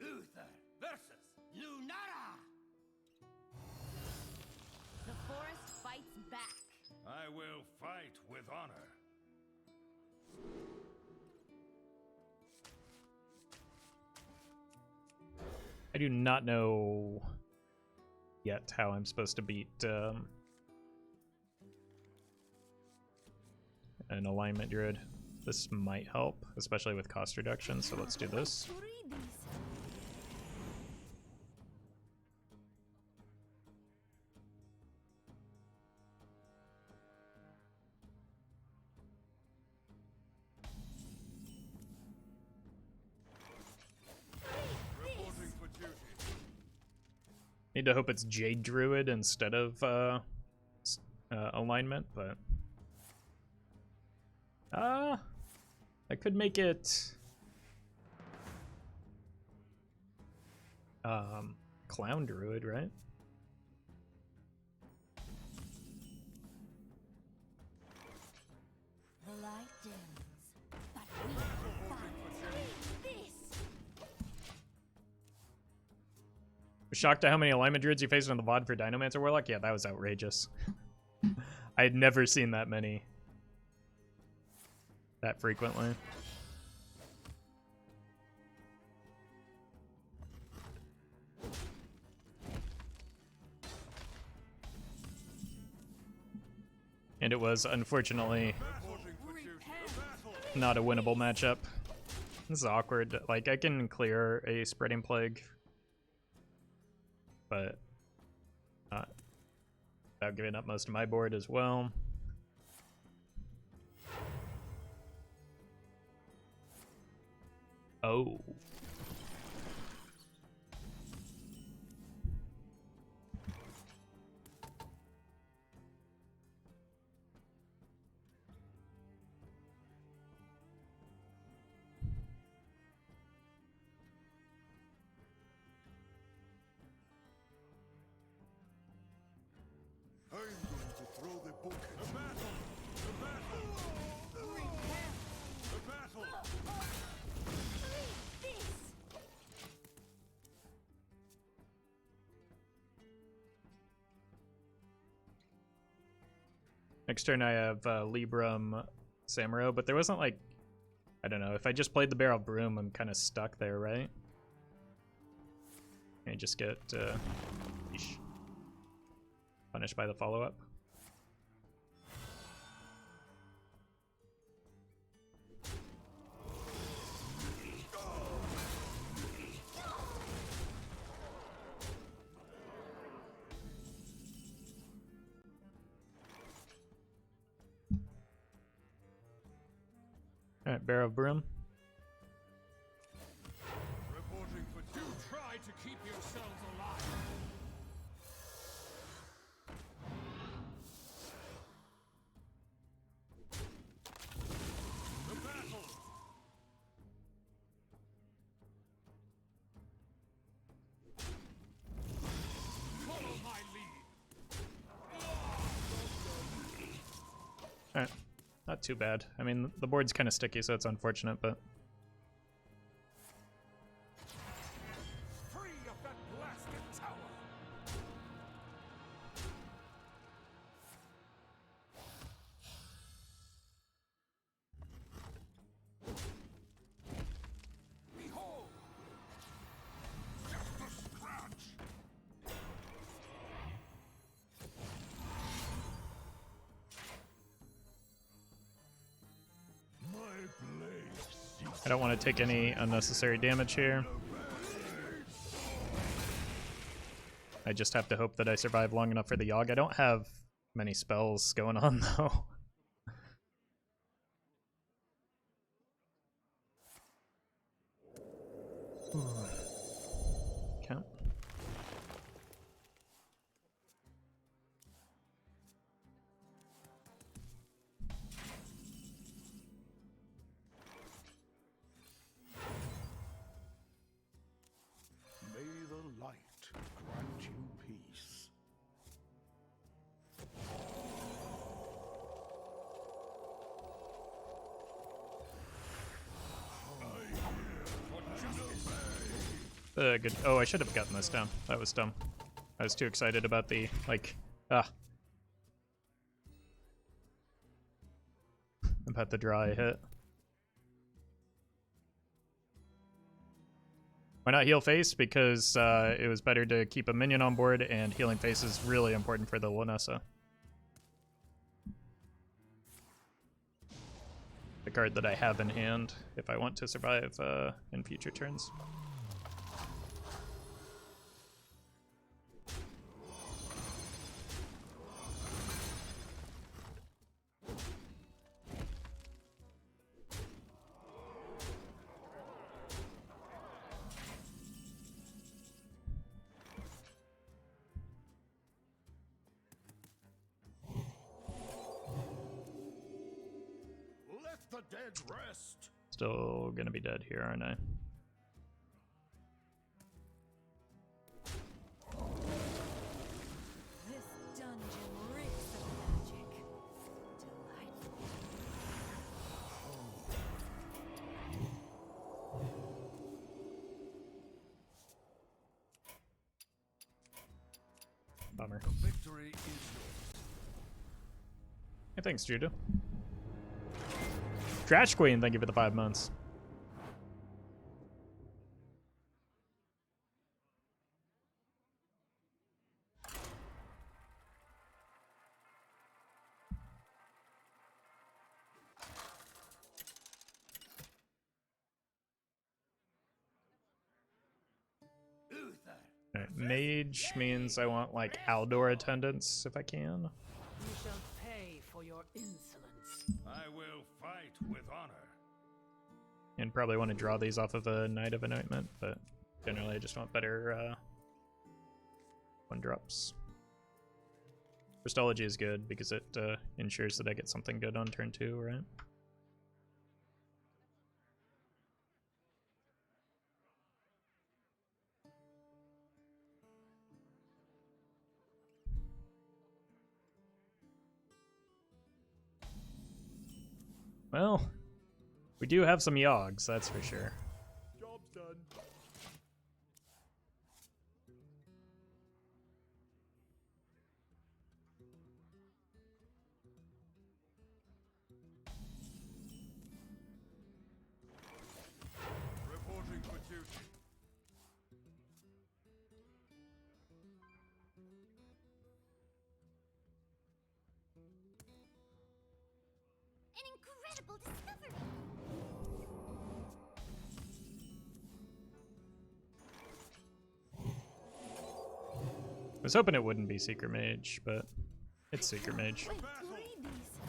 Uther versus Lunara. I do not know yet how I'm supposed to beat an alignment druid. This might help, especially with cost reduction, so let's do this. To read these. Reporting for duty. Need to hope it's Jade Druid instead of alignment, but I could make it Clown Druid, right? The light dims, but we fight. Read this. Shocked at how many alignment druids you faced on the VOD for Dinomancer Warlock? Yeah, that was outrageous. I had never seen that many that frequently. And it was unfortunately Reporting for duty. The battle. not a winnable matchup. This is awkward. Like, I can clear a Spreading Plague, but not without giving up most of my board as well. Oh. I'm going to throw the book at The you. battle. The battle. The battle. Read this. Next turn I have Libram Samuro, but there wasn't like, I don't know, if I just played the Barrel Broom, I'm kind of stuck there, right? I just get yeesh, punished by the follow-up. Alright, Barrel of Broom. Reporting for duty. Try to keep yourselves alive. The battle. Follow my lead. Alright, not too bad. I mean, the board's kind of sticky, so it's unfortunate, but Free of that blasted tower. Behold. Just a scratch. My blade seeks I don't want to take any unnecessary damage here. I just have to hope that I survive long enough for the Yogg. I don't have many spells going on, though. Count. May the light grant you peace. Good. Oh, I should have gotten this down. That was dumb. I was too excited about the, like, about the draw I hit. Why not heal face? Because it was better to keep a minion on board, and healing face is really important for the Lunessa. The card that I have in hand if I want to survive in future turns. Let the dead rest. Still gonna be dead here, aren't I? This dungeon reeks of magic. Delightful. Bummer. Victory is yours. Hey, thanks, Judah. Trash Queen, thank you for the 5 months. Alright, mage means I want like Aldor attendance if I can. You shall pay for your insolence. I will fight with honor. And probably want to draw these off of a Knight of Anointment, but generally I just want better 1-drops. Crystology is good because it ensures that I get something good on turn 2, right? Well, we do have some Yoggs, that's for sure. Job's done. Reporting for duty. An incredible discovery. I was hoping it wouldn't be Secret Mage, but it's Secret Mage. Wait to read these.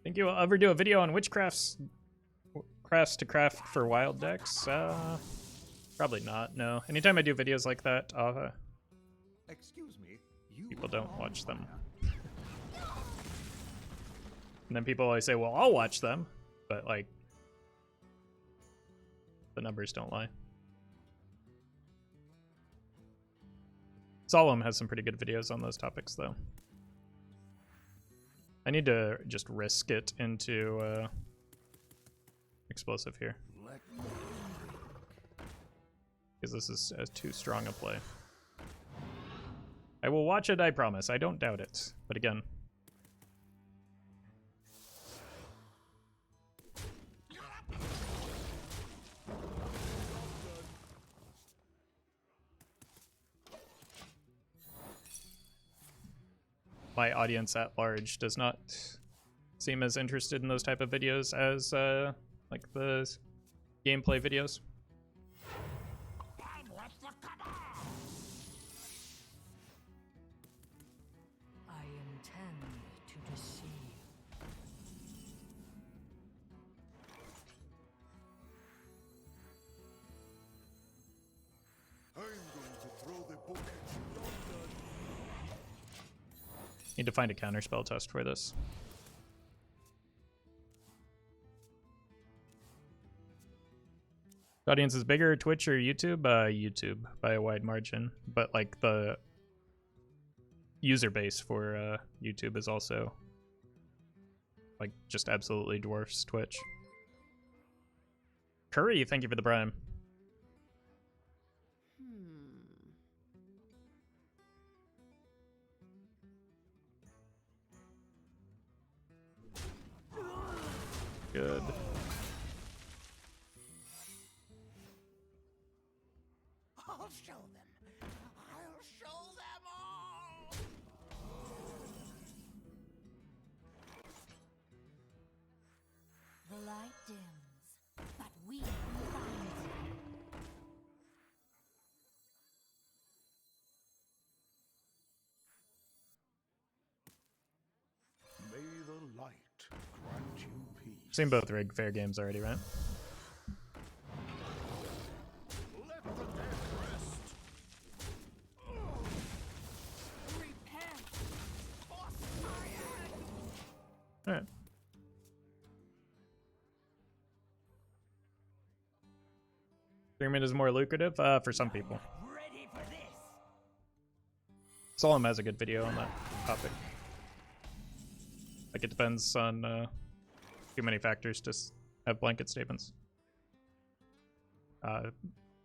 Think you'll ever do a video on crafts to craft for wild decks? Probably not, no. Anytime I do videos like that, Excuse me. You people don't watch them. And then people always say, well, I'll watch them, but like, the numbers don't lie. Solemn has some pretty good videos on those topics, though. I need to just risk it into explosive here. let me Because this is too strong a play. I will watch it, I promise. I don't doubt it. But again. My audience at large does not seem as interested in those type of videos as like the gameplay videos. I intend to deceive. I'm going to throw the book at you. Job done. Need to find a counterspell test for this. The audience is bigger, Twitch or YouTube? YouTube by a wide margin. But like the user base for YouTube is also like just absolutely dwarfs Twitch. Curry, thank you for the prime. Good. seen both Rig Fair games already, right? Let the dead rest. Repent. Alright. Pyramid is more lucrative for some people. Ready for this? Solemn has a good video on that topic. Like, it depends on too many factors to have blanket statements.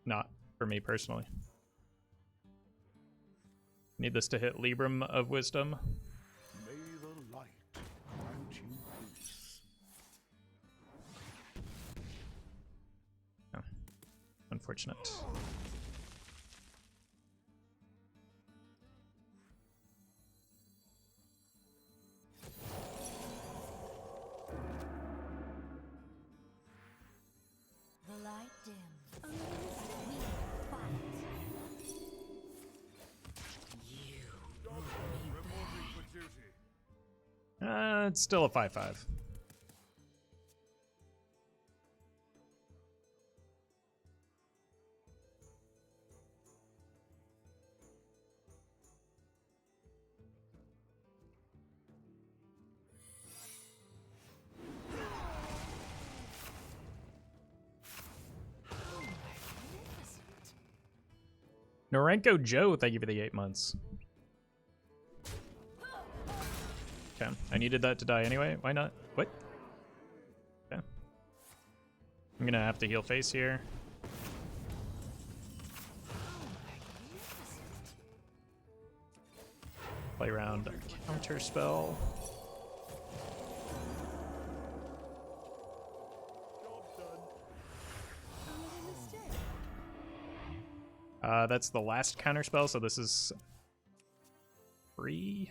Not for me personally. Need this to hit Libram of Wisdom. May the light grant you peace. Oh, unfortunate. The light dim. We fight. Reporting for duty. It's still a 5-5. Norenko Joe, thank you for the 8 months. Okay, I needed that to die anyway. Why not? What? Okay. I'm gonna have to heal face here. Play around a counter spell. That's the last counter spell, so this is free.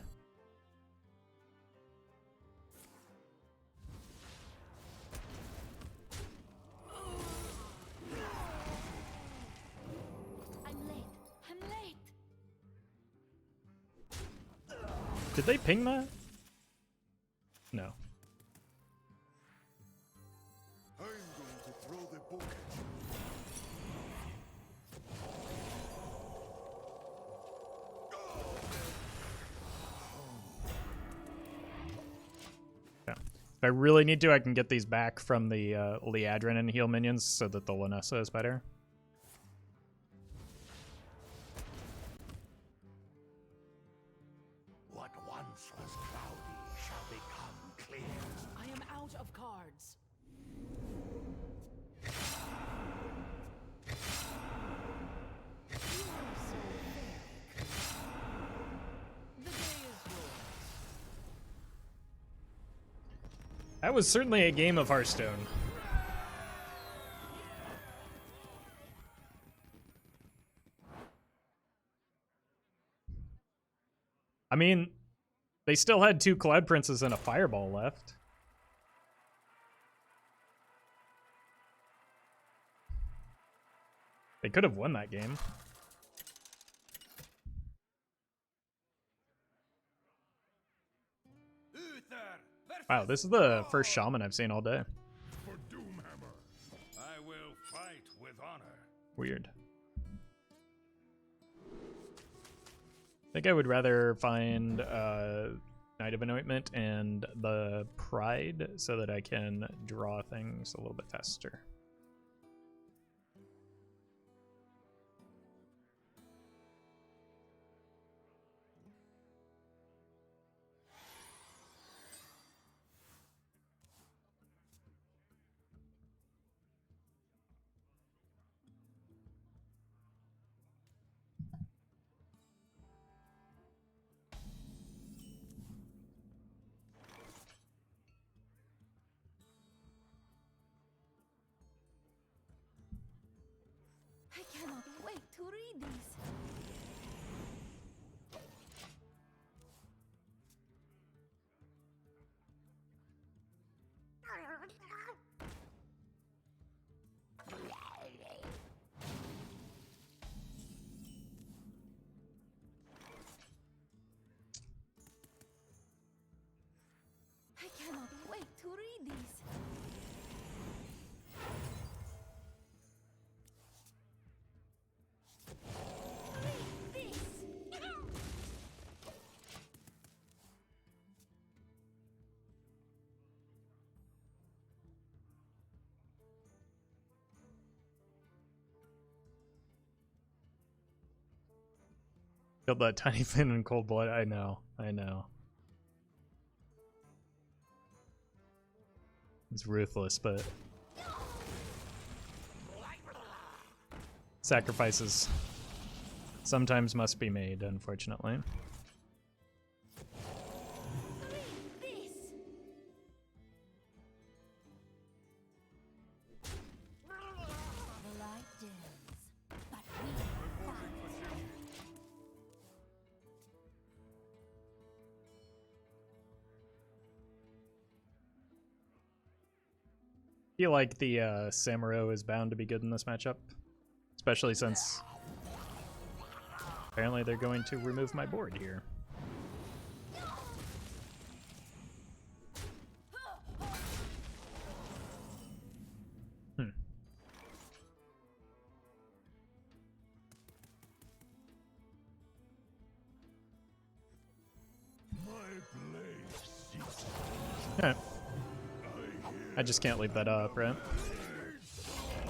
I'm late. I'm late. Did they ping that? No. I'm going to throw the book at you. Yeah. If I really need to, I can get these back from the Liadrin and heal minions so that the Lanessa is better. What once was cloudy shall become clear. I am out of cards. You are so very kind. The day is yours. That was certainly a game of Hearthstone. I mean, they still had 2 Cloud Princes and a Fireball left. They could have won that game. Wow, this is the first Shaman I've seen all day. For Doomhammer, I will fight with honor. Weird. I think I would rather find Knight of Anointment and the Pride so that I can draw things a little bit faster. I cannot wait to read these. I cannot wait to read these. Killed that tiny fin in cold blood. I know. It's ruthless, but sacrifices sometimes must be made, unfortunately. This. The light dims, but we fight. I feel like the Samuro is bound to be good in this matchup, especially since apparently they're going to remove my board here. Yeah. I just can't leave that up, right?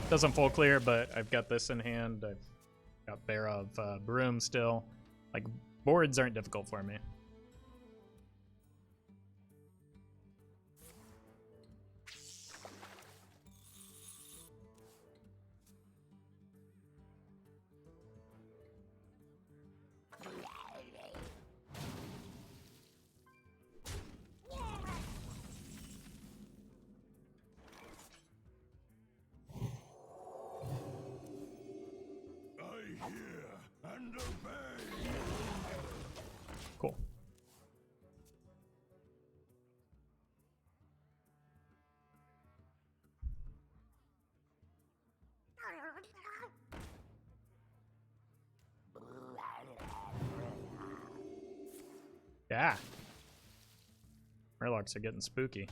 Doesn't full clear, but I've got this in hand. I've got Bear of Broom still. Like, boards aren't difficult for me. And obey. Cool. Yeah. Murlocs are getting spooky.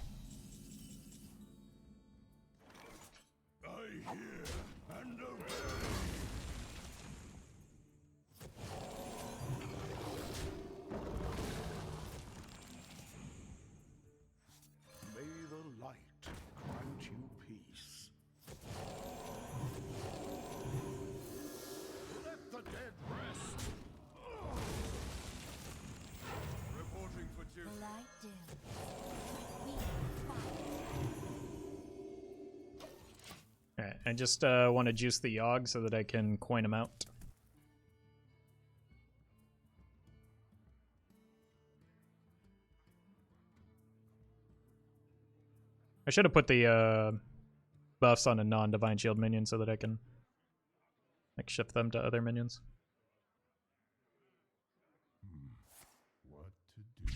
I hear and obey. May the light grant you peace. Let the dead rest. Reporting for The duty. light dims, but we fight. Alright, I just want to juice the Yogg so that I can coin him out. I should have put the buffs on a non-Divine Shield minion so that I can like shift them to other minions. What to do?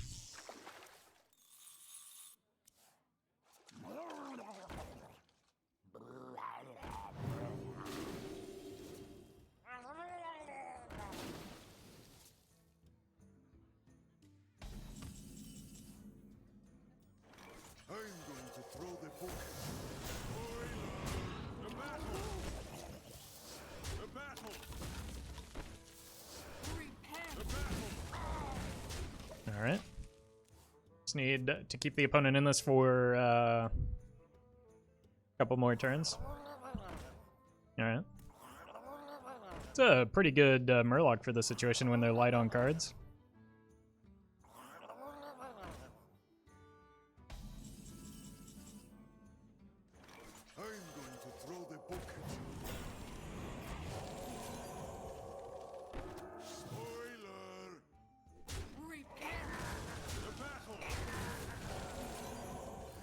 I'm going to throw the book. The battle! The battle! The battle! Alright. Just need to keep the opponent in this for a couple more turns. Alright. It's a pretty good Murloc for this situation when they're light on cards. I'm going to throw the book at you. Spoiler! The battle!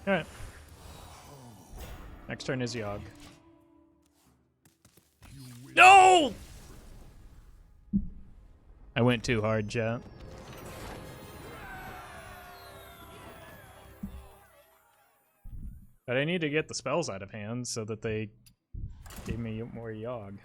Alright. Next turn is Yogg. No! I went too hard, chat. But I need to get the spells out of hand so that they gave me more Yogg.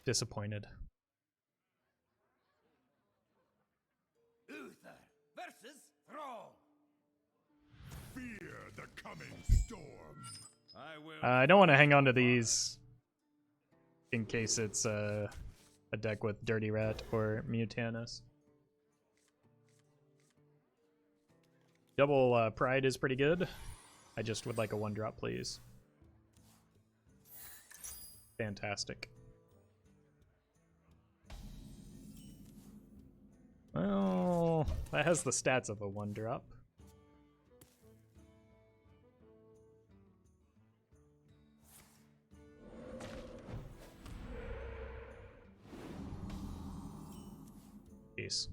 Disappointed. Uther versus Thrall. Fear the coming storm. I will. I don't want to hang on to these in case it's a deck with Dirty Rat or Mutanus. Double Pride is pretty good. I just would like a 1-drop, please. Fantastic. Well, that has the stats of a 1-drop. Jeez.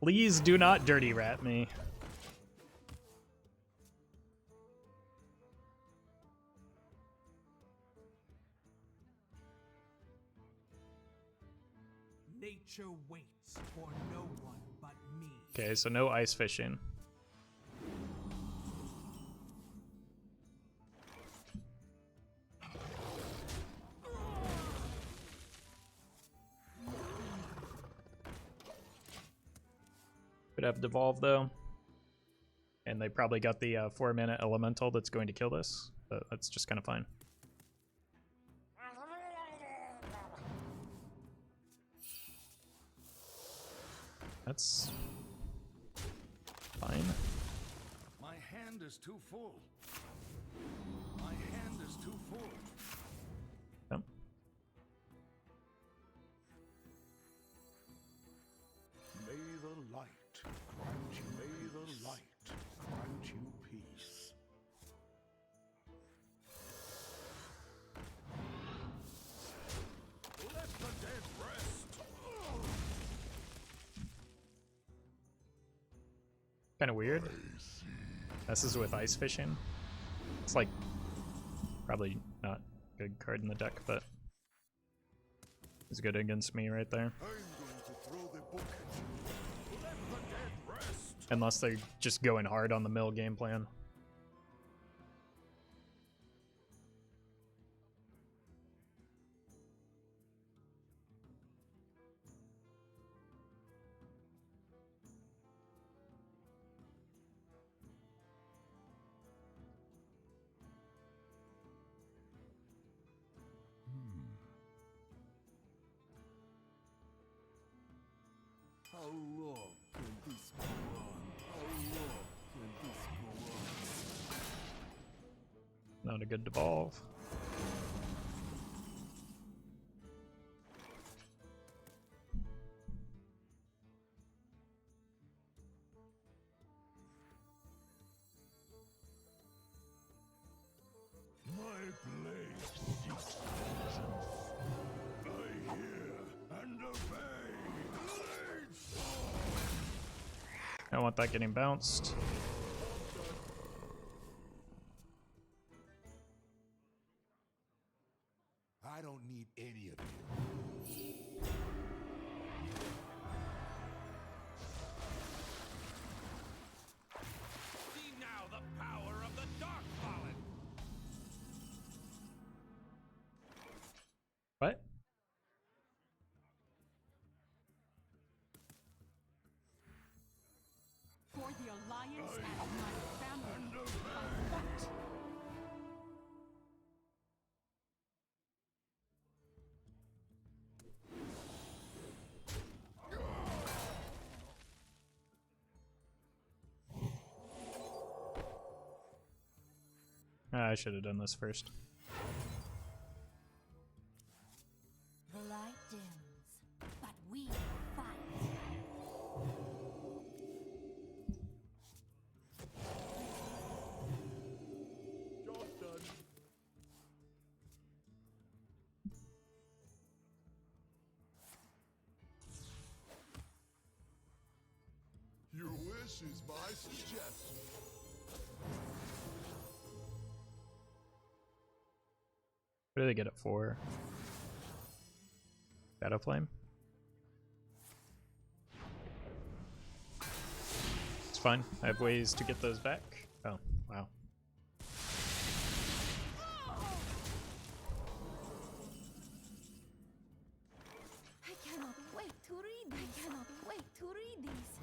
Please do not dirty rat me. Nature waits for no one but me. Okay, so no ice fishing. Could have devolved though. And they probably got the 4-mana elemental that's going to kill this, but that's just kind of fine. That's fine. My hand is too full. My hand is too full. Yep. May the light grant you, may the light grant you peace. Let the dead rest. Kind of weird. This is with ice fishing. It's like probably not a good card in the deck, but it's good against me right there. I'm going to throw the book at you. Let the dead rest. Unless they're just going hard on the mill game plan. How long can this go on? How long can this go on? Not a good devolve. My blade seeks vengeance. I hear and obey. Blades! I don't want that getting bounced. I don't need any of you. See now the power of the Dark Paladin. What? For the Alliance and my family, I fight. I should have done this first. The light dims, but we fight. Job done. Your wish is my suggestion. What do they get it for? Shadow Flame? It's fine. I have ways to get those back. Oh, wow. I cannot wait to read these. I cannot wait to read these.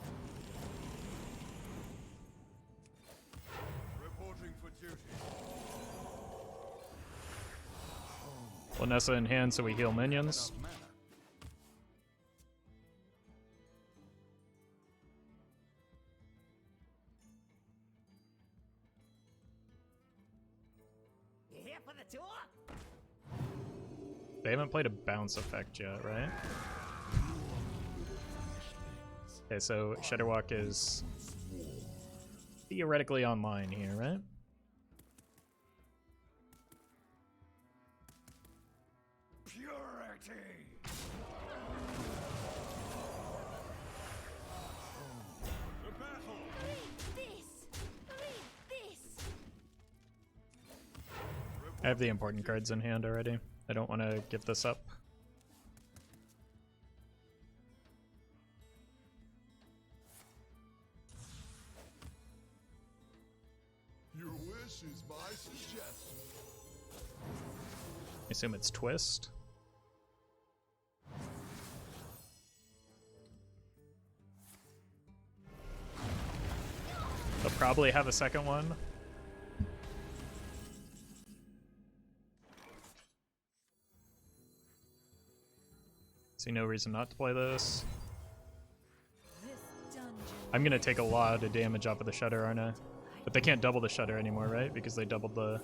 Reporting for duty. Lanessa in hand so we heal minions. Enough mana. for the tour? They haven't played a bounce effect yet, right? Okay, so Shudderwalk is theoretically online here, right? Purity! The battle! Read this. I have the important cards in hand already. I don't want to give this up. Your wish is my suggestion. I assume it's Twist. They'll probably have a second one. See no reason not to play this. This dungeon. I'm gonna take a lot of damage off of the Shudder, aren't I? But they can't double the Shudder anymore, right? Because they doubled the...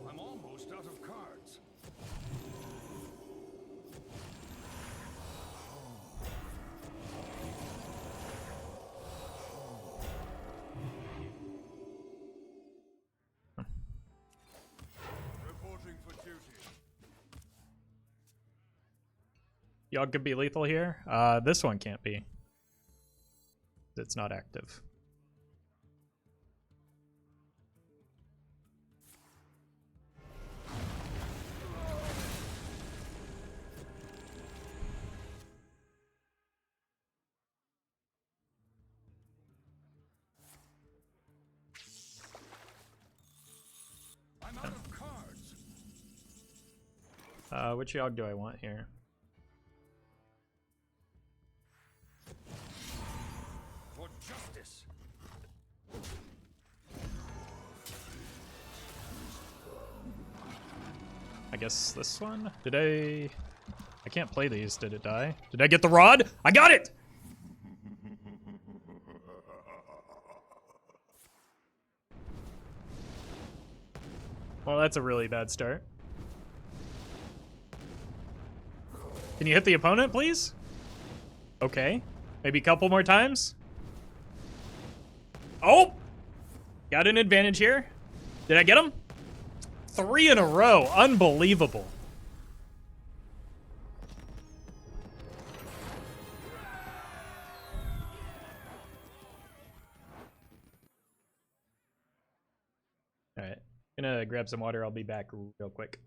I'm almost out of cards. Reporting for duty. Yogg could be lethal here. This one can't be. It's not active. I'm out of cards. Which Yogg do I want here? For justice. I guess this one? Did I can't play these. Did it die? Did I get the rod? I got it! Well, that's a really bad start. Can you hit the opponent, please? Okay. Maybe a couple more times? Oh! Got an advantage here. Did I get him? 3 in a row. Unbelievable. Alright. Gonna grab some water. I'll be back real quick.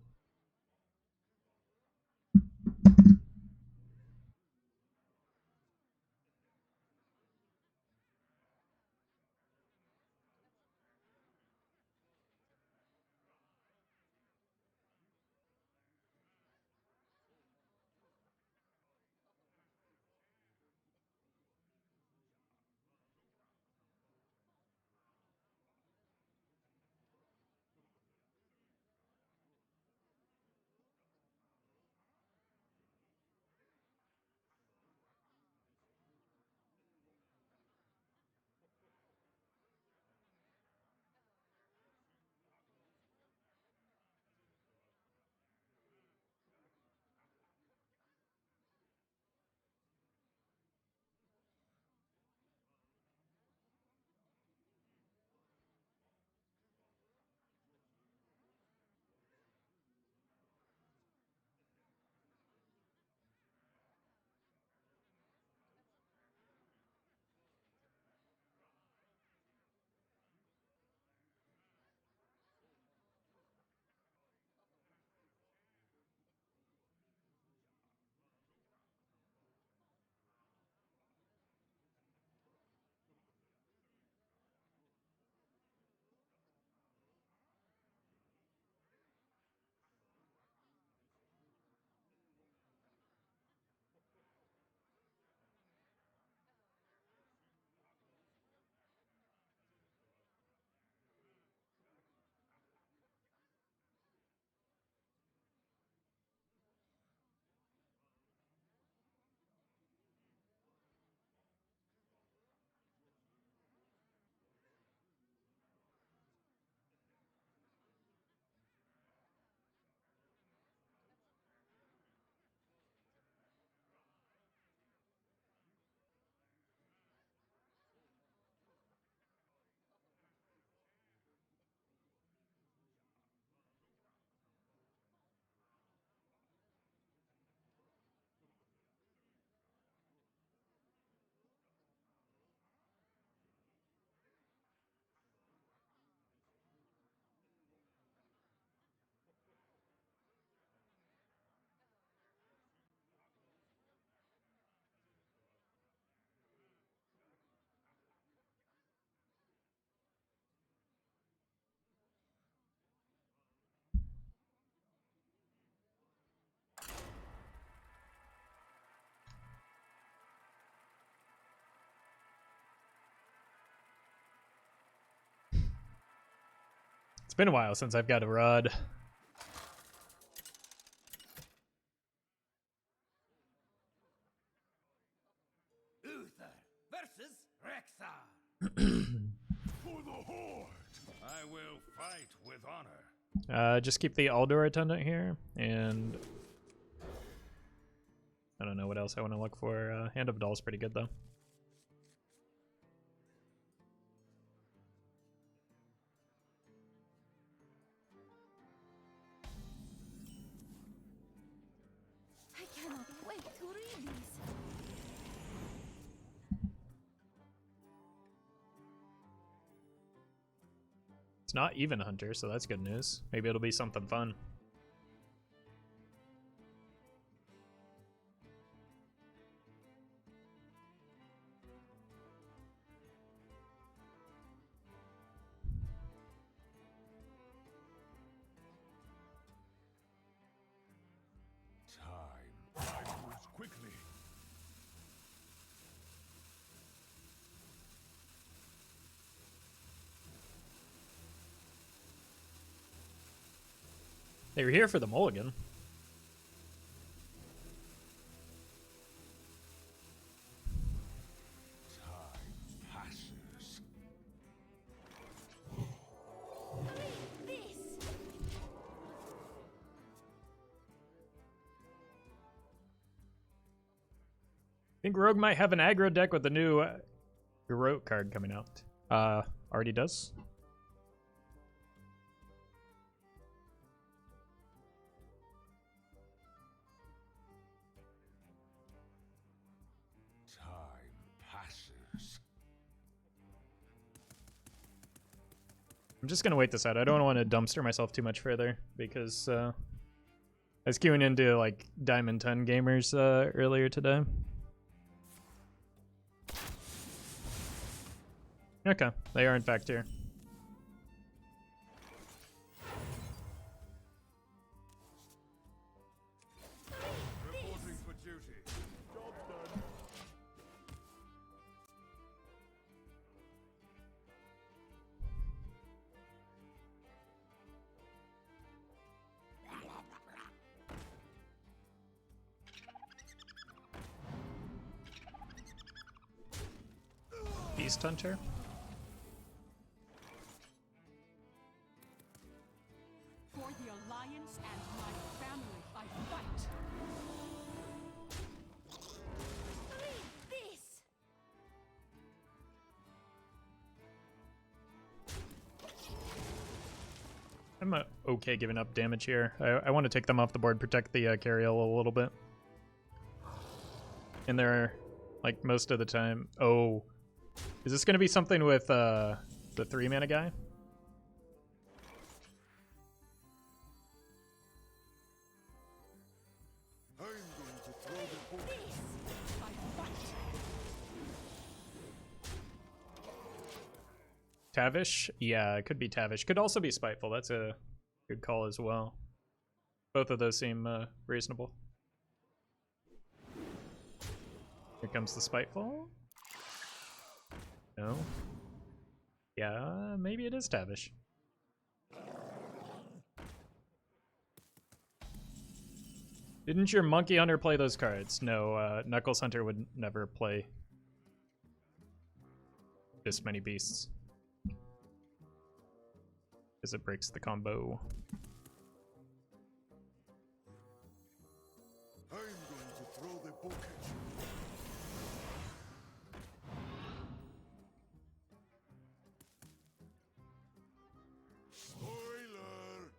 been a while since I've got a rod. Uther versus Rexar. For the Horde! I will fight with honor. Just keep the Aldor attendant here, and I don't know what else I want to look for. Hand of Doll's pretty good though. I cannot wait to read these. It's not even Hunter, so that's good news. Maybe it'll be something fun. Time moves quickly. They were here for the mulligan. Time passes. This. I think Rogue might have an aggro deck with the new Garrote card coming out. Already does. Time passes. I'm just gonna wait this out. I don't want to dumpster myself too much further because I was queuing into like Diamond 10 gamers earlier today. Okay, they are in fact here. Reporting for duty. Job done. Beast Hunter. For the Alliance and my family, I fight. Read this. I'm okay giving up damage here. I want to take them off the board, protect the Cariel a little bit. And they're like most of the time. Oh, is this going to be something with the 3-mana guy? I'm going to throw the book. I fight. Tavish? Yeah, it could be Tavish. Could also be Spiteful. That's a good call as well. Both of those seem reasonable. Here comes the Spiteful. No. Yeah, maybe it is Tavish. Didn't your Monkey Hunter play those cards? No, Knuckles Hunter would never play this many beasts. Because it breaks the combo. I'm going to throw the book at you. Spoiler!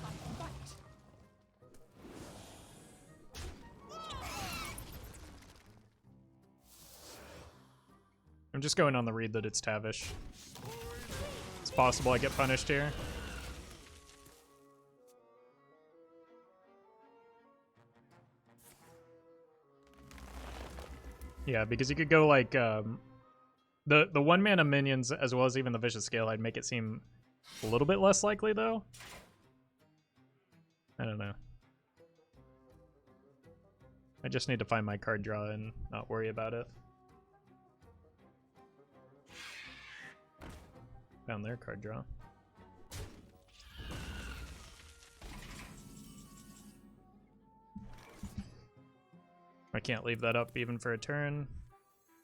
I fight. I'm just going on the read that it's Tavish. It's possible I get punished here. Yeah, because you could go like the 1-mana minions as well as even the Vicious Scale. I'd make it seem a little bit less likely though. I don't know. I just need to find my card draw and not worry about it. Found their card draw. I can't leave that up even for a turn.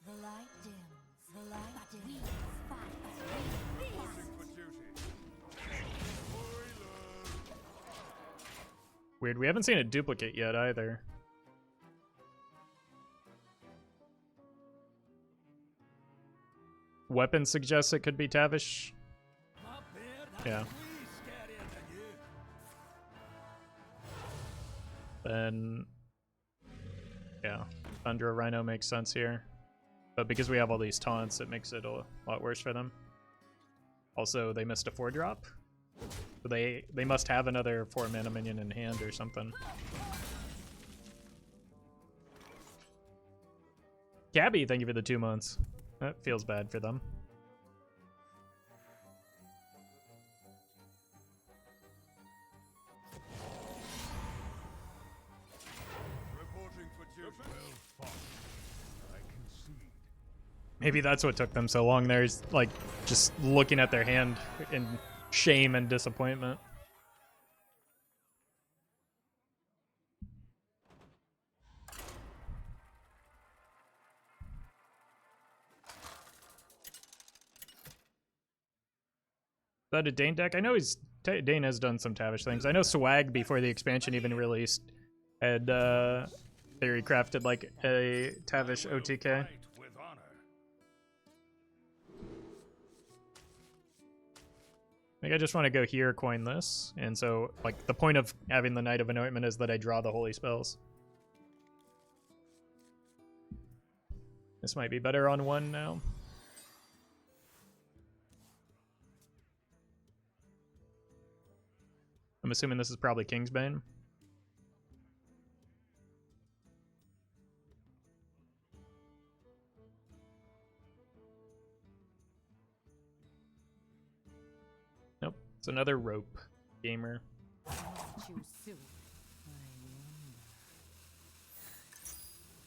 The light dims, the light dims. Reporting for duty. Weird, we haven't seen a duplicate yet either. Weapon suggests it could be Tavish. Yeah. Then, yeah, Thunder Rhino makes sense here. But because we have all these taunts, it makes it a lot worse for them. Also, they missed a 4-drop. So they must have another 4-mana minion in hand or something. Gabby, thank you for the 2 months. That feels bad for them. Reporting for duty. Well fought. I concede. Maybe that's what took them so long. There's like just looking at their hand in shame and disappointment. Is that a Dane deck? I know Dane has done some Tavish things. I know Swag before the expansion even released had theory crafted like a Tavish OTK. Fight with honor. I think I just want to go here, coin this, and so like the point of having the Knight of Anointment is that I draw the holy spells. This might be better on 1 now. I'm assuming this is probably Kingsbane. Nope, it's another rope gamer. Too soon.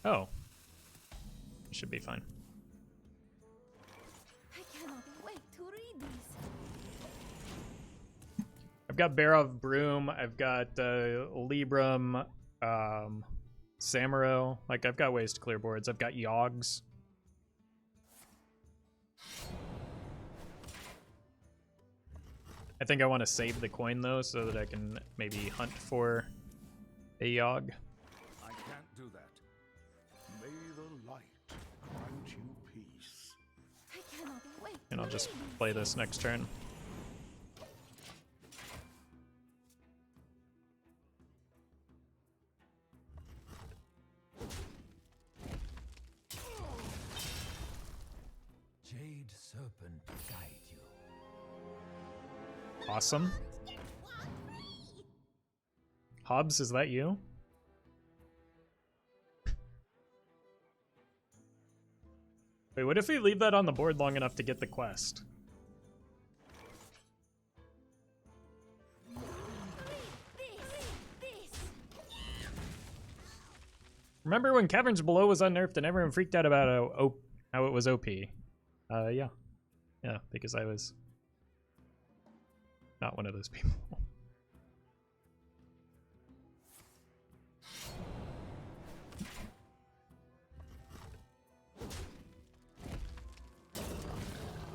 Oh, should be fine. I cannot wait to read these. I've got Bear of Broom. I've got Libram, Samuro. Like I've got ways to clear boards. I've got Yoggs. I think I want to save the coin though, so that I can maybe hunt for a Yogg. I can't do that. May the light grant you peace. I cannot wait. And to I'll just read these. play this next turn. Jade Serpent guide you. Awesome. Hobbs, is that you? Wait, what if we leave that on the board long enough to get the quest? Remember when Caverns Below was unnerfed and everyone freaked out about how it was OP? Yeah. Yeah, because I was not one of those people.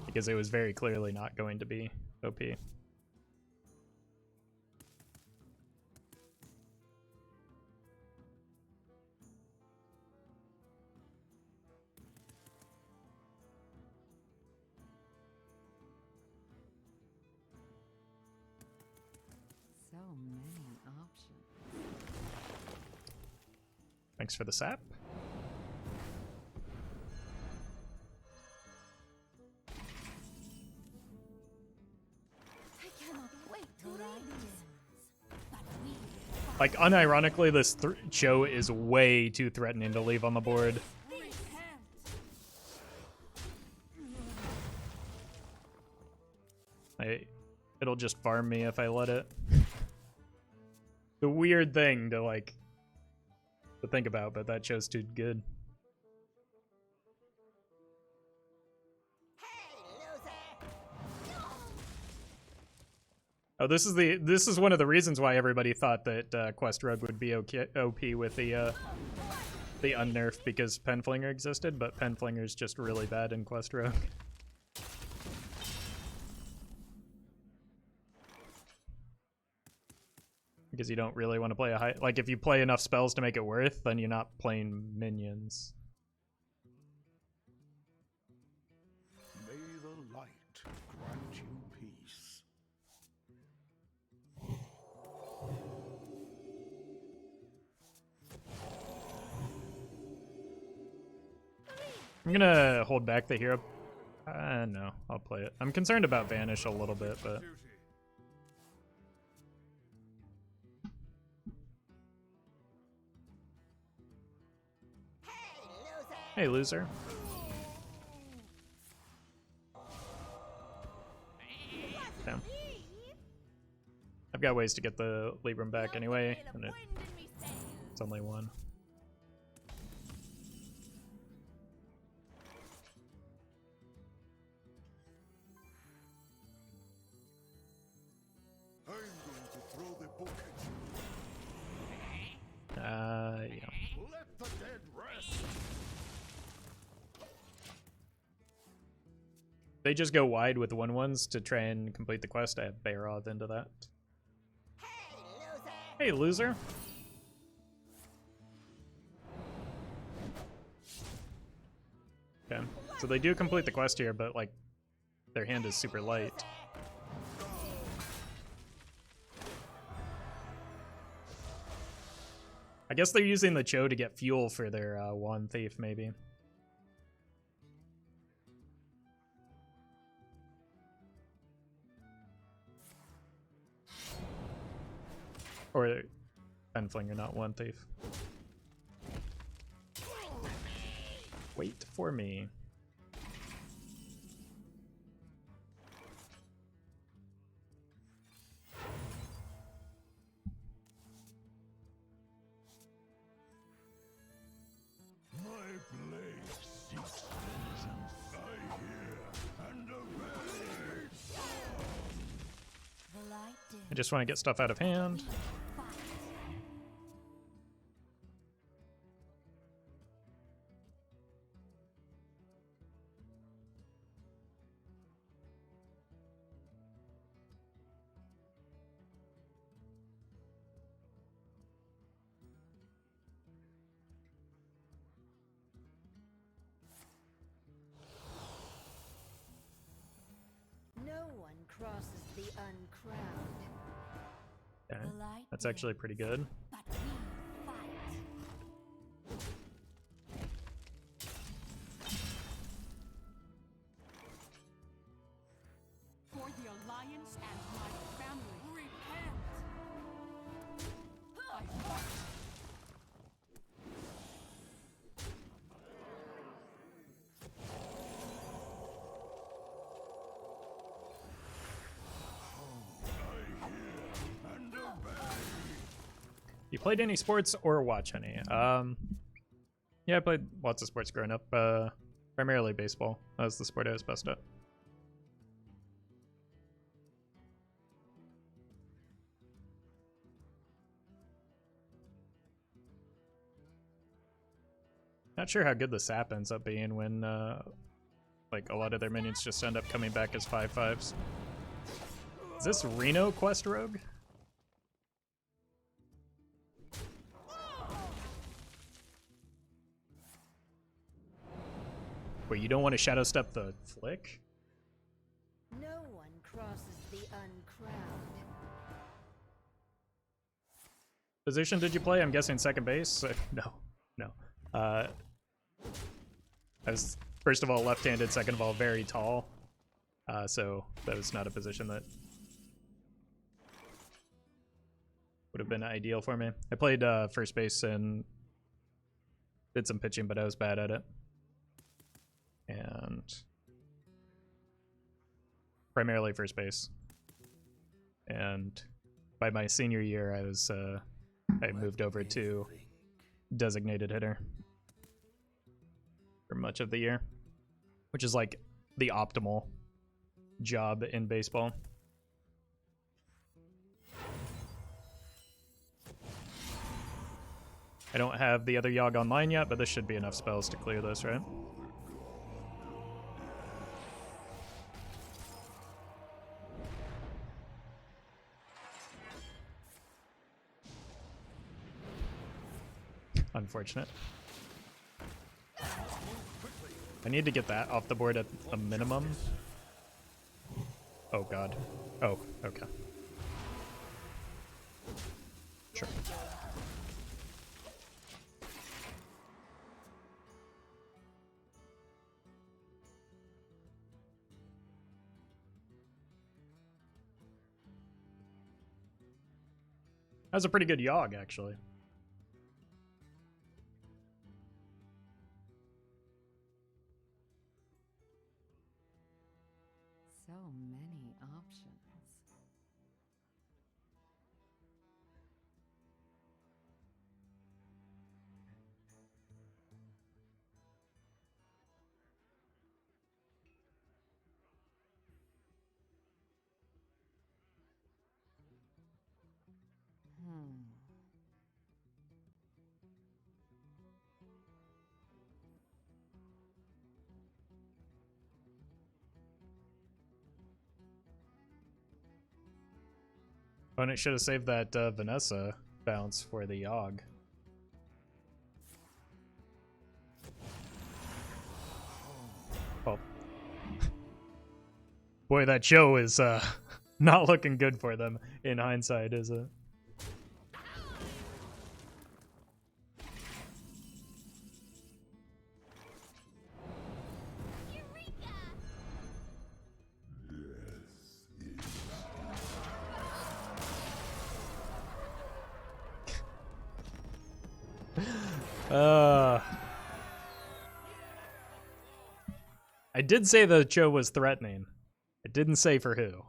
Because it was very clearly not going to be OP. So many options. Thanks for the sap. I cannot wait to read these. But we Like, unironically, this Cho is way too threatening to leave on the board. It'll just farm me if I let it. The weird thing to, like, to think about, but that Cho's too good. Hey, loser! You're Oh, this is one of the reasons why everybody thought that Quest Rogue would be OP with the unnerf, because Penflinger existed, but Penflinger's just really bad in Quest Rogue. Because you don't really want to play a high... Like, if you play enough spells to make it worth, then you're not playing minions. May the light grant you peace. I'm gonna hold back the hero. No, I'll play it. I'm concerned about Vanish a little bit, but... Duty. Hey, loser. Damn. I've got ways to get the Libram back anyway, and it's only one. I'm going to throw the book at Yeah. you. Let the dead rest. They just go wide with 1/1s to try and complete the quest. I have Barroth into that. Hey, loser. Okay, so they do complete the quest here, but like their hand is super light. I guess they're using the Cho to get fuel for their Wand Thief, maybe. Or Penflinger, not Wand Thief. Wait for me. My blade seeks vengeance. I hear and obey. The light dim. I just want to get stuff out of hand. No one crosses the uncrowned. Okay. The light That's dim, actually pretty good. but we fight. For the Alliance and my family. Repent! I fight. You played any sports or watch any? Yeah, I played lots of sports growing up. Primarily baseball. That was the sport I was best at. Not sure how good the sap ends up being when like a lot of their minions just end up coming back as 5/5s. Is this Reno Quest Rogue? Wait, you don't want to shadow step the flick? No one crosses the uncrowned. Position did you play? I'm guessing second base? No. I was, first of all, left-handed, second of all, very tall. So that was not a position that would have been ideal for me. I played first base and did some pitching, but I was bad at it. And primarily first base. And by my senior year, I moved over to designated hitter for much of the year, which is like the optimal job in baseball. I don't have the other Yogg online yet, but this should be enough spells to clear this, right? Unfortunate. I need to get that off the board at a minimum. Oh god. Oh, okay. Sure. That was a pretty good Yogg, actually. So many options. Opponent should have saved that Vanessa bounce for the Yogg. Oh. Boy, that show is not looking good for them in hindsight, is it? I did say the show was threatening. I didn't say for who.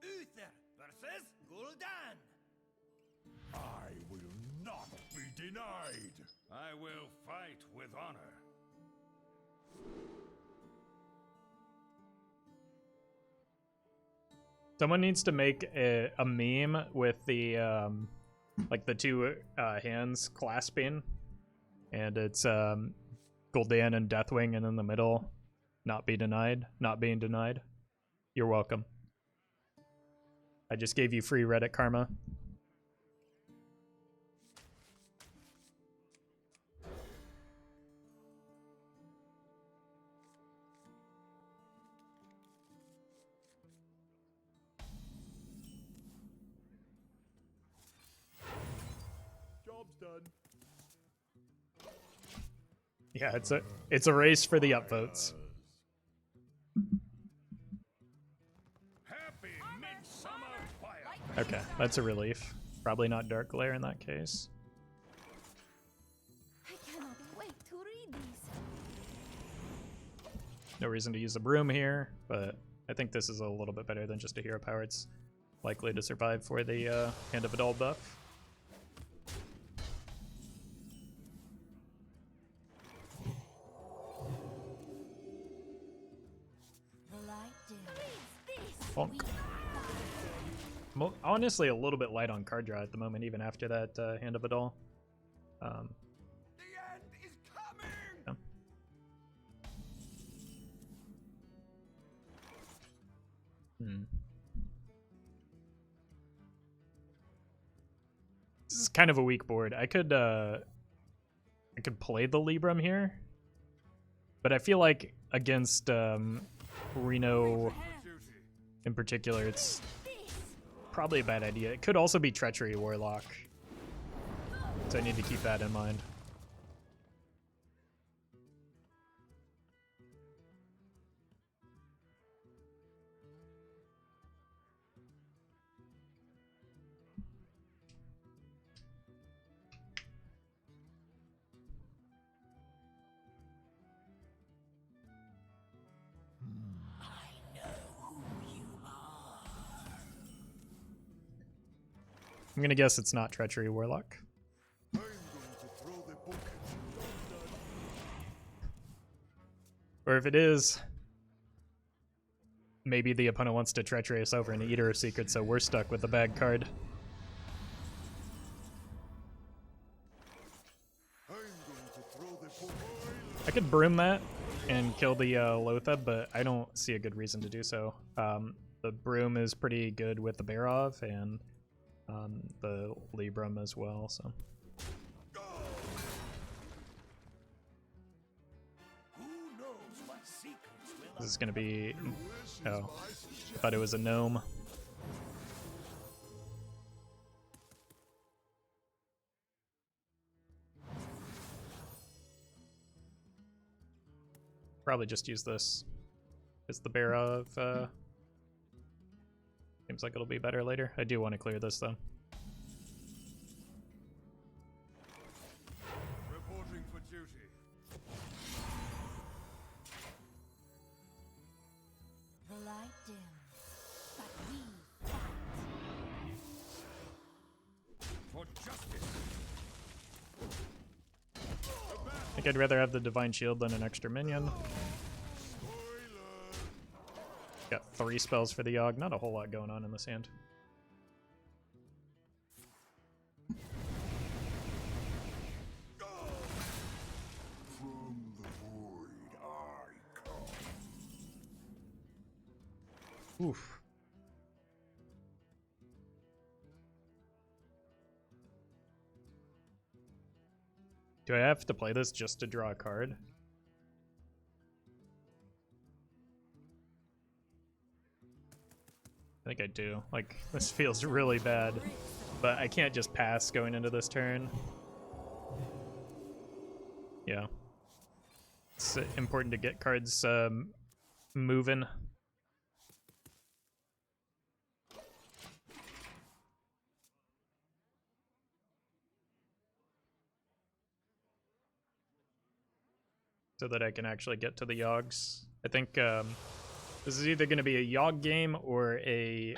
Uther versus Gul'dan. I will not be denied. I will fight with honor. Someone needs to make a meme with the like the two hands clasping, and it's Gul'dan and Deathwing, and in the middle, not be denied, not being denied. You're welcome. I just gave you free Reddit karma. Job's done. Yeah, it's a race for the upvotes. Happy Midsummer Fire. Okay, that's a relief. Probably not Dark Glare in that case. I cannot wait to read these. No reason to use a broom here, but I think this is a little bit better than just a hero power. It's likely to survive for the Hand of Adol buff. The light dim. Bonk. Honestly, a little bit light on card draw at the moment, even after that Hand of Adol. The end is coming. Yeah. This is kind of a weak board. I could play the Libram here, but I feel like against Reno in particular, it's probably a bad idea. It could also be Treachery Warlock, so I need to keep that in mind. I I'm gonna guess it's not Treachery Warlock. I'm going to throw the book at you. Or if it is, maybe the opponent wants to Treachery us over an Eater of Secrets, so we're stuck with the bad card. I'm going to throw the book. I could Broom that and kill the Lotha, but I don't see a good reason to do so. The Broom is pretty good with the Barov and the Libram as well, so. Who knows what secrets will This is gonna be... oh, I thought it was a gnome. Probably just use this. It's the Barov. Seems like it'll be better later. I do want to clear this though. Reporting for duty. The light dims, but we fight. For justice. I think I'd rather have the Divine Shield than an extra minion. Got 3 spells for the Yogg. Not a whole lot going on in this hand. From the void I come. Oof. Do I have to play this just to draw a card? I think I do. Like, this feels really bad. But I can't just pass going into this turn. Yeah. It's important to get cards moving. So that I can actually get to the Yoggs. I think this is either going to be a Yogg game or a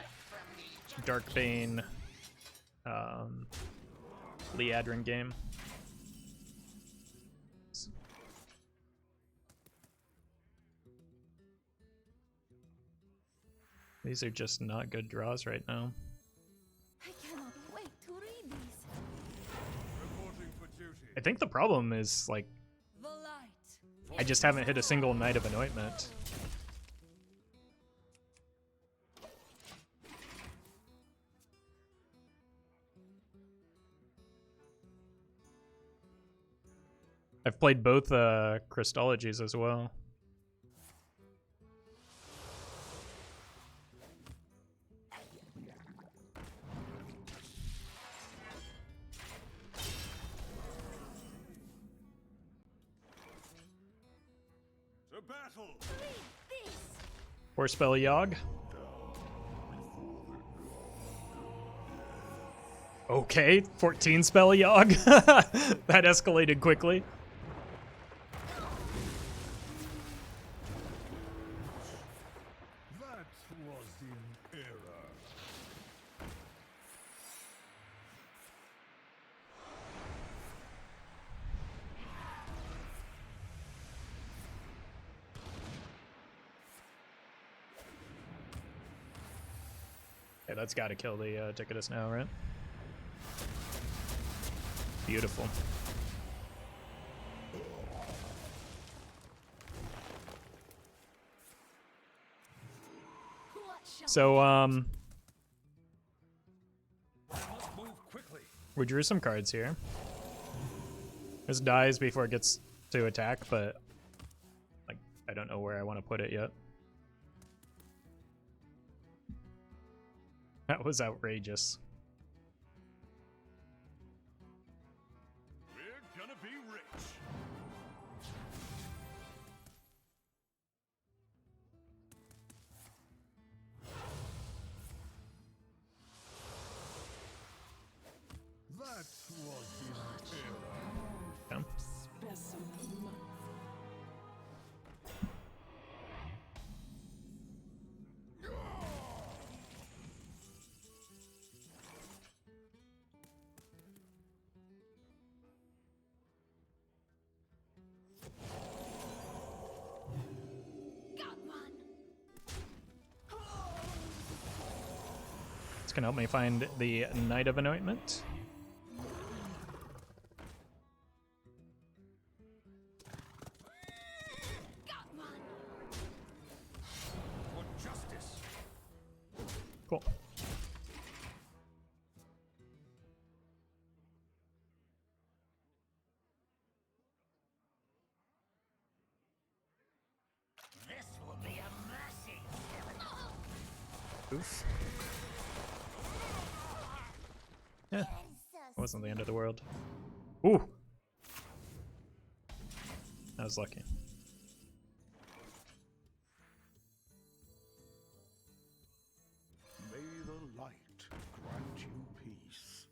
Darkbane Liadrin game. These are just not good draws right now. I cannot wait to read these. Reporting for duty. I think the problem is, like, The light. I just haven't hit a single Knight of Anointment. I've played both Crystologies as well. To battle. Read this. 4 spell Yogg. Okay, 14 spell Yogg. That escalated quickly. That was in error. Yeah, that's got to kill the Ticketus now, right? Beautiful. What shall So, Must move quickly. we drew some cards here. This dies before it gets to attack, but like I don't know where I want to put it yet. That was outrageous. We're gonna be rich. That was in error. Yeah. Specimen. This can help me find the Knight of Anointment. For justice. Cool. This will be a mercy. Oof. Yeah, wasn't the end of the world. Ooh! I was lucky. May the light grant you peace.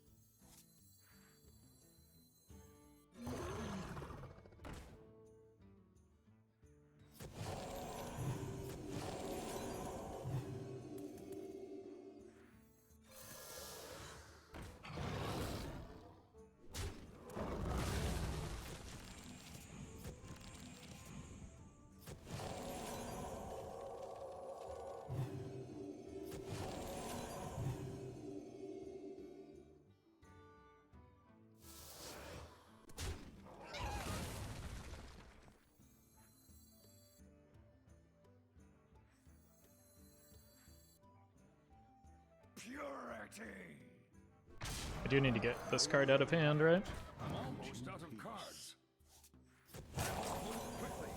Purity. I do need to get this card out of hand, right? I'm almost out of cards. Move quickly.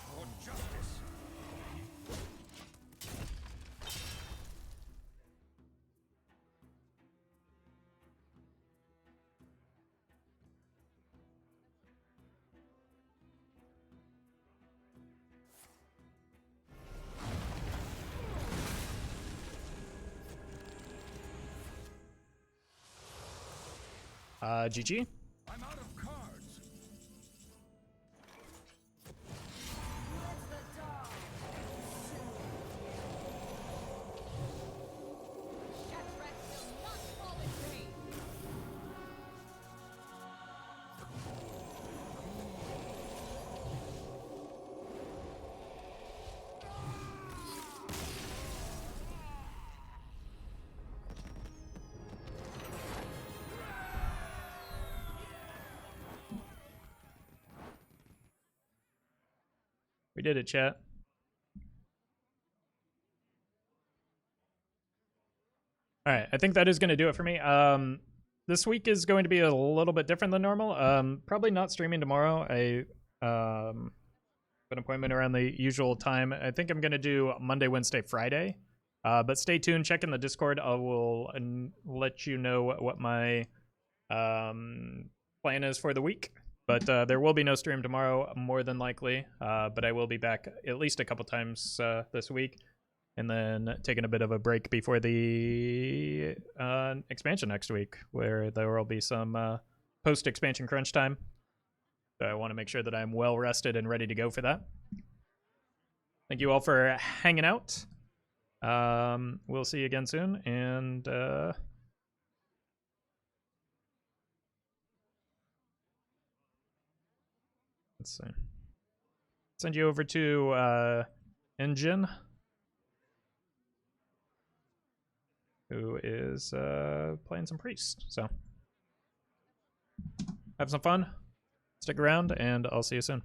For justice. GG. I'm out of cards. Shipwreck will not fall in vain. We did it, chat. Alright, I think that is going to do it for me. This week is going to be a little bit different than normal. Probably not streaming tomorrow. I have an appointment around the usual time. I think I'm going to do Monday, Wednesday, Friday. But stay tuned. Check in the Discord. I will let you know what my plan is for the week. But there will be no stream tomorrow, more than likely. But I will be back at least a couple times this week. And then taking a bit of a break before the expansion next week, where there will be some post-expansion crunch time. So I want to make sure that I'm well rested and ready to go for that. Thank you all for hanging out. We'll see you again soon, and let's see. Send you over to Engine, who is playing some priest. So have some fun, stick around, and I'll see you soon.